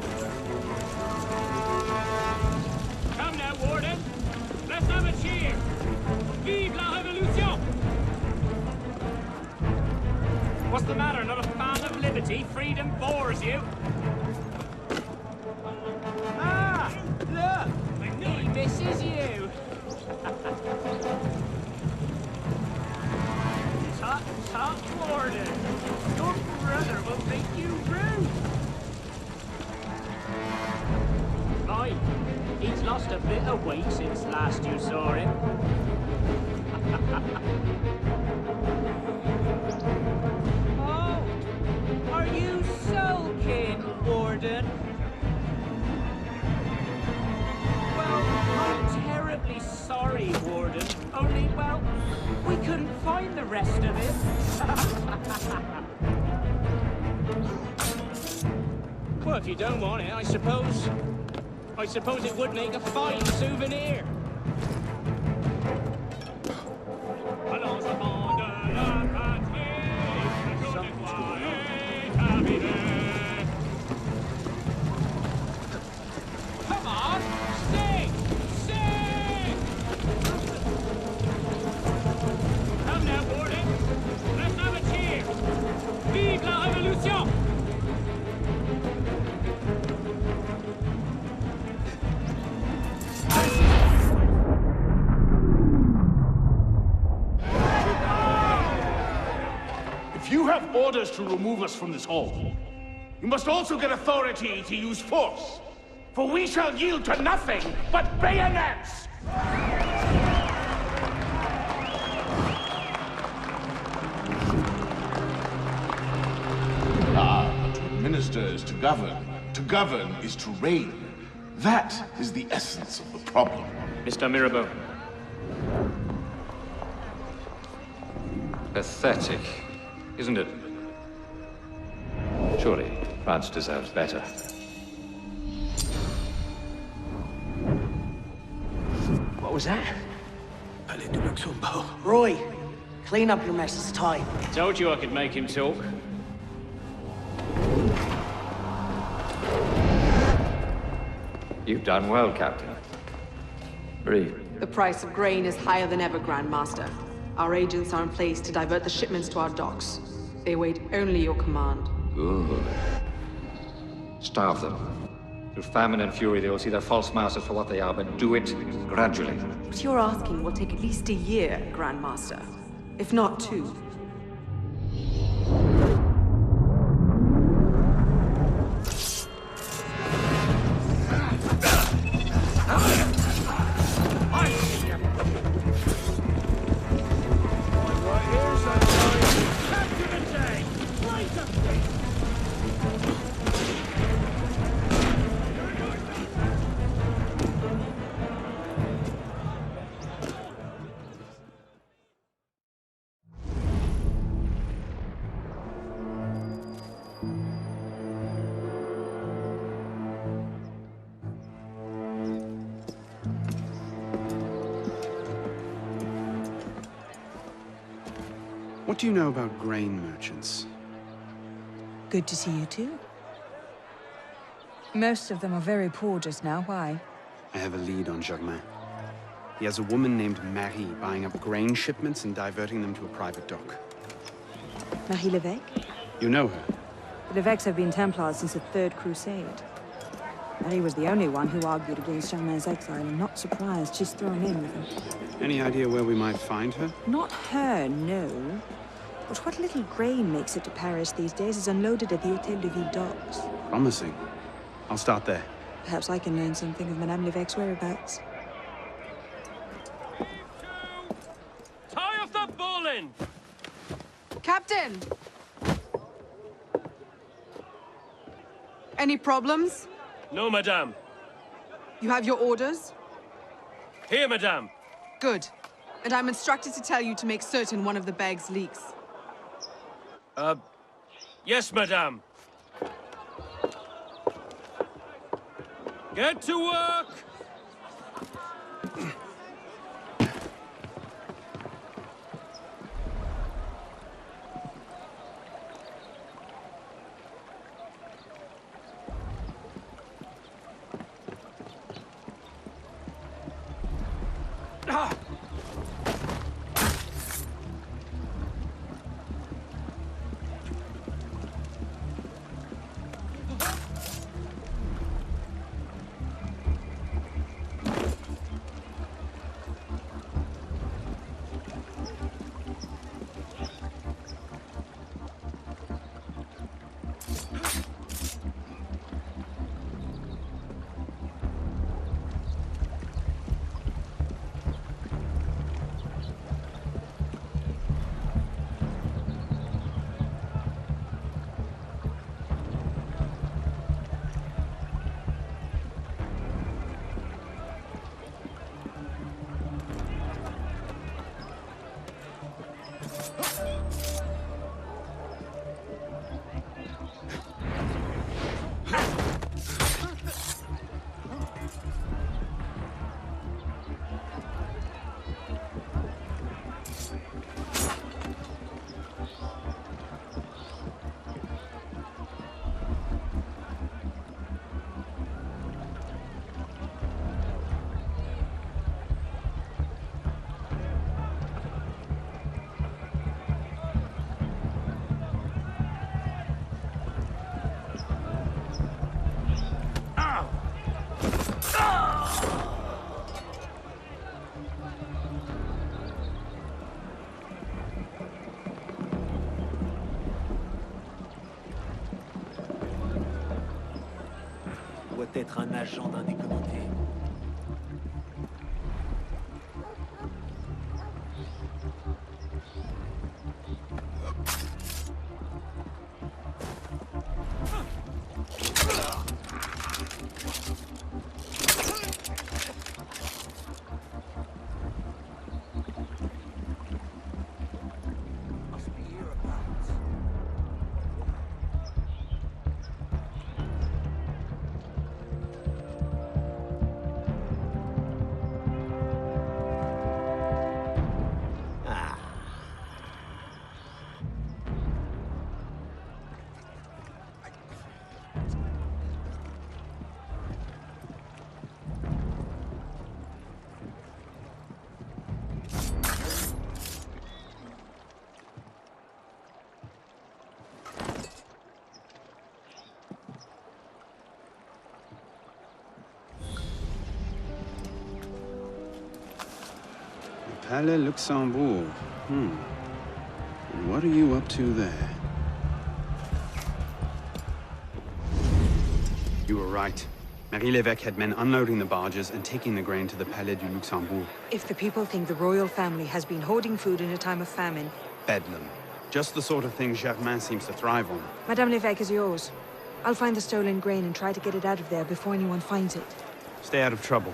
Come now, Warden. Let's have a cheer. Vive la Révolution! What's the matter? Not a fan of liberty? Freedom bores you? Ah! Look! He misses you! Tut, tut, Warden! Your brother will think you rude! Right, he's lost a bit of weight since last you saw him. Oh! Are you sulking, Warden? Well, I'm terribly sorry, Warden. Only, well, we couldn't find the rest of it. Well, if you don't want it, I suppose it would make a fine souvenir. Allons avant de la patrie, come on, sing! Sing! Come now, Warden. Let's have a cheer. Vive la Révolution! If you have orders to remove us from this hall, you must also get authority to use force. For we shall yield to nothing but bayonets! To administer is to govern. To govern is to reign. That is the essence of the problem. Mr. Mirabeau. Pathetic, isn't it? Surely France deserves better. What was that? Palais de Luxembourg. Roy, clean up your mess. It's time. Told you I could make him talk. You've done well, Captain. Breathe. The price of grain is higher than ever, Grandmaster. Our agents are in place to divert the shipments to our docks. They await only your command. Good. Starve them. Through famine and fury, they will see their false masters for what they are, but do it gradually. What you're asking will take at least a year, Grand Master. If not 2. What do you know about grain merchants? Good to see you too. Most of them are very poor just now. Why? I have a lead on Germain. He has a woman named Marie buying up grain shipments and diverting them to a private dock. Marie Levesque? You know her? The Levesques have been Templars since the Third Crusade. Marie was the only one who argued against Germain's exile. I'm not surprised she's thrown in with him. Any idea where we might find her? Not her, no. But what little grain makes it to Paris these days is unloaded at the Hôtel de Ville docks. Promising. I'll start there. Perhaps I can learn something of Madame Levesque's whereabouts. Tie off that bowline! Captain! Any problems? No, madame. You have your orders? Here, madame. Good. And I'm instructed to tell you to make certain one of the bags leaks. Yes, madame. Get to work! Être un agent d'un des comités. Palais Luxembourg. And what are you up to there? You were right. Marie Lévesque had men unloading the barges and taking the grain to the Palais du Luxembourg. If the people think the royal family has been hoarding food in a time of famine... Bedlam. Just the sort of thing Germain seems to thrive on. Madame Lévesque is yours. I'll find the stolen grain and try to get it out of there before anyone finds it. Stay out of trouble.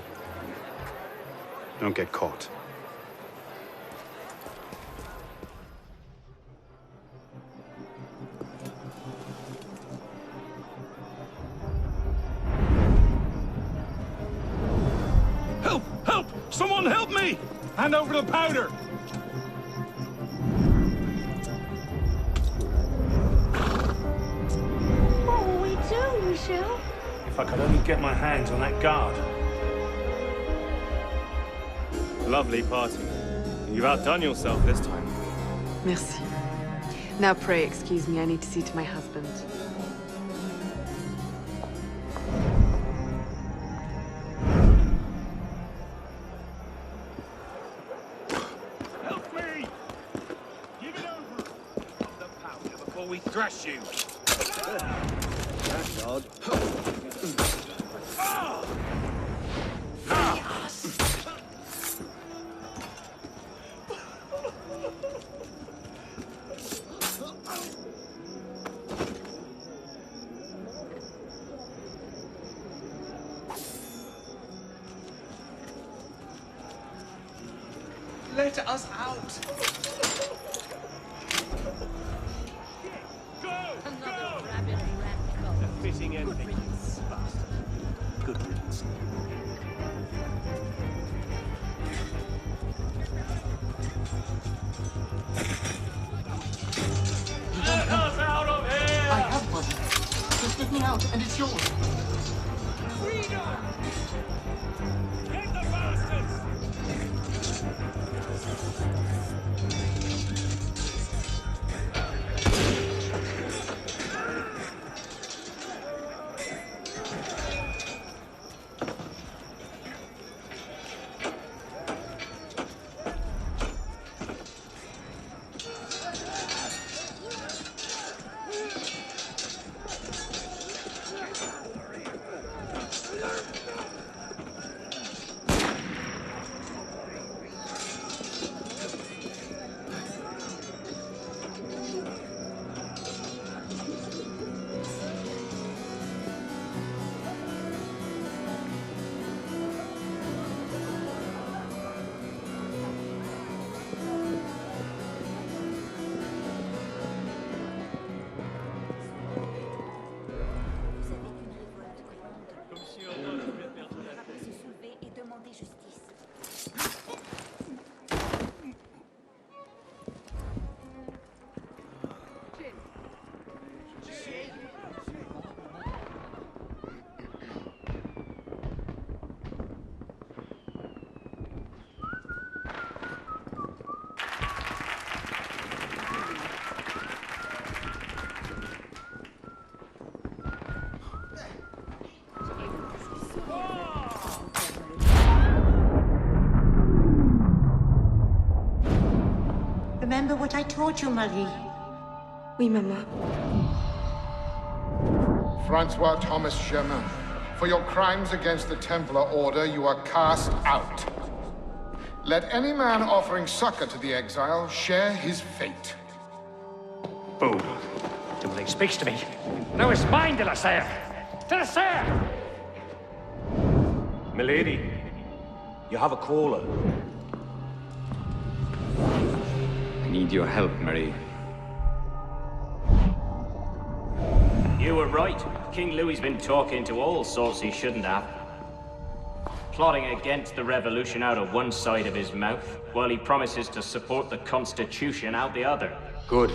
Don't get caught. Help! Help! Someone help me! Hand over the powder! What will we do, Michel? If I could only get my hands on that guard. Lovely party. You've outdone yourself this time. Merci. Now pray excuse me, I need to see to my husband. Help me! Give it over! Of the powder before we thrash you! That's odd. Let us out! A fitting ending. Good riddance. Let us out of here! I have one. Just get me out, and it's yours. Freedom! Get the bastards! Remember what I taught you, Marie? Oui, Maman. Francois Thomas Germain, for your crimes against the Templar Order, you are cast out. Let any man offering succor to the exile share his fate. Boom. Dumoulin speaks to me. Now it's mine, de la Serre! De la Serre! Milady, you have a caller. I need your help, Marie. You were right. King Louis's been talking to all sorts he shouldn't have. Plotting against the revolution out of one side of his mouth, while he promises to support the Constitution out the other. Good.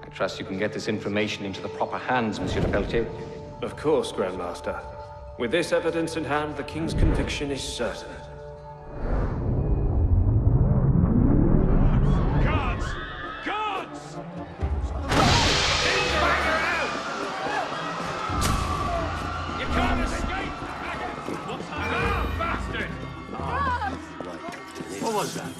I trust you can get this information into the proper hands, Monsieur de Peltier. Of course, Grandmaster. With this evidence in hand, the King's conviction is certain. Guards! Guards! You can't escape! Bastard! What was that?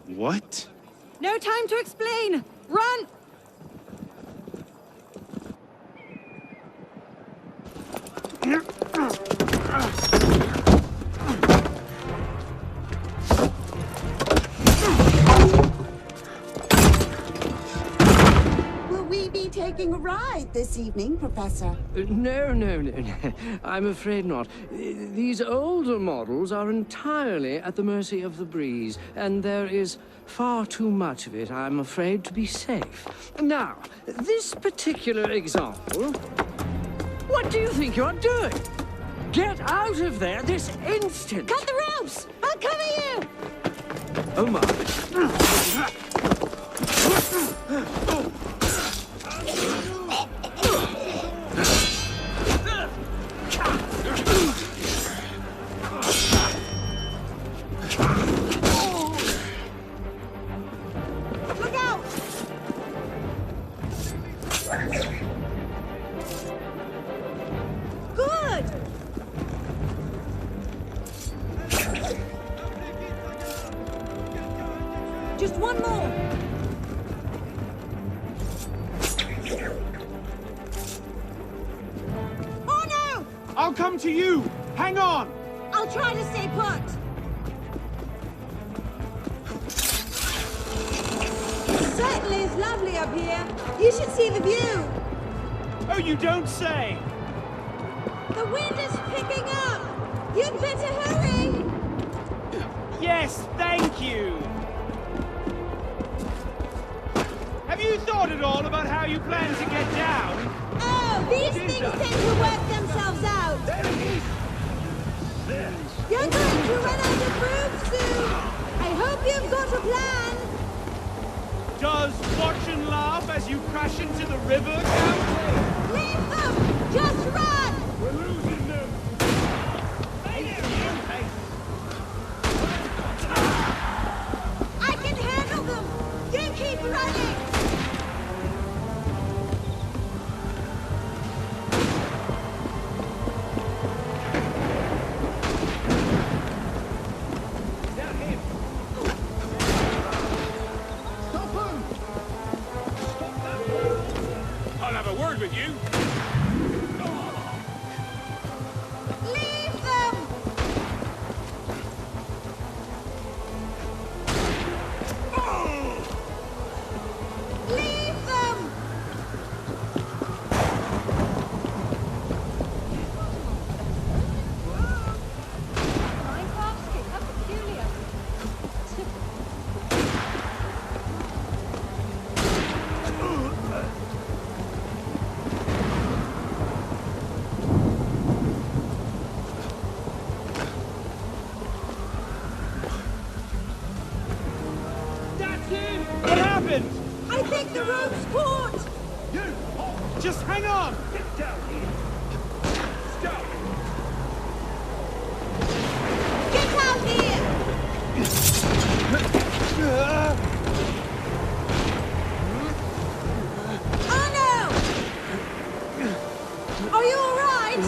What? No time to explain! Run! Will we be taking a ride this evening, Professor? No. I'm afraid not. These older models are entirely at the mercy of the breeze, and there is far too much of it, I'm afraid, to be safe. Now, this particular example... What do you think you're doing? Get out of there this instant! Cut the ropes! I'll cover you! Oh, my. Look out! Good! Just one more! Oh no! I'll come to you! Hang on! I'll try to stay put! Certainly is lovely up here. You should see the view. Oh, you don't say! The wind is picking up. You'd better hurry. Yes, thank you! Have you thought at all about how you plan to get down? Oh, these things tend to work themselves out. You're going to run out of room soon. I hope you've got a plan. Does watch and laugh as you crash into the river count? Leave them! Just run! We're losing them! I can handle them! You keep running! I'll have a word with you. Leave them! Leave them! How peculiar. That's him! What happened? I think the rope's caught! Just hang on! Get down here. Stop. Get out here! Oh no! Are you all right?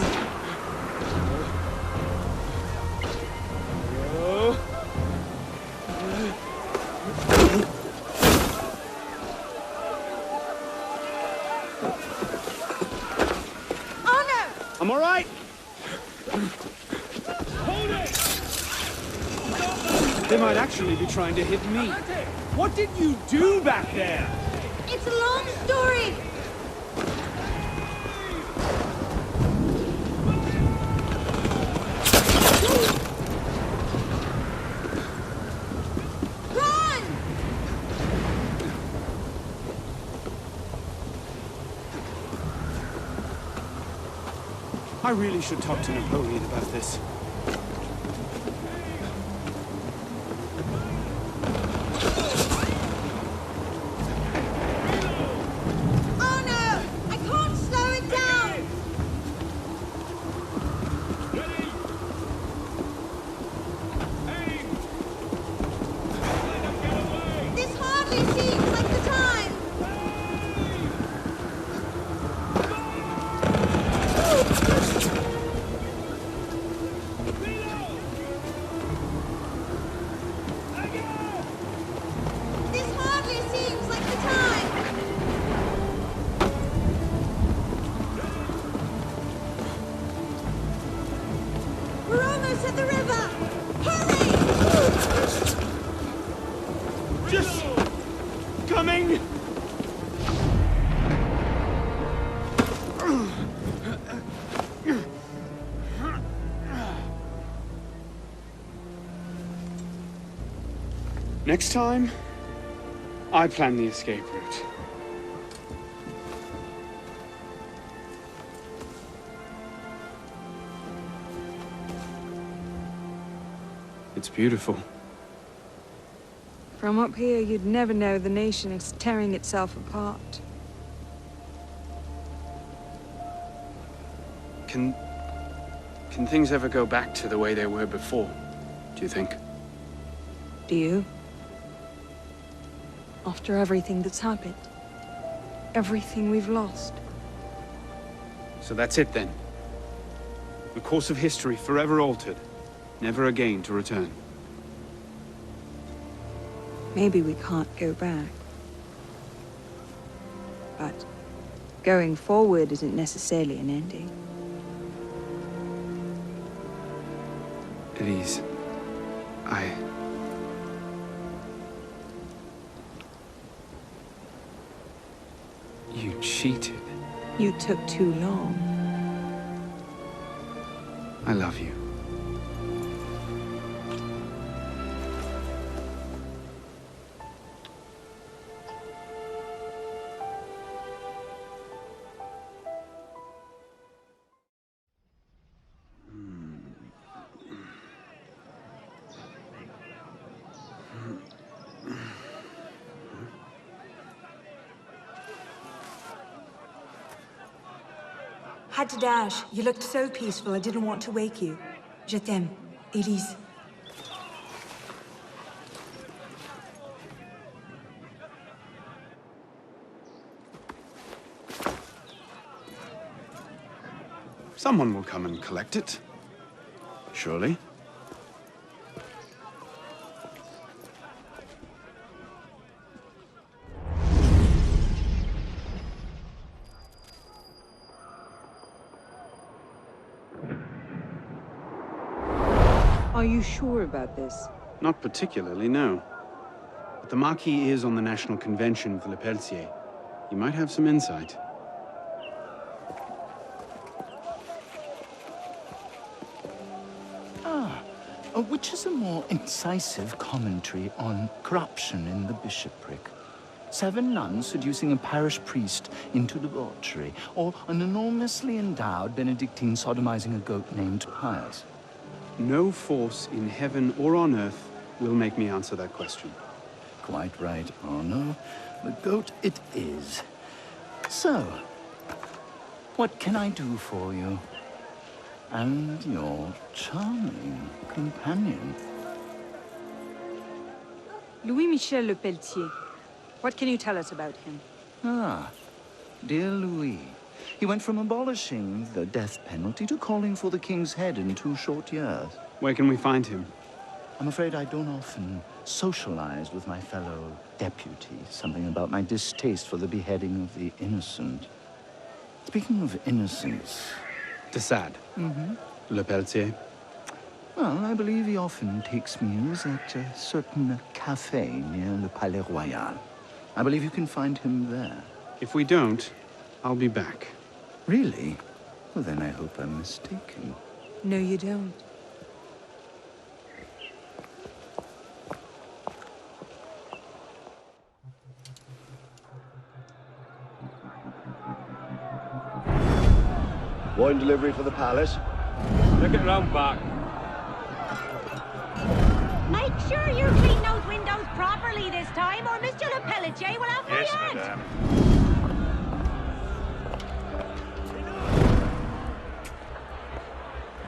Oh no! I'm all right. Hold it! They might actually be trying to hit me. What did you do back there? It's a long story. I really should talk to Napoleon about this. Oh no! I can't slow it down! This hardly seems like the time! This hardly seems like the time! We're almost at the river! Hurry! Just coming! Next time, I plan the escape route. It's beautiful. From up here, you'd never know the nation is tearing itself apart. Can things ever go back to the way they were before, do you think? Do you? After everything that's happened? Everything we've lost? So that's it then. The course of history forever altered, never again to return. Maybe we can't go back. But going forward isn't necessarily an ending. Elise, You cheated. You took too long. I love you. Had to dash. You looked so peaceful, I didn't want to wake you. Je t'aime, Elise. Someone will come and collect it. Surely. Are you sure about this? Not particularly, no. But the Marquis is on the National Convention with Le Pelletier. He might have some insight. Which is a more incisive commentary on corruption in the bishopric? 7 nuns seducing a parish priest into debauchery, or an enormously endowed Benedictine sodomizing a goat named Pius? No force in heaven or on earth will make me answer that question. Quite right, Arno. The goat it is. So, what can I do for you? And your charming companion. Louis-Michel Le Pelletier. What can you tell us about him? Ah, dear Louis. He went from abolishing the death penalty to calling for the king's head in 2 short years. Where can we find him? I'm afraid I don't often socialize with my fellow deputies. Something about my distaste for the beheading of the innocent. Speaking of innocence... De Sade. Mm-hmm. Le Pelletier. Well, I believe he often takes meals at a certain cafe near Le Palais Royal. I believe you can find him there. If we don't, I'll be back. Really? Well, then I hope I'm mistaken. No, you don't. Wine delivery for the palace. Take it round back. Make sure you clean those windows properly this time, or Mr. Le Pelletier will have my hand. Madame.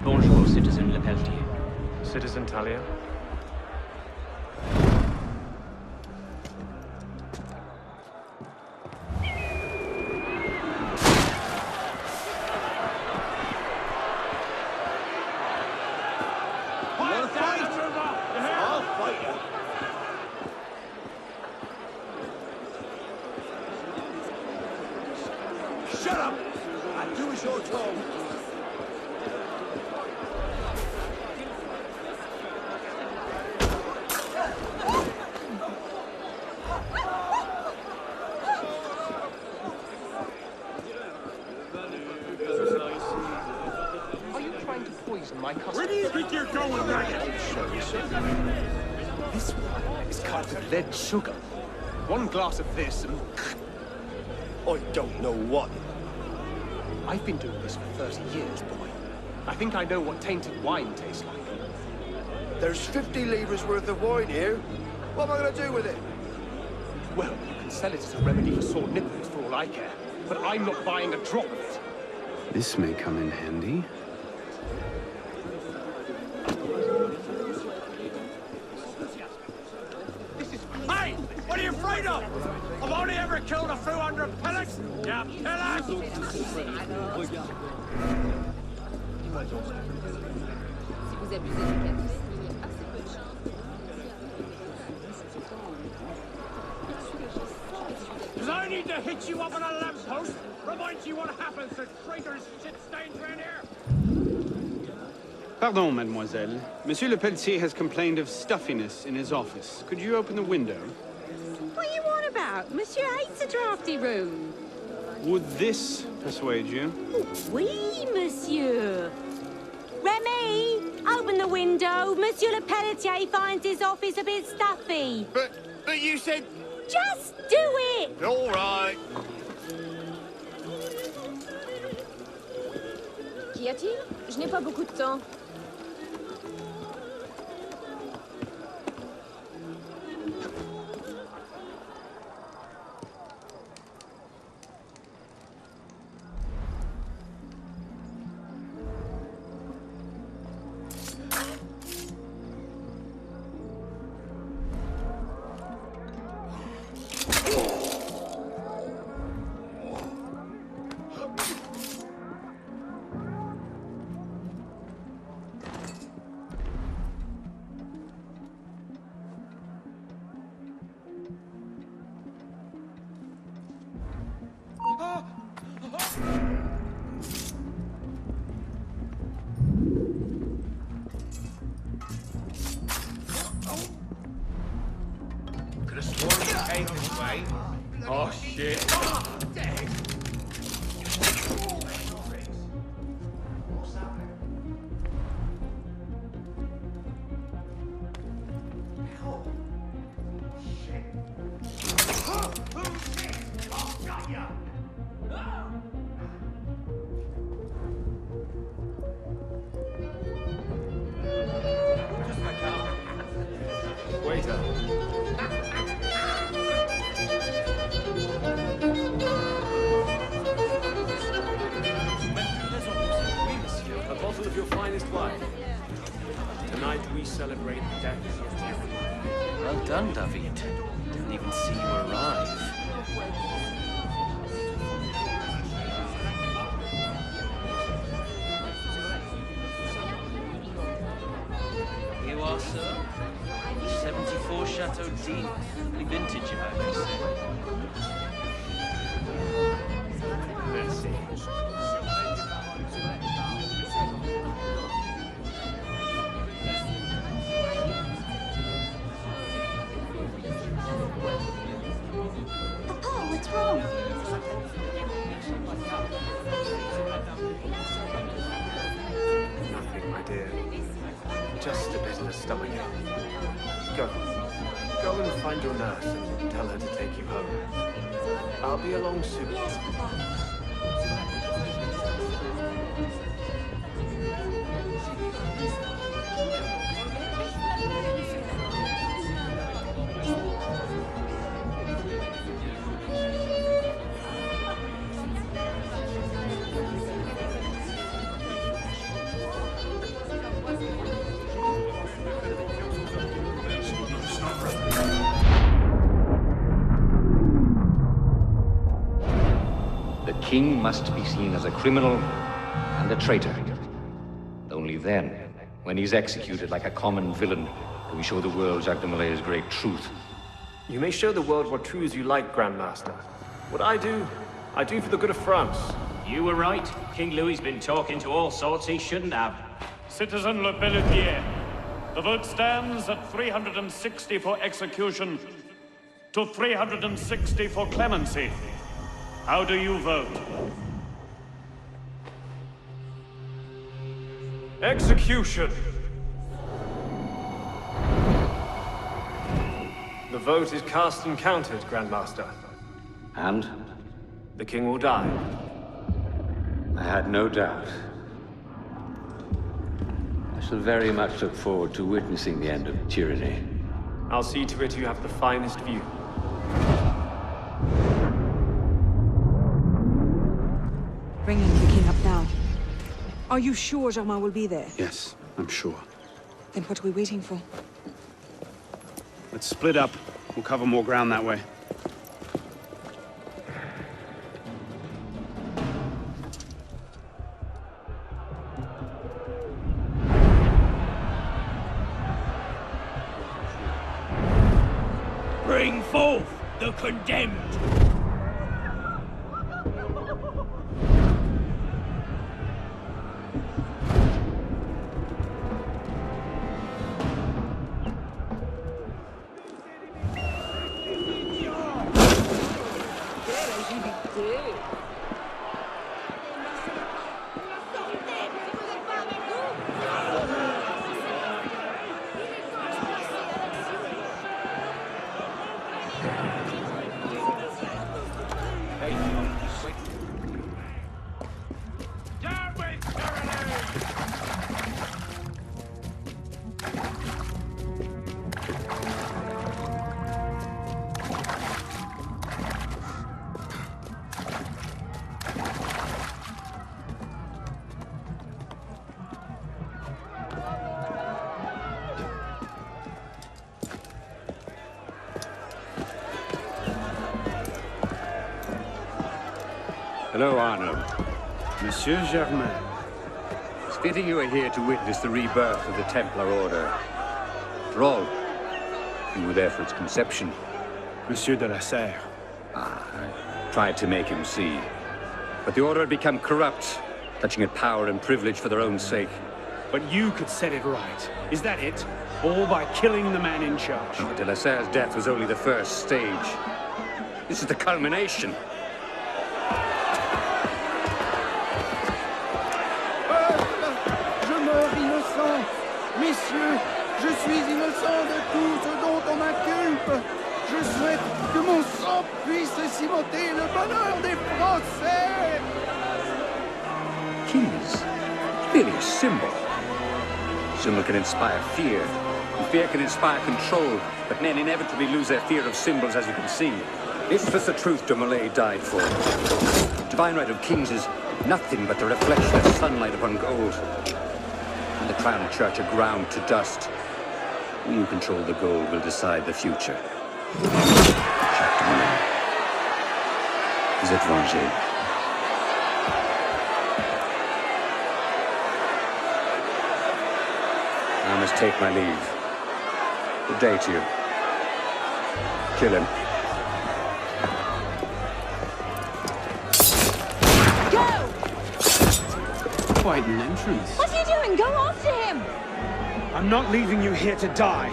Bonjour, Citizen Le Pelletier. Citizen Talia. Shut up! And do as you're told. Are you trying to poison my customers? Where do you think you're going, Ragged? This wine is cut with lead sugar. One glass of this and... I don't know what. I've been doing this for 30 years, boy. I think I know what tainted wine tastes like. There's 50 livres worth of wine here. What am I going to do with it? Well, you can sell it as a remedy for sore nipples for all I care. But I'm not buying a drop of it. This may come in handy. Hey! What are you afraid of? I've only ever killed a few hundred pellets! You pillars! Because I need to hit you up on a lamppost, remind you what happens to traitors shit-stains around here! Pardon, mademoiselle. Monsieur Le Pelletier has complained of stuffiness in his office. Could you open the window? What are you on about? Monsieur hates a drafty room. Would this persuade you? Oui, monsieur. Remy, open the window. Monsieur Le Pelletier finds his office a bit stuffy. But you said... Just do it! All right. Qu'y a-t-il? Je n'ai pas beaucoup de temps. Could have sworn you came this way. Oh, shit. Waiter. A bottle of your finest wine. Tonight we celebrate the death of your tyranny. Well done, David. Didn't even see you arrive. Here you are, sir. 74 Chateau d'If. Really vintage, if I may say. Merci. Papa, what's wrong? Nothing, my dear. Just a bit of a stomachache. Go. Go and find your nurse and tell her to take you home. I'll be along soon. Yes, Papa. king must be seen as a criminal and a traitor. Only then, when he's executed like a common villain, do we show the world Jacques de Malay's great truth. You may show the world what truths you like, Grandmaster. What I do for the good of France. You were right. King Louis's been talking to all sorts he shouldn't have. Citizen Le Pelletier, the vote stands at 360 for execution to 360 for clemency. How do you vote? Execution! The vote is cast and counted, Grandmaster. And? The king will die. I had no doubt. I shall very much look forward to witnessing the end of tyranny. I'll see to it you have the finest view. Bringing the king up now. Are you sure Germain will be there? Yes, I'm sure. Then what are we waiting for? Let's split up. We'll cover more ground that way. Bring forth the condemned! Hello, Arnaud. Monsieur Germain. It's fitting you are here to witness the rebirth of the Templar Order. After all, you were there for its conception. Monsieur de la Serre. I tried to make him see. But the Order had become corrupt, clutching at power and privilege for their own sake. But you could set it right. Is that it? All by killing the man in charge? No, de la Serre's death was only the first stage. This is the culmination. Messieurs, je suis innocent de tout ce dont on m'inculpe. Je souhaite que mon sang puisse cimenter le bonheur des Français. Keys. Really a symbol. Symbol can inspire fear. And fear can inspire control. But men inevitably lose their fear of symbols, as you can see. This was the truth de Molay died for. Divine right of kings is nothing but the reflection of sunlight upon gold. And the crown and church are ground to dust. We who control the gold will decide the future. Jacques de Molay. Vous êtes vengé. I must take my leave. Good day to you. Kill him. Quite an entrance. What are you doing? Go after him! I'm not leaving you here to die.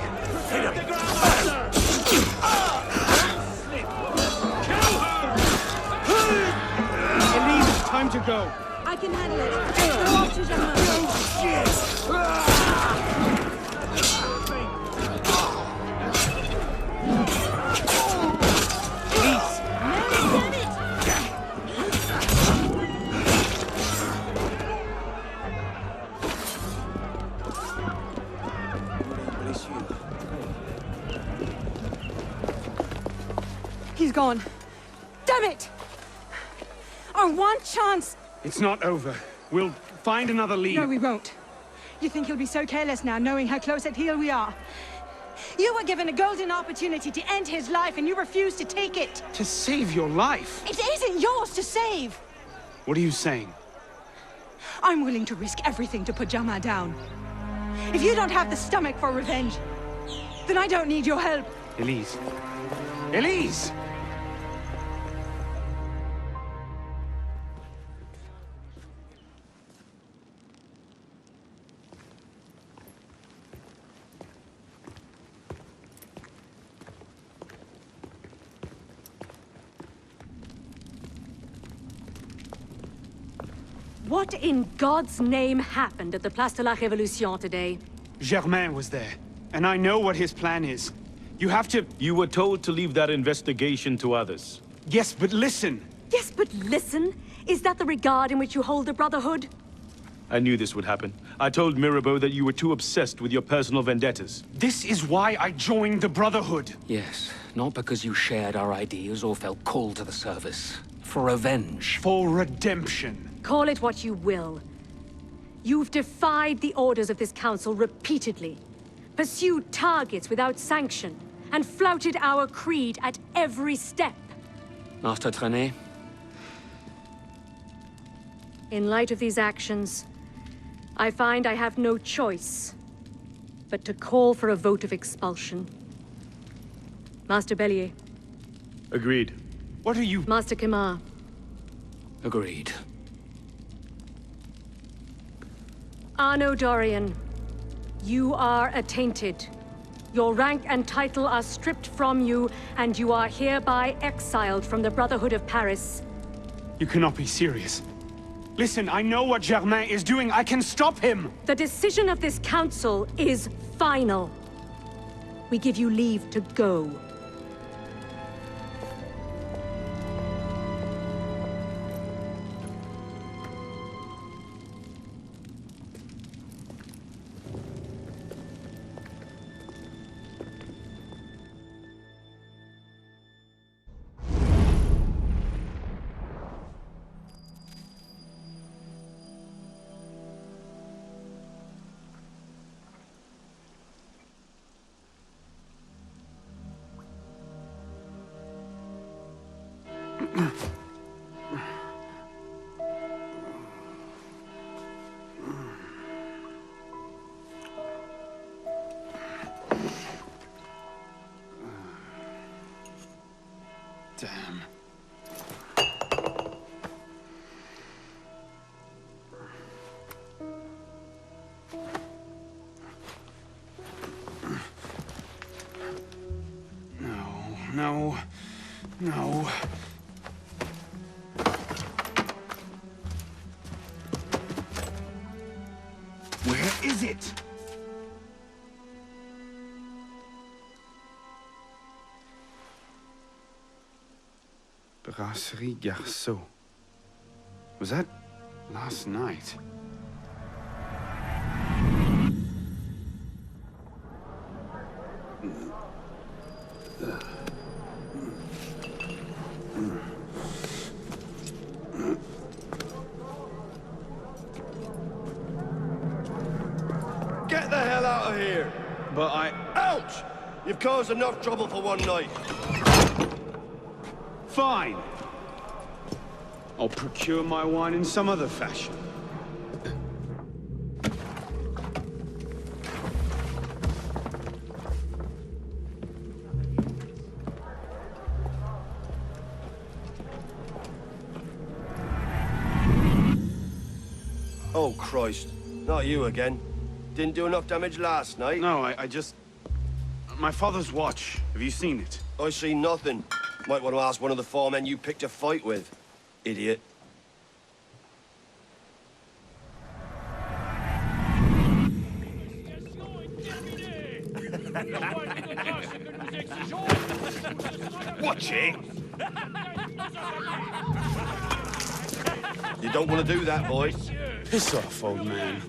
Elise, it's time to go. I can handle it. Go after Germain. He's gone. Damn it! Our one chance! It's not over. We'll find another lead. No, we won't. You think he'll be so careless now, knowing how close at heel we are? You were given a golden opportunity to end his life, and you refused to take it. To save your life? It isn't yours to save! What are you saying? I'm willing to risk everything to put Germain down. If you don't have the stomach for revenge, then I don't need your help. Elise. Elise! What in God's name happened at the Place de la Révolution today? Germain was there, and I know what his plan is. You have to... You were told to leave that investigation to others. Yes, but listen! Yes, but listen? Is that the regard in which you hold the Brotherhood? I knew this would happen. I told Mirabeau that you were too obsessed with your personal vendettas. This is why I joined the Brotherhood! Yes, not because you shared our ideas or felt called to the service. For revenge. For redemption. Call it what you will. You've defied the orders of this council repeatedly, pursued targets without sanction, and flouted our creed at every step. Master Trenet? In light of these actions, I find I have no choice but to call for a vote of expulsion. Master Bellier. Agreed. What are you... Master Quemar. Agreed. Arnaud Dorian, you are attainted. Your rank and title are stripped from you, and you are hereby exiled from the Brotherhood of Paris. You cannot be serious. Listen, I know what Germain is doing. I can stop him! The decision of this council is final. We give you leave to go. Damn. No. Where is it? Brasserie Garceau. Was that last night? Get the hell out of here! But Ouch! You've caused enough trouble for one night. Fine. I'll procure my wine in some other fashion. Oh, Christ. Not you again. Didn't do enough damage last night. No, I just... My father's watch. Have you seen it? I see nothing. Might want to ask one of the four men you picked a fight with. Idiot. Watch it! You don't want to do that, boy. Piss off, old man.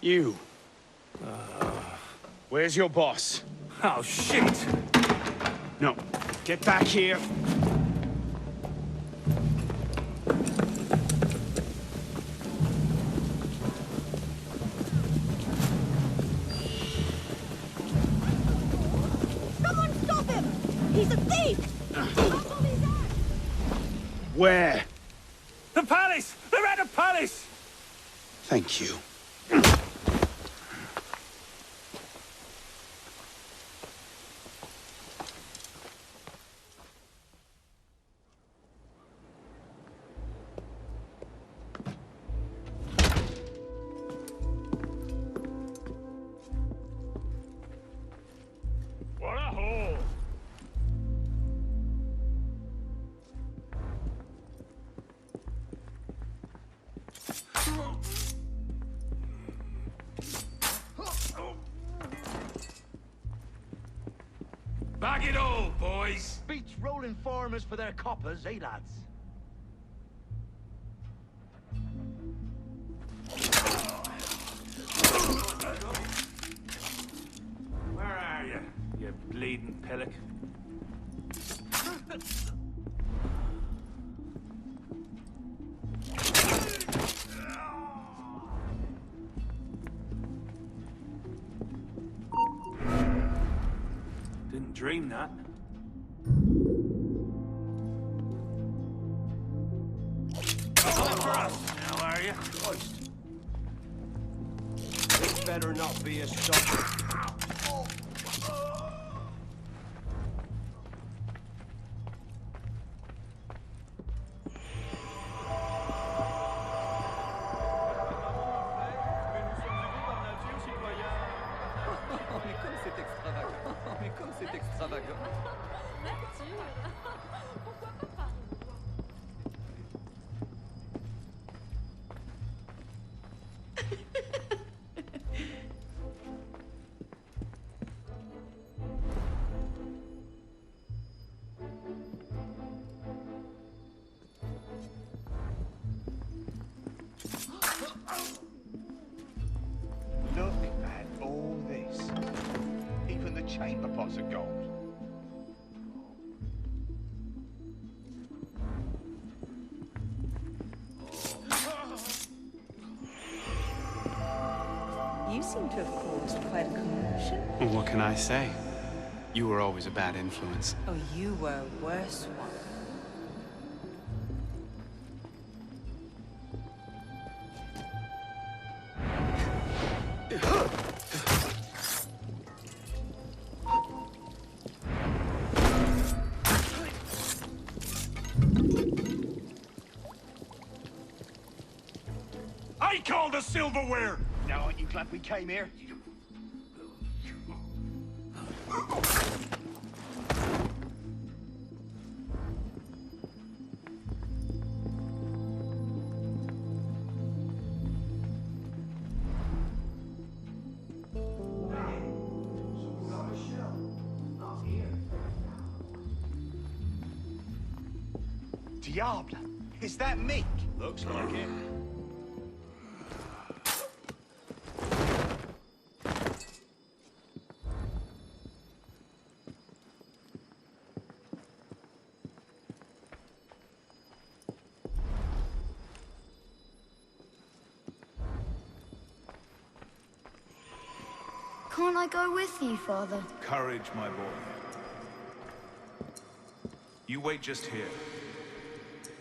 You. Where's your boss? Oh, shit! No. Get back here. Someone stop him! He's a thief! Where? The palace! They're at the palace! Thank you. What a hole! Bag it all, boys! Beats rolling farmers for their coppers, eh, lads? Where are you, you bleeding pillock? Didn't dream that. Coming for us now, are you? Christ. This better not be a stop. Mais comme c'est extravagant. Look at all this. Even the chamber pots are gold. You seem to have caused quite a commotion. Well, what can I say? You were always a bad influence. Oh, you were a worse one. I call the silverware! Now, aren't you glad we came here? Diable! Is that Meek? Looks like it. Can't I go with you, Father? Courage, my boy. You wait just here.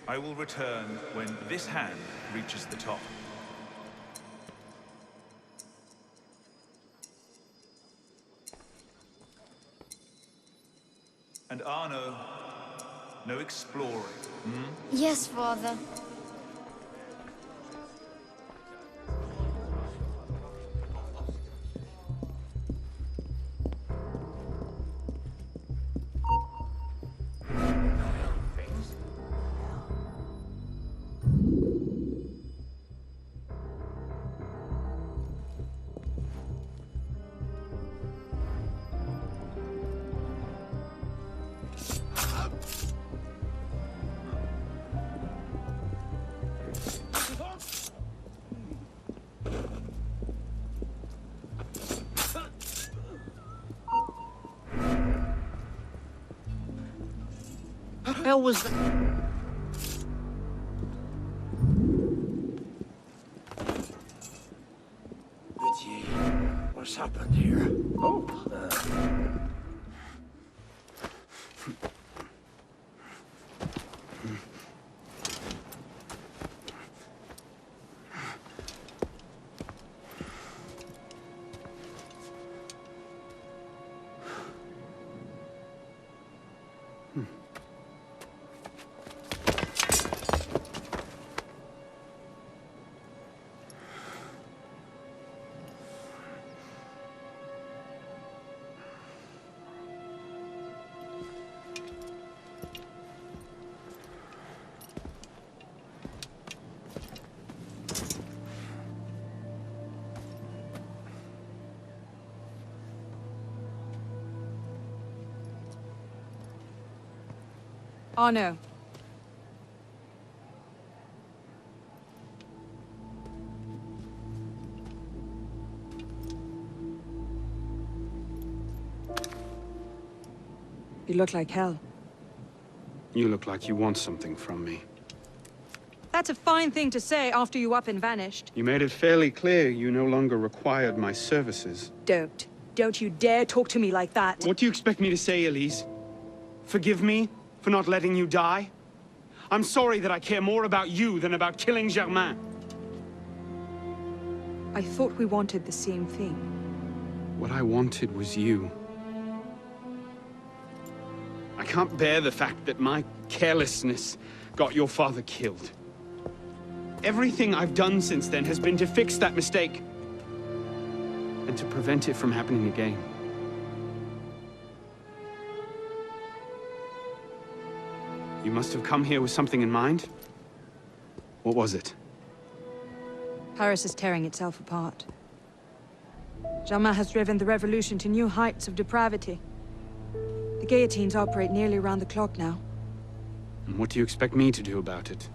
I will return when this hand reaches the top. And Arno, no exploring, hmm? Yes, Father. hell was that? What's happened here? Oh. Arno. You look like hell. You look like you want something from me. That's a fine thing to say after you up and vanished. You made it fairly clear you no longer required my services. Don't. Don't you dare talk to me like that. What do you expect me to say, Elise? Forgive me for not letting you die? I'm sorry that I care more about you than about killing Germain. I thought we wanted the same thing. What I wanted was you. I can't bear the fact that my carelessness got your father killed. Everything I've done since then has been to fix that mistake and to prevent it from happening again. You must have come here with something in mind. What was it? Paris is tearing itself apart. Germain has driven the revolution to new heights of depravity. The guillotines operate nearly around the clock now. And what do you expect me to do about it?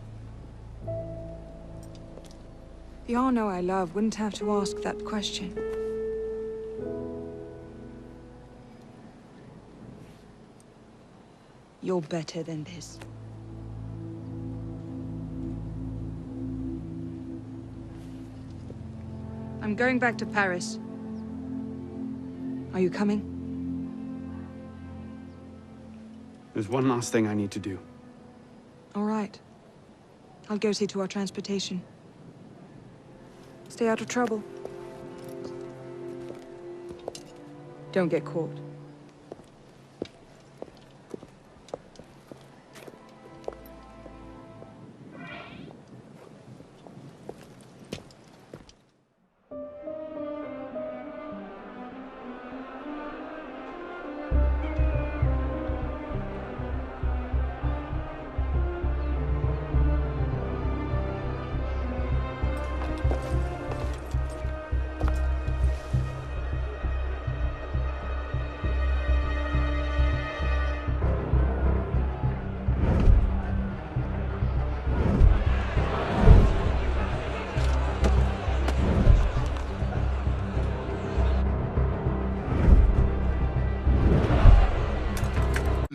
The Arno I love wouldn't have to ask that question. You're better than this. I'm going back to Paris. Are you coming? There's one last thing I need to do. All right. I'll go see to our transportation. Stay out of trouble. Don't get caught.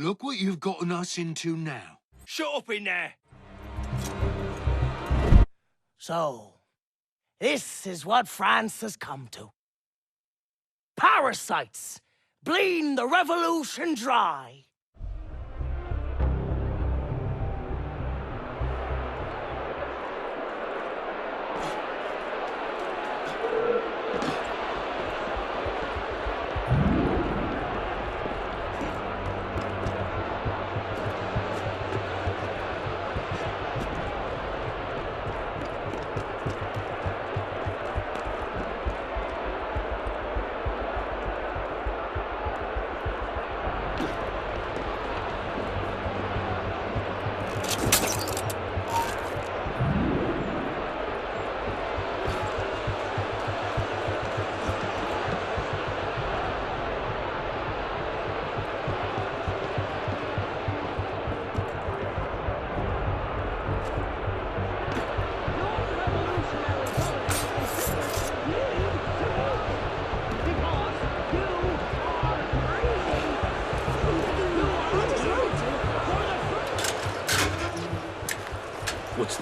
Look what you've gotten us into now. Shut up in there! So, this is what France has come to. Parasites, bleeding the revolution dry.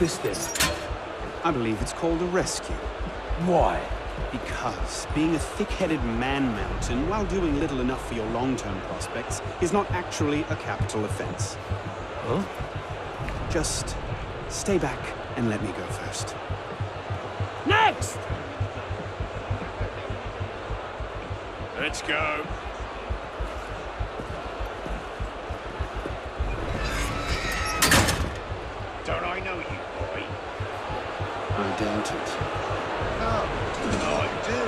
this then? I believe it's called a rescue. Why? Because being a thick-headed man-mountain while doing little enough for your long-term prospects is not actually a capital offense. Huh? Just stay back and let me go first. Next! Let's go. Don't I know you, boy? I doubt it. Oh, I do.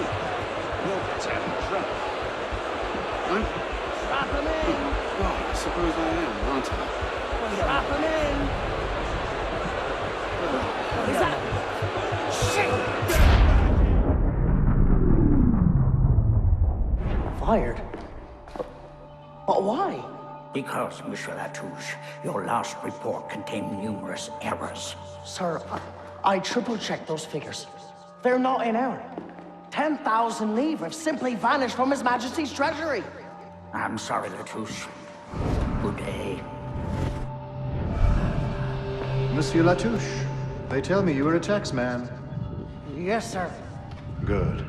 You're pretending drunk. I'm... Strap him in! Oh, I suppose I am, aren't I? Strap him in! What is that? Shit! Fired? But why? Because, Monsieur Latouche, your last report contained numerous errors. Sir, I triple-checked those figures. They're not in error. 10,000 livres simply vanished from His Majesty's treasury. I'm sorry, Latouche. Good day. Monsieur Latouche, they tell me you are a taxman. Yes, sir. Good.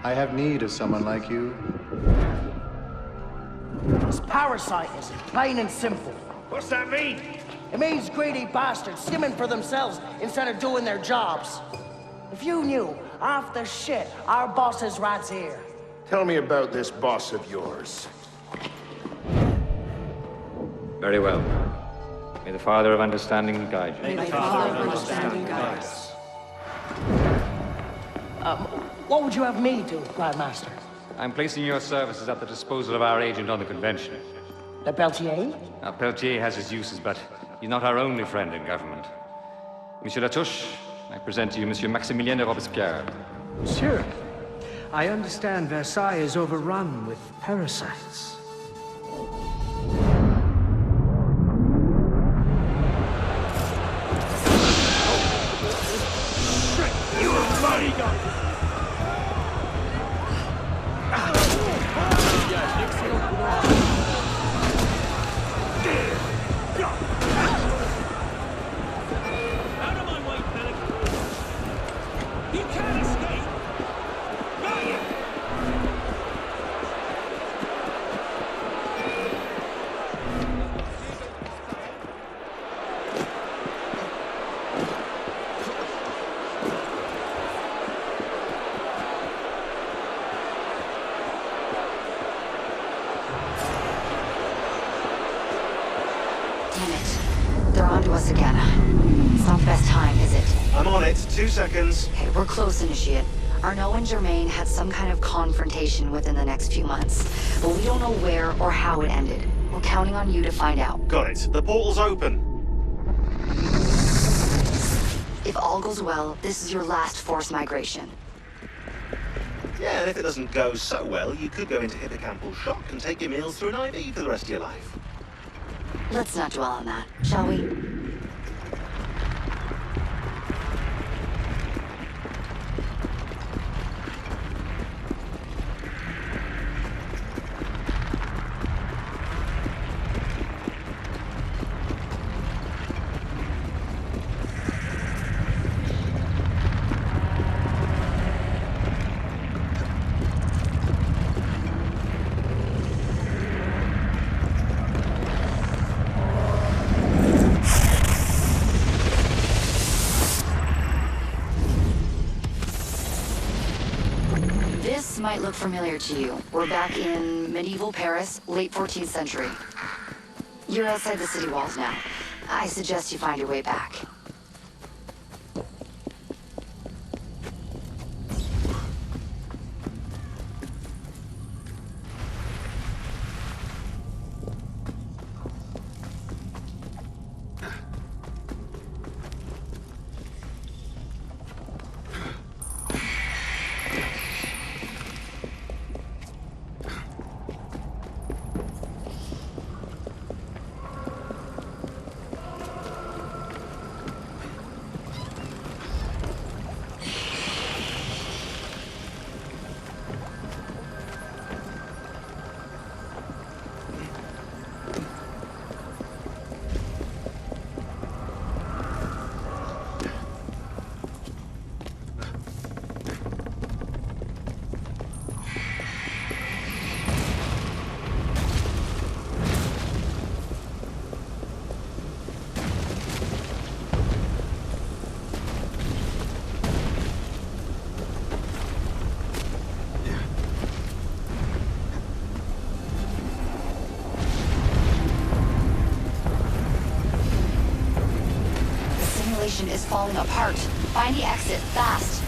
I have need of someone like you. It's parasitism, plain and simple. What's that mean? It means greedy bastards skimming for themselves instead of doing their jobs. If you knew half the shit our bosses rats here. Tell me about this boss of yours. Very well. May the Father of Understanding guide you. May the Father of Understanding guide us. What would you have me do, Grand Master? I'm placing your services at the disposal of our agent on the convention. Le Peltier? Now, Peltier has his uses, but he's not our only friend in government. Monsieur Latouche, I present to you Monsieur Maximilien de Robespierre. Monsieur, I understand Versailles is overrun with parasites. You were bodyguard! Out of my way, Pelican! You can't escape! Ryan! Damn it. They're on to us again. It's not the best time, is it? I'm on it. 2 seconds. Okay, we're close, Initiate. Arnaud and Germain had some kind of confrontation within the next few months, but we don't know where or how it ended. We're counting on you to find out. Got it. The portal's open. If all goes well, this is your last forced migration. Yeah, and if it doesn't go so well, you could go into hippocampal shock and take your meals through an IV for the rest of your life. Let's not dwell on that, shall we? This might look familiar to you. We're back in medieval Paris, late 14th century. You're outside the city walls now. I suggest you find your way back. is falling apart. Find the exit, fast.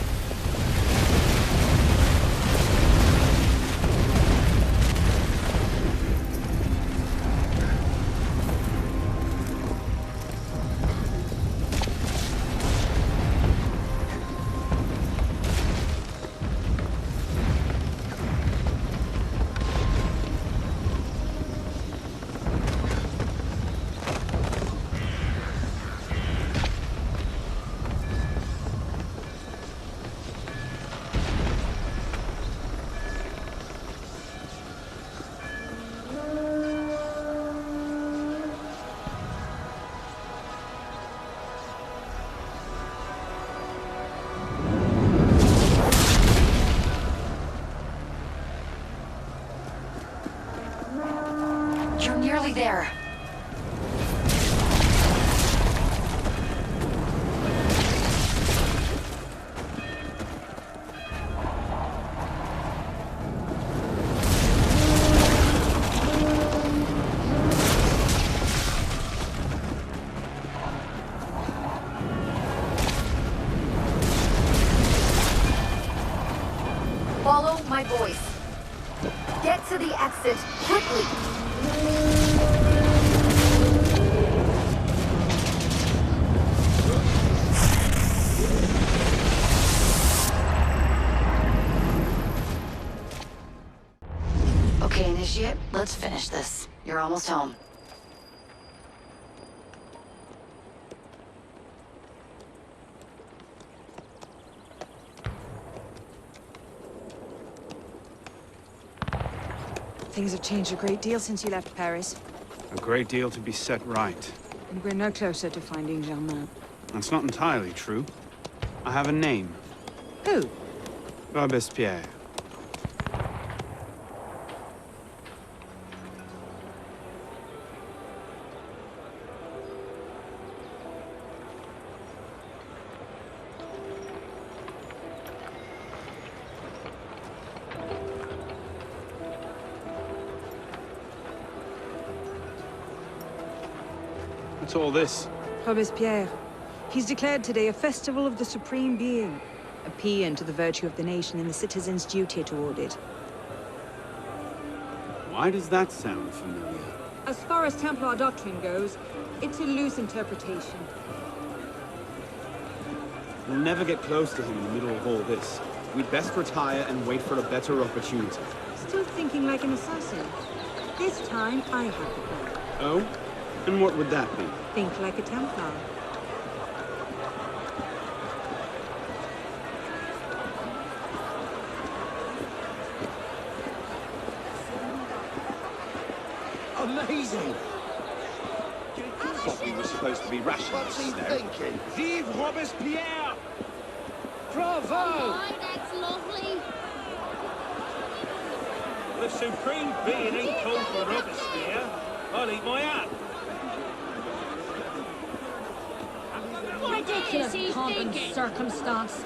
You're nearly there. Follow my voice. Get to the exit, quickly! Okay, Initiate, let's finish this. You're almost home. Things have changed a great deal since you left Paris. A great deal to be set right. And we're no closer to finding Germain. That's not entirely true. I have a name. Who? Robespierre. What's all this? Robespierre. He's declared today a festival of the Supreme Being. A paean to the virtue of the nation and the citizens' duty toward it. Why does that sound familiar? As far as Templar doctrine goes, it's a loose interpretation. We'll never get close to him in the middle of all this. We'd best retire and wait for a better opportunity. Still thinking like an assassin. This time, I have the plan. Oh? And what would that be? Think like a Templar. Amazing! Thought we were supposed to be What's he rationalists now. thinking? Vive Robespierre! Bravo! Oh, that's lovely. The Supreme Being ain't called for Robespierre. I'll eat my hat. Ridiculous pomp and circumstance.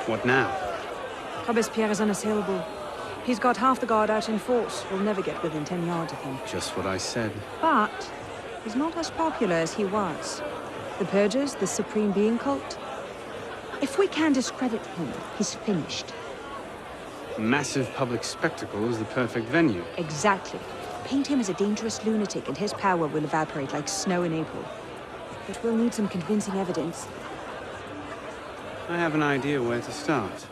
What now? Robespierre is unassailable. He's got half the guard out in force. We'll never get within 10 yards of him. Just what I said. But he's not as popular as he was. The Purgers, the Supreme Being cult. If we can discredit him, he's finished. A massive public spectacle is the perfect venue. Exactly. Paint him as a dangerous lunatic and his power will evaporate like snow in April. But we'll need some convincing evidence. I have an idea where to start.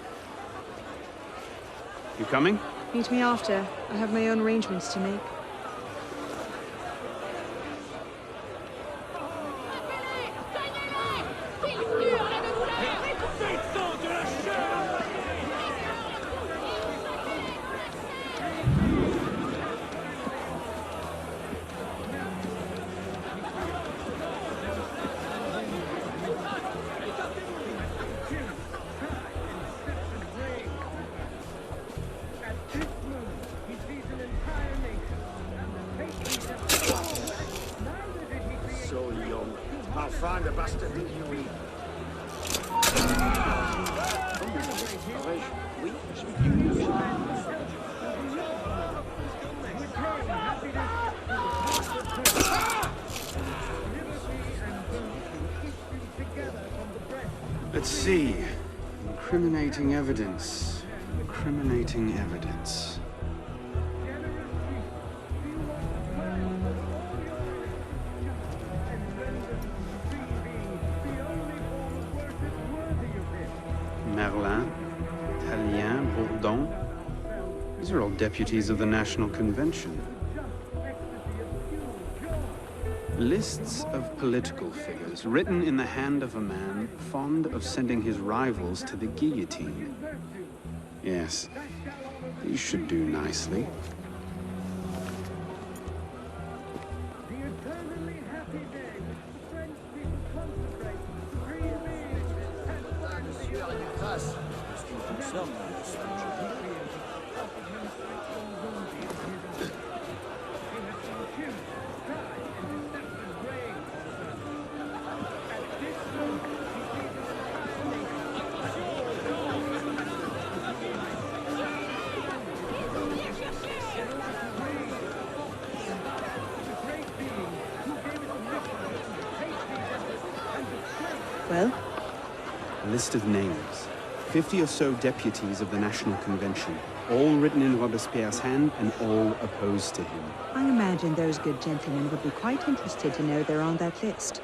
You coming? Meet me after. I have my own arrangements to make. find the bastard in you. Let's see. Incriminating evidence. Incriminating evidence. Merlin, Tallien, Bourdon. These are all deputies of the National Convention. Lists of political figures written in the hand of a man fond of sending his rivals to the guillotine. Yes, these should do nicely. Well? A list of names. 50 or so deputies of the National Convention, all written in Robespierre's hand and all opposed to him. I imagine those good gentlemen would be quite interested to know they're on that list.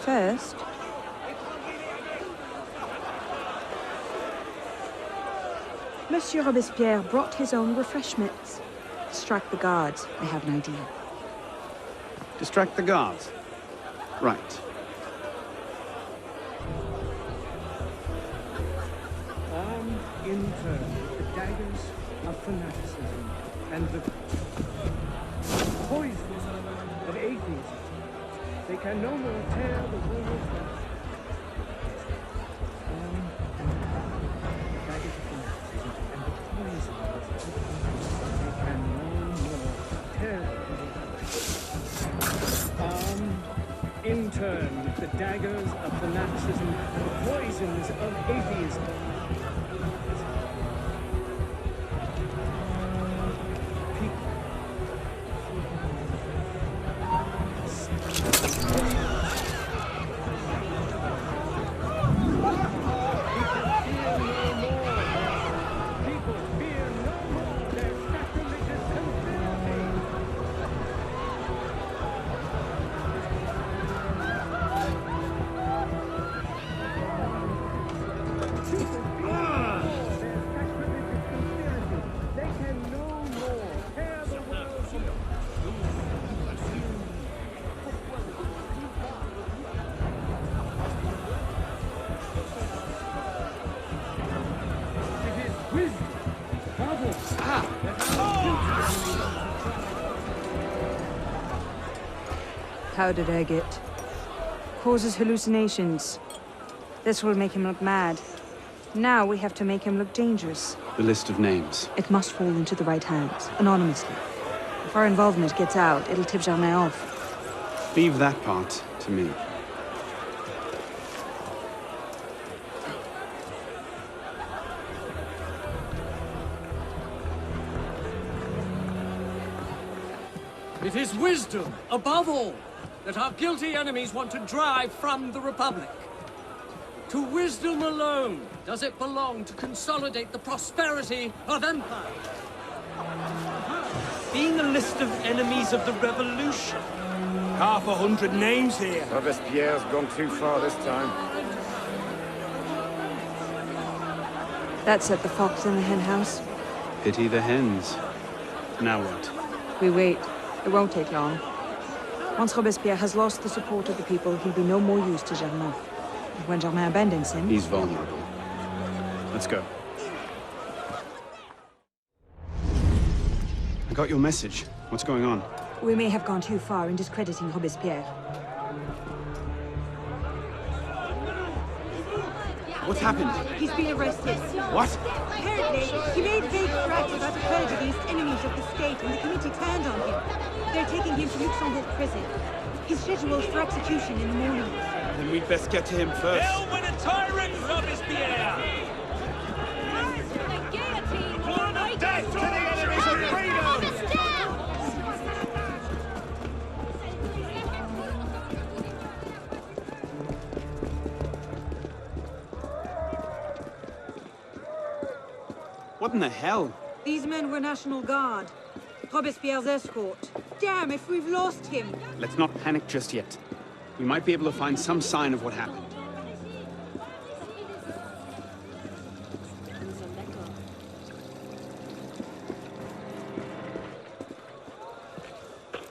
First... Monsieur Robespierre brought his own refreshments. Distract the guards. I have an idea. Distract the guards? Right. In turn, the daggers of fanaticism and the poisons of atheism. They can no more tear the world apart. The daggers of fanaticism and the poisons of atheism. They can no more tear the world apart. In turn, the daggers of fanaticism and the poisons of atheism. How did I get? Causes hallucinations. This will make him look mad. Now we have to make him look dangerous. The list of names. It must fall into the right hands, anonymously. If our involvement gets out, it'll tip Germain off. Leave that part to me. It is wisdom, above all, that our guilty enemies want to drive from the Republic. To wisdom alone does it belong to consolidate the prosperity of empire. Being a list of enemies of the revolution. 100 names here. Robespierre's gone too far this time. That set the fox in the hen house. Pity the hens. Now what? We wait. It won't take long. Once Robespierre has lost the support of the people, he'll be no more use to Germain. And when Germain abandons him... He's vulnerable. Let's go. I got your message. What's going on? We may have gone too far in discrediting Robespierre. What's happened? He's been arrested. What? Apparently, he made vague threats about a purge against enemies of the state, and the committee turned on him. They're taking him to Luxembourg prison. He's scheduled for execution in the morning. Then we'd best get to him first. Hell with a tyrant, Robespierre! Death to the enemies of freedom! What in the hell? These men were National Guard. Robespierre's escort. Damn, if we've lost him. Let's not panic just yet. We might be able to find some sign of what happened.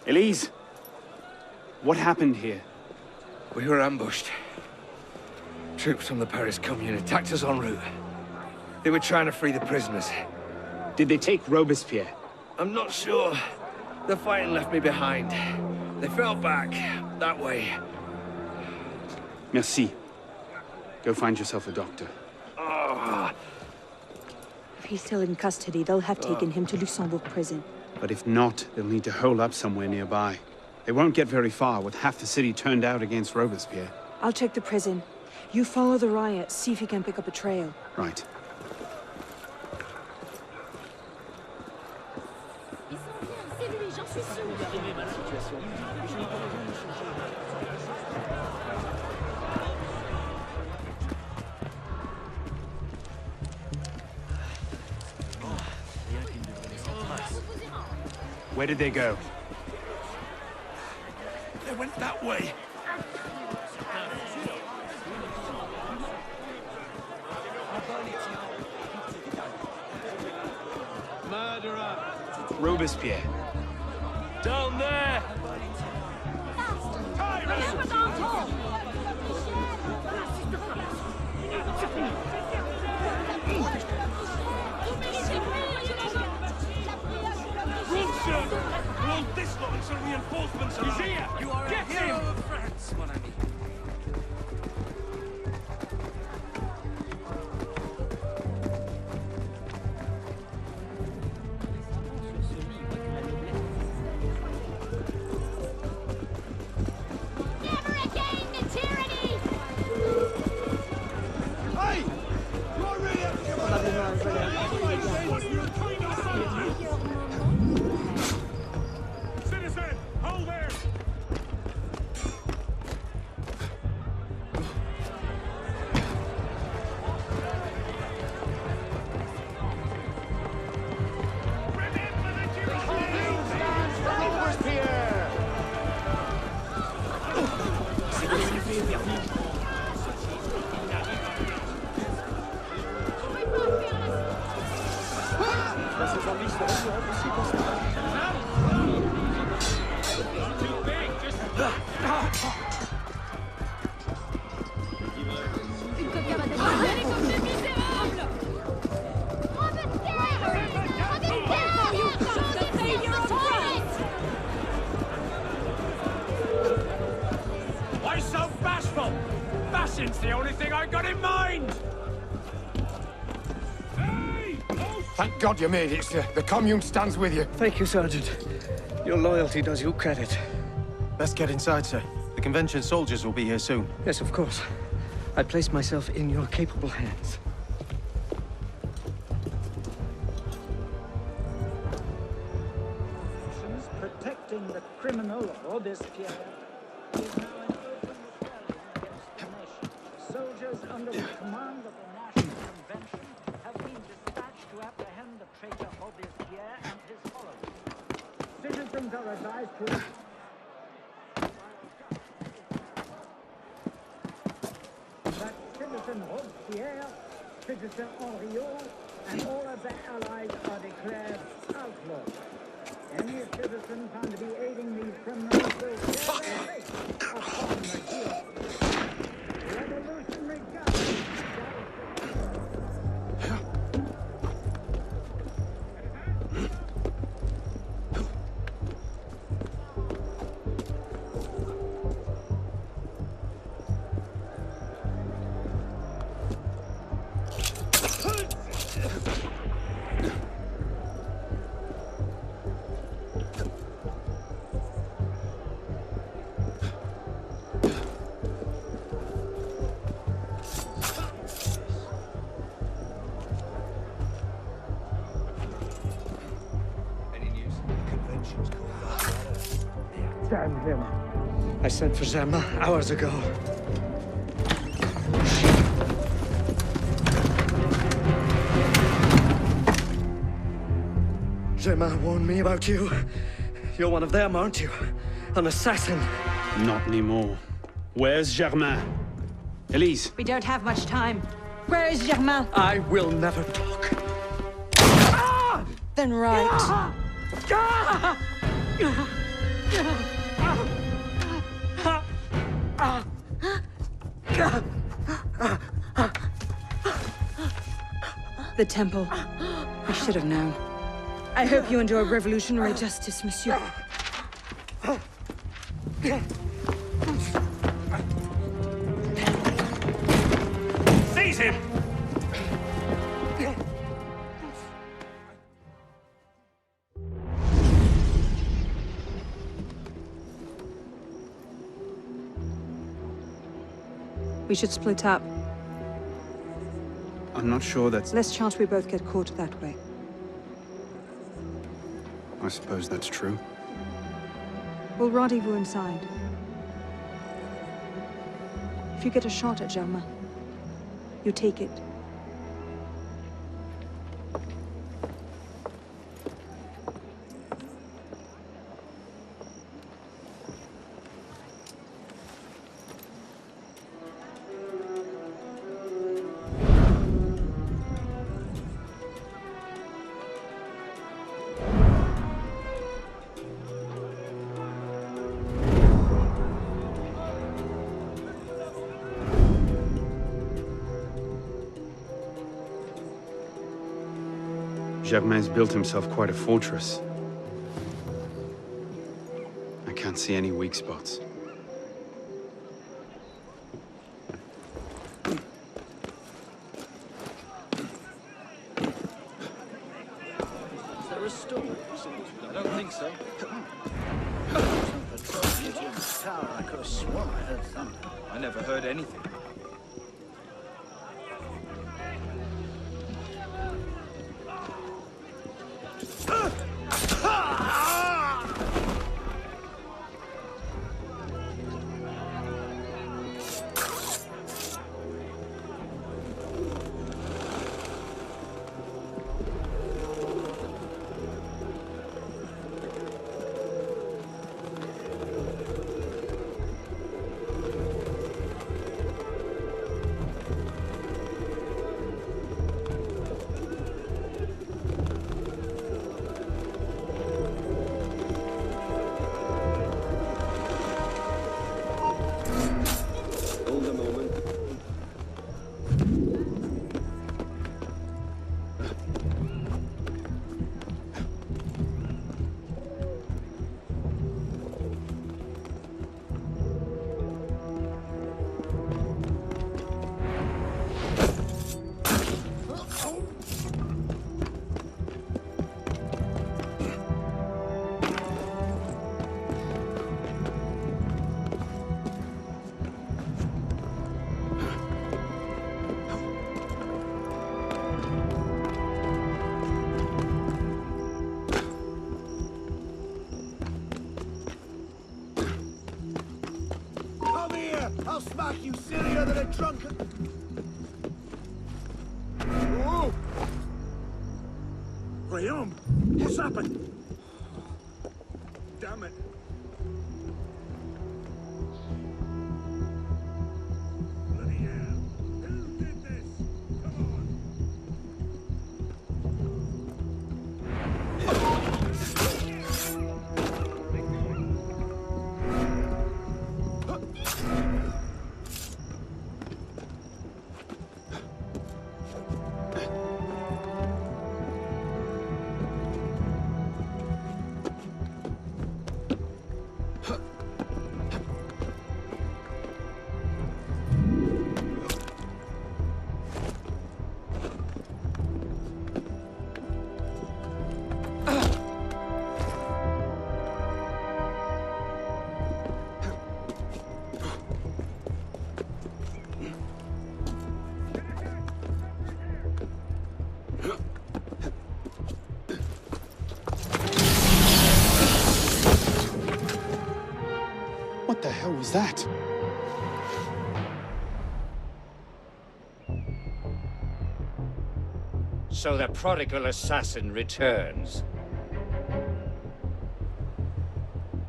Elise! What happened here? We were ambushed. Troops from the Paris Commune attacked us en route. They were trying to free the prisoners. Did they take Robespierre? I'm not sure. The fighting left me behind. They fell back, that way. Merci. Go find yourself a doctor. Oh. If he's still in custody, they'll have taken him to Luxembourg prison. But if not, they'll need to hole up somewhere nearby. They won't get very far with half the city turned out against Robespierre. I'll check the prison. You follow the riot, see if you can pick up a trail. Right. Where did they go? They went that way. Murderer! Robespierre. Down there! Roll this lot and some reinforcements He's here! You are Get a hero him! of France, mon ami. Never again the tyranny! Hey! You're Citizen, hold there! Why so bashful? Bashing's the only thing I got in mind! Thank God you made it, sir. The Commune stands with you. Thank you, Sergeant. Your loyalty does you credit. Best get inside, sir. The convention soldiers will be here soon. Yes, of course. I place myself in your capable hands. Protecting the criminal Robespierre is now an open rebellion against the nation. Soldiers under the command of the National Convention have been dispatched to apprehend the traitor Robespierre and his followers. Citizens are advised to... that Citizen Robespierre, Citizen Henriot, and all of their allies are declared outlaws. Any citizen found to be aiding these criminals will share their fate upon the guilty. Revolutionary government. Damn him. I sent for Germain hours ago. Germain warned me about you. You're one of them, aren't you? An assassin. Not anymore. Where's Germain? Elise. We don't have much time. Where is Germain? I will never talk. Then right. The temple. I should have known. I hope you enjoy revolutionary justice, monsieur. Seize him! We should split up. I'm not sure that's... Less chance we both get caught that way. I suppose that's true. We'll rendezvous inside. If you get a shot at Germain, you take it. Germain's built himself quite a fortress. I can't see any weak spots. Is there a storm? I don't think so. Tower, I could have sworn I heard thunder. I never heard anything. I'll smack you sillier than a drunken... Whoa! Guillaume, what's happened? Damn it. Bloody hell. Who did this? Come on. hell was that? So the prodigal assassin returns.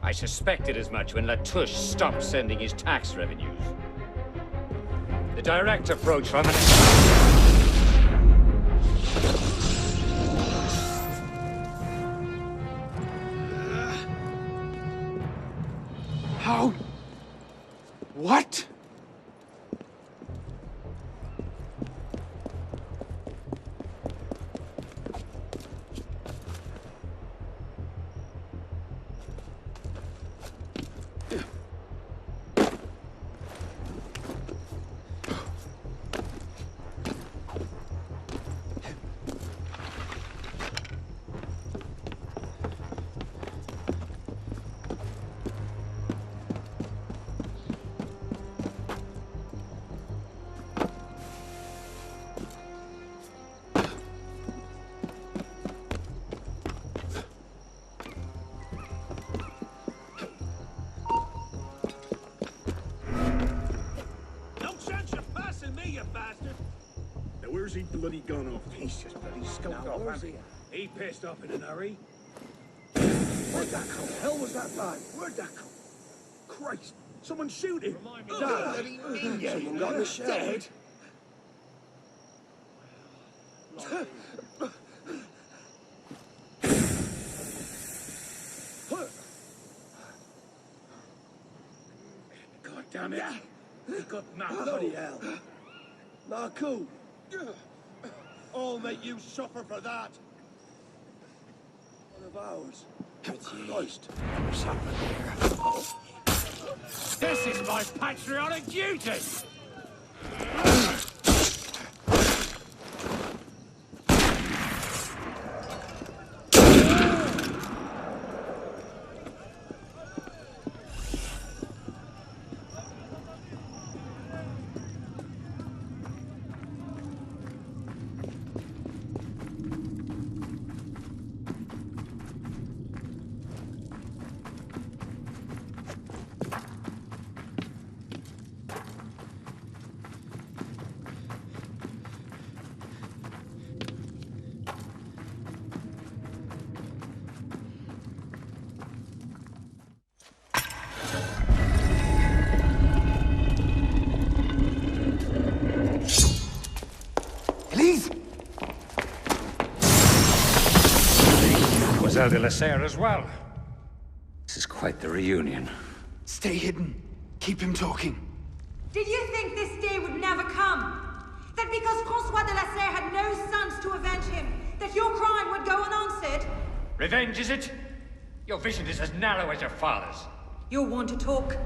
I suspected as much when Latouche stopped sending his tax revenues. The direct approach from an... How? What? Where's he bloody gone off? He's just bloody skulked off, hasn't he? He pissed off in a hurry. Where'd that come? Hell was that bad? Where'd that come? Christ! Someone shoot him! Bloody ninja! Someone got in the shell. Dead? God damn it! He got knocked. Bloody hell! Marco! I'll make you suffer for that. One of ours. Christ. What's happened here? This is my patriotic duty! De la Serre as well. This is quite the reunion. Stay hidden. Keep him talking. Did you think this day would never come? That because Francois de la Serre had no sons to avenge him, that your crime would go unanswered? Revenge, is it? Your vision is as narrow as your father's. You're one to talk.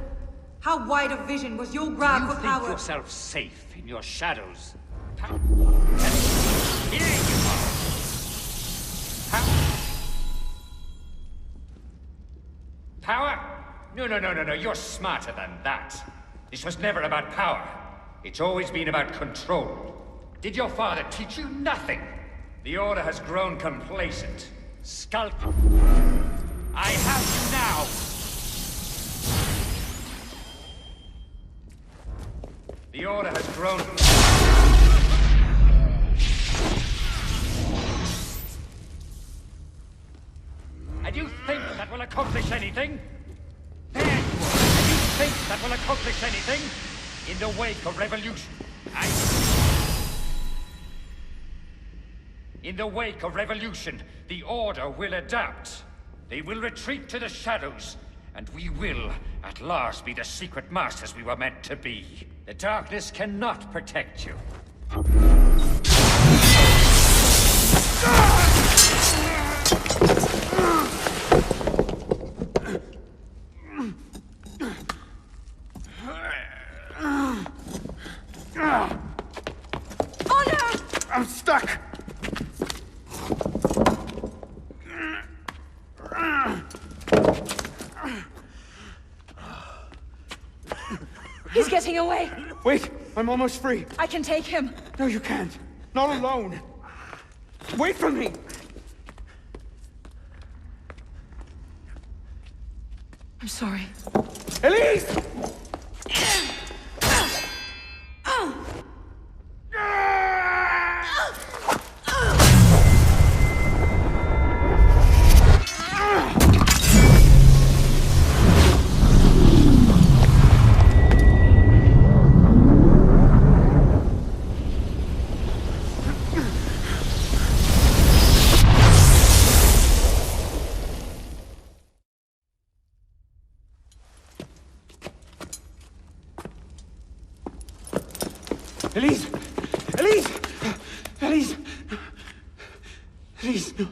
How wide of vision was your grab for power? You think yourself safe in your shadows? Here you are. Power? No, you're smarter than that. This was never about power. It's always been about control. Did your father teach you nothing? The Order has grown complacent. Skulk. I have you now! The Order has grown... And you think that will accomplish anything? There you are! And you think that will accomplish anything? In the wake of revolution, In the wake of revolution, the Order will adapt. They will retreat to the shadows, and we will, at last, be the secret masters we were meant to be. The darkness cannot protect you. Oh no! I'm stuck! He's getting away! Wait! I'm almost free! I can take him! No, you can't! Not alone! Wait for me! I'm sorry. Elise! Elise! Elise! Elise! Elise, no.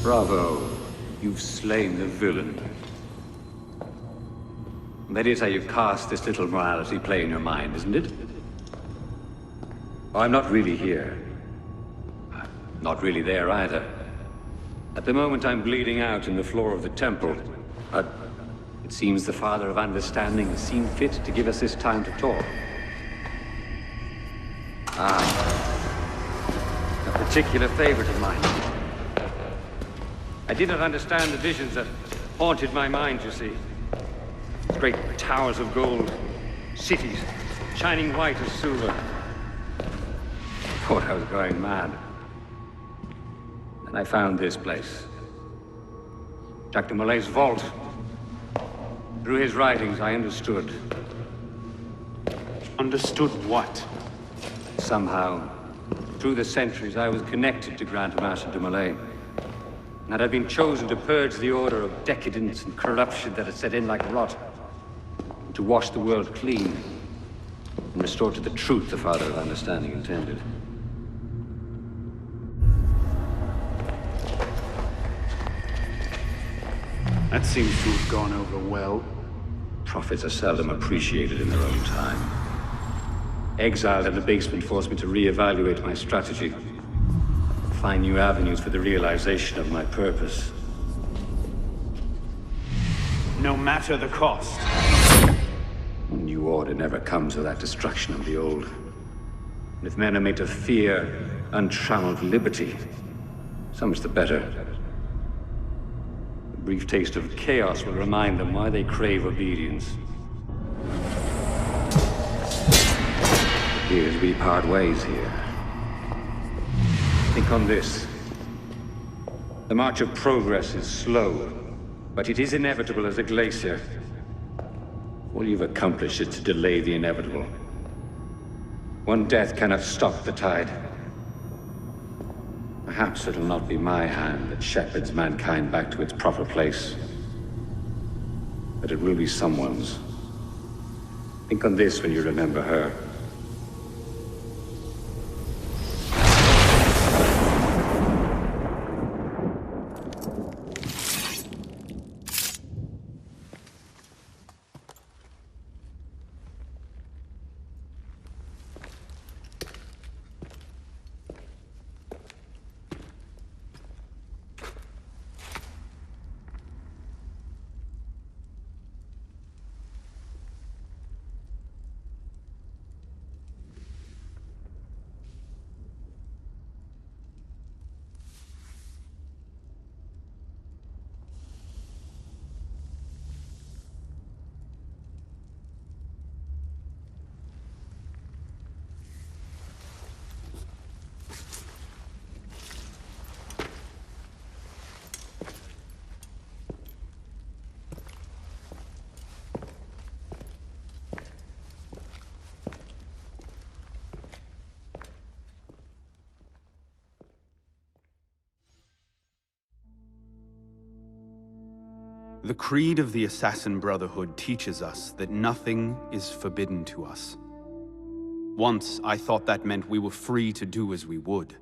Bravo. You've slain the villain. That is how you cast this little morality play in your mind, isn't it? Oh, I'm not really here. I'm not really there either. At the moment, I'm bleeding out in the floor of the temple. But it seems the Father of Understanding has seen fit to give us this time to talk. A particular favorite of mine. I did not understand the visions that haunted my mind, you see. Great towers of gold, cities, shining white as silver. I thought I was going mad. And I found this place. Jacques de Molay's vault. Through his writings, I understood. Understood what? Somehow, through the centuries, I was connected to Grand Master de Molay. And that I'd been chosen to purge the order of decadence and corruption that had set in like rot. And to wash the world clean. And restore to the truth the Father of Understanding intended. That seems to have gone over well. Prophets are seldom appreciated in their own time. Exiled in the basement forced me to reevaluate my strategy. Find new avenues for the realization of my purpose. No matter the cost. A new order never comes without destruction of the old. And if men are made to fear untrammeled liberty, so much the better. A brief taste of chaos will remind them why they crave obedience. It appears we part ways here. Think on this. The march of progress is slow, but it is inevitable as a glacier. All you've accomplished is to delay the inevitable. One death cannot stop the tide. Perhaps it'll not be my hand that shepherds mankind back to its proper place. But it will be someone's. Think on this when you remember her. The creed of the Assassin Brotherhood teaches us that nothing is forbidden to us. Once, I thought that meant we were free to do as we would,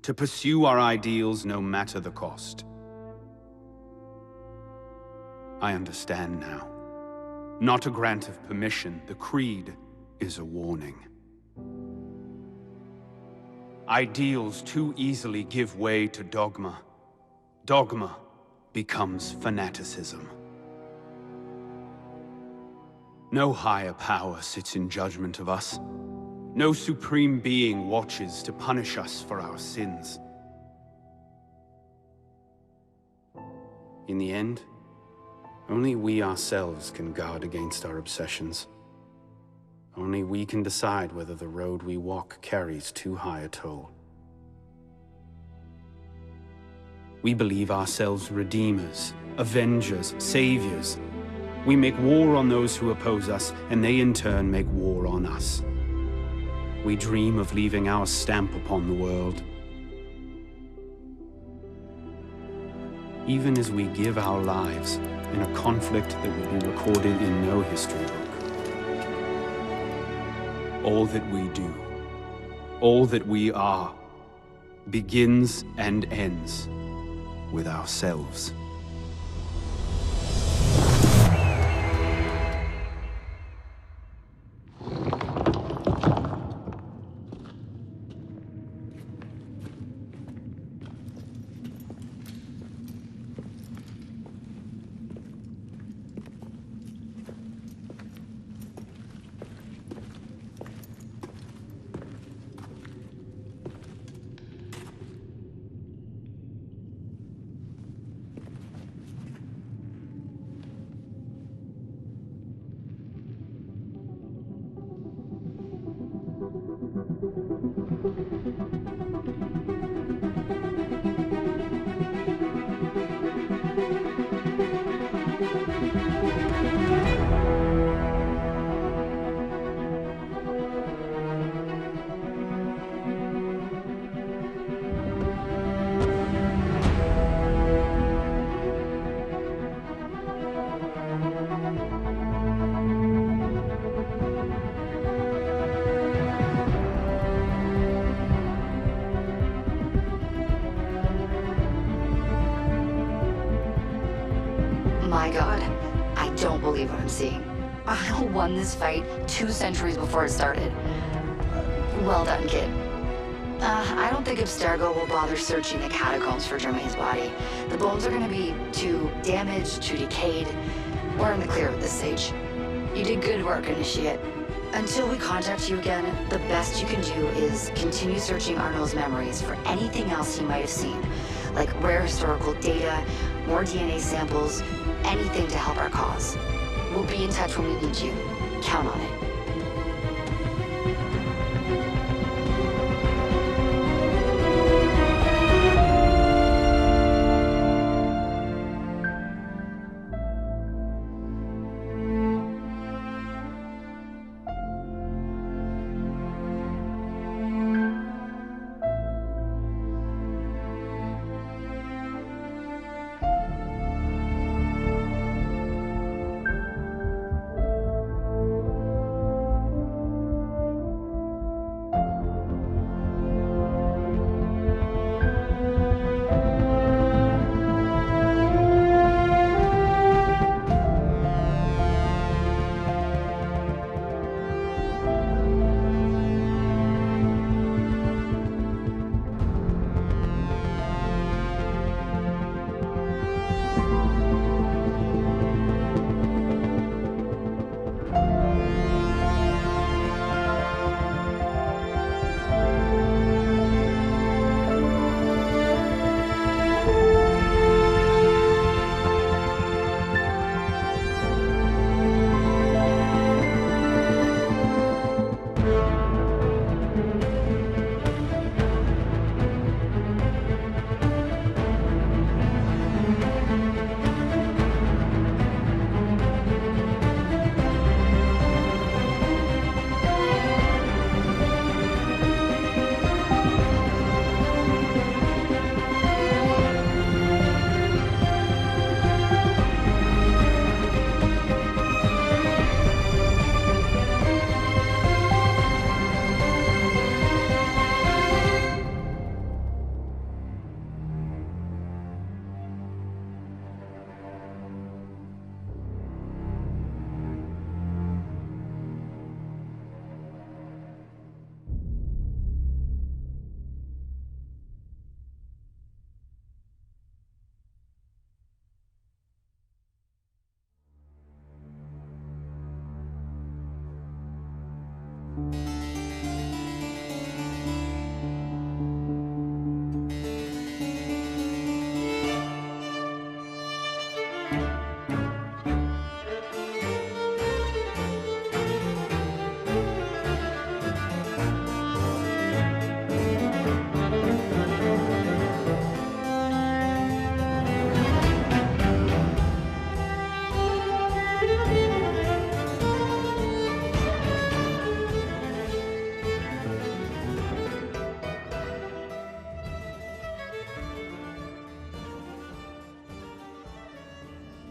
to pursue our ideals no matter the cost. I understand now. Not a grant of permission, the Creed is a warning. Ideals too easily give way to dogma. Dogma becomes fanaticism. No higher power sits in judgment of us. No supreme being watches to punish us for our sins. In the end, only we ourselves can guard against our obsessions. Only we can decide whether the road we walk carries too high a toll. We believe ourselves redeemers, avengers, saviors. We make war on those who oppose us, and they in turn make war on us. We dream of leaving our stamp upon the world. Even as we give our lives in a conflict that will be recorded in no history book. All that we do, all that we are, begins and ends with ourselves. My god, I don't believe what I'm seeing. I won this fight 2 centuries before it started. Well done, kid. I don't think Abstergo will bother searching the catacombs for Germain's body. The bones are gonna be too damaged, too decayed. We're in the clear at this stage. You did good work, Initiate. Until we contact you again, the best you can do is continue searching Arnold's memories for anything else he might have seen, like rare historical data, more DNA samples, anything to help our cause. We'll be in touch when we need you. Count on it.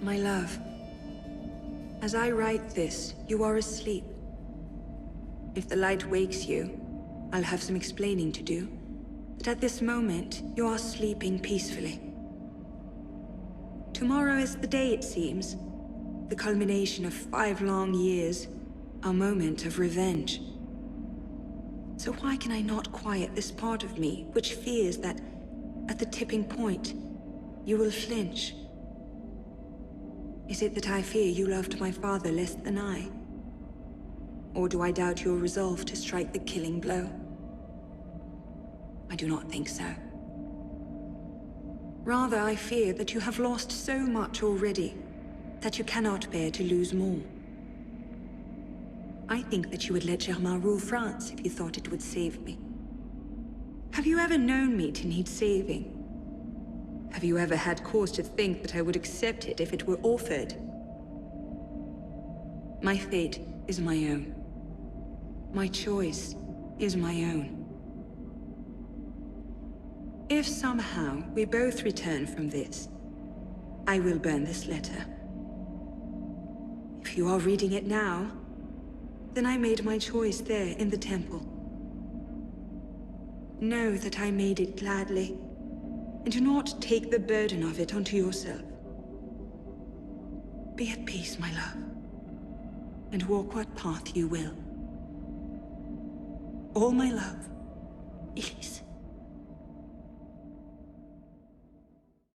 My love, as I write this, you are asleep. If the light wakes you, I'll have some explaining to do. But at this moment, you are sleeping peacefully. Tomorrow is the day, it seems. The culmination of 5 long years. Our moment of revenge. So why can I not quiet this part of me, which fears that, at the tipping point, you will flinch? Is it that I fear you loved my father less than I? Or do I doubt your resolve to strike the killing blow? I do not think so. Rather, I fear that you have lost so much already, that you cannot bear to lose more. I think that you would let Germain rule France if you thought it would save me. Have you ever known me to need saving? Have you ever had cause to think that I would accept it if it were offered? My fate is my own. My choice is my own. If somehow we both return from this, I will burn this letter. If you are reading it now, then I made my choice there in the temple. Know that I made it gladly, and do not take the burden of it onto yourself. Be at peace, my love, and walk what path you will. All my love, Elise.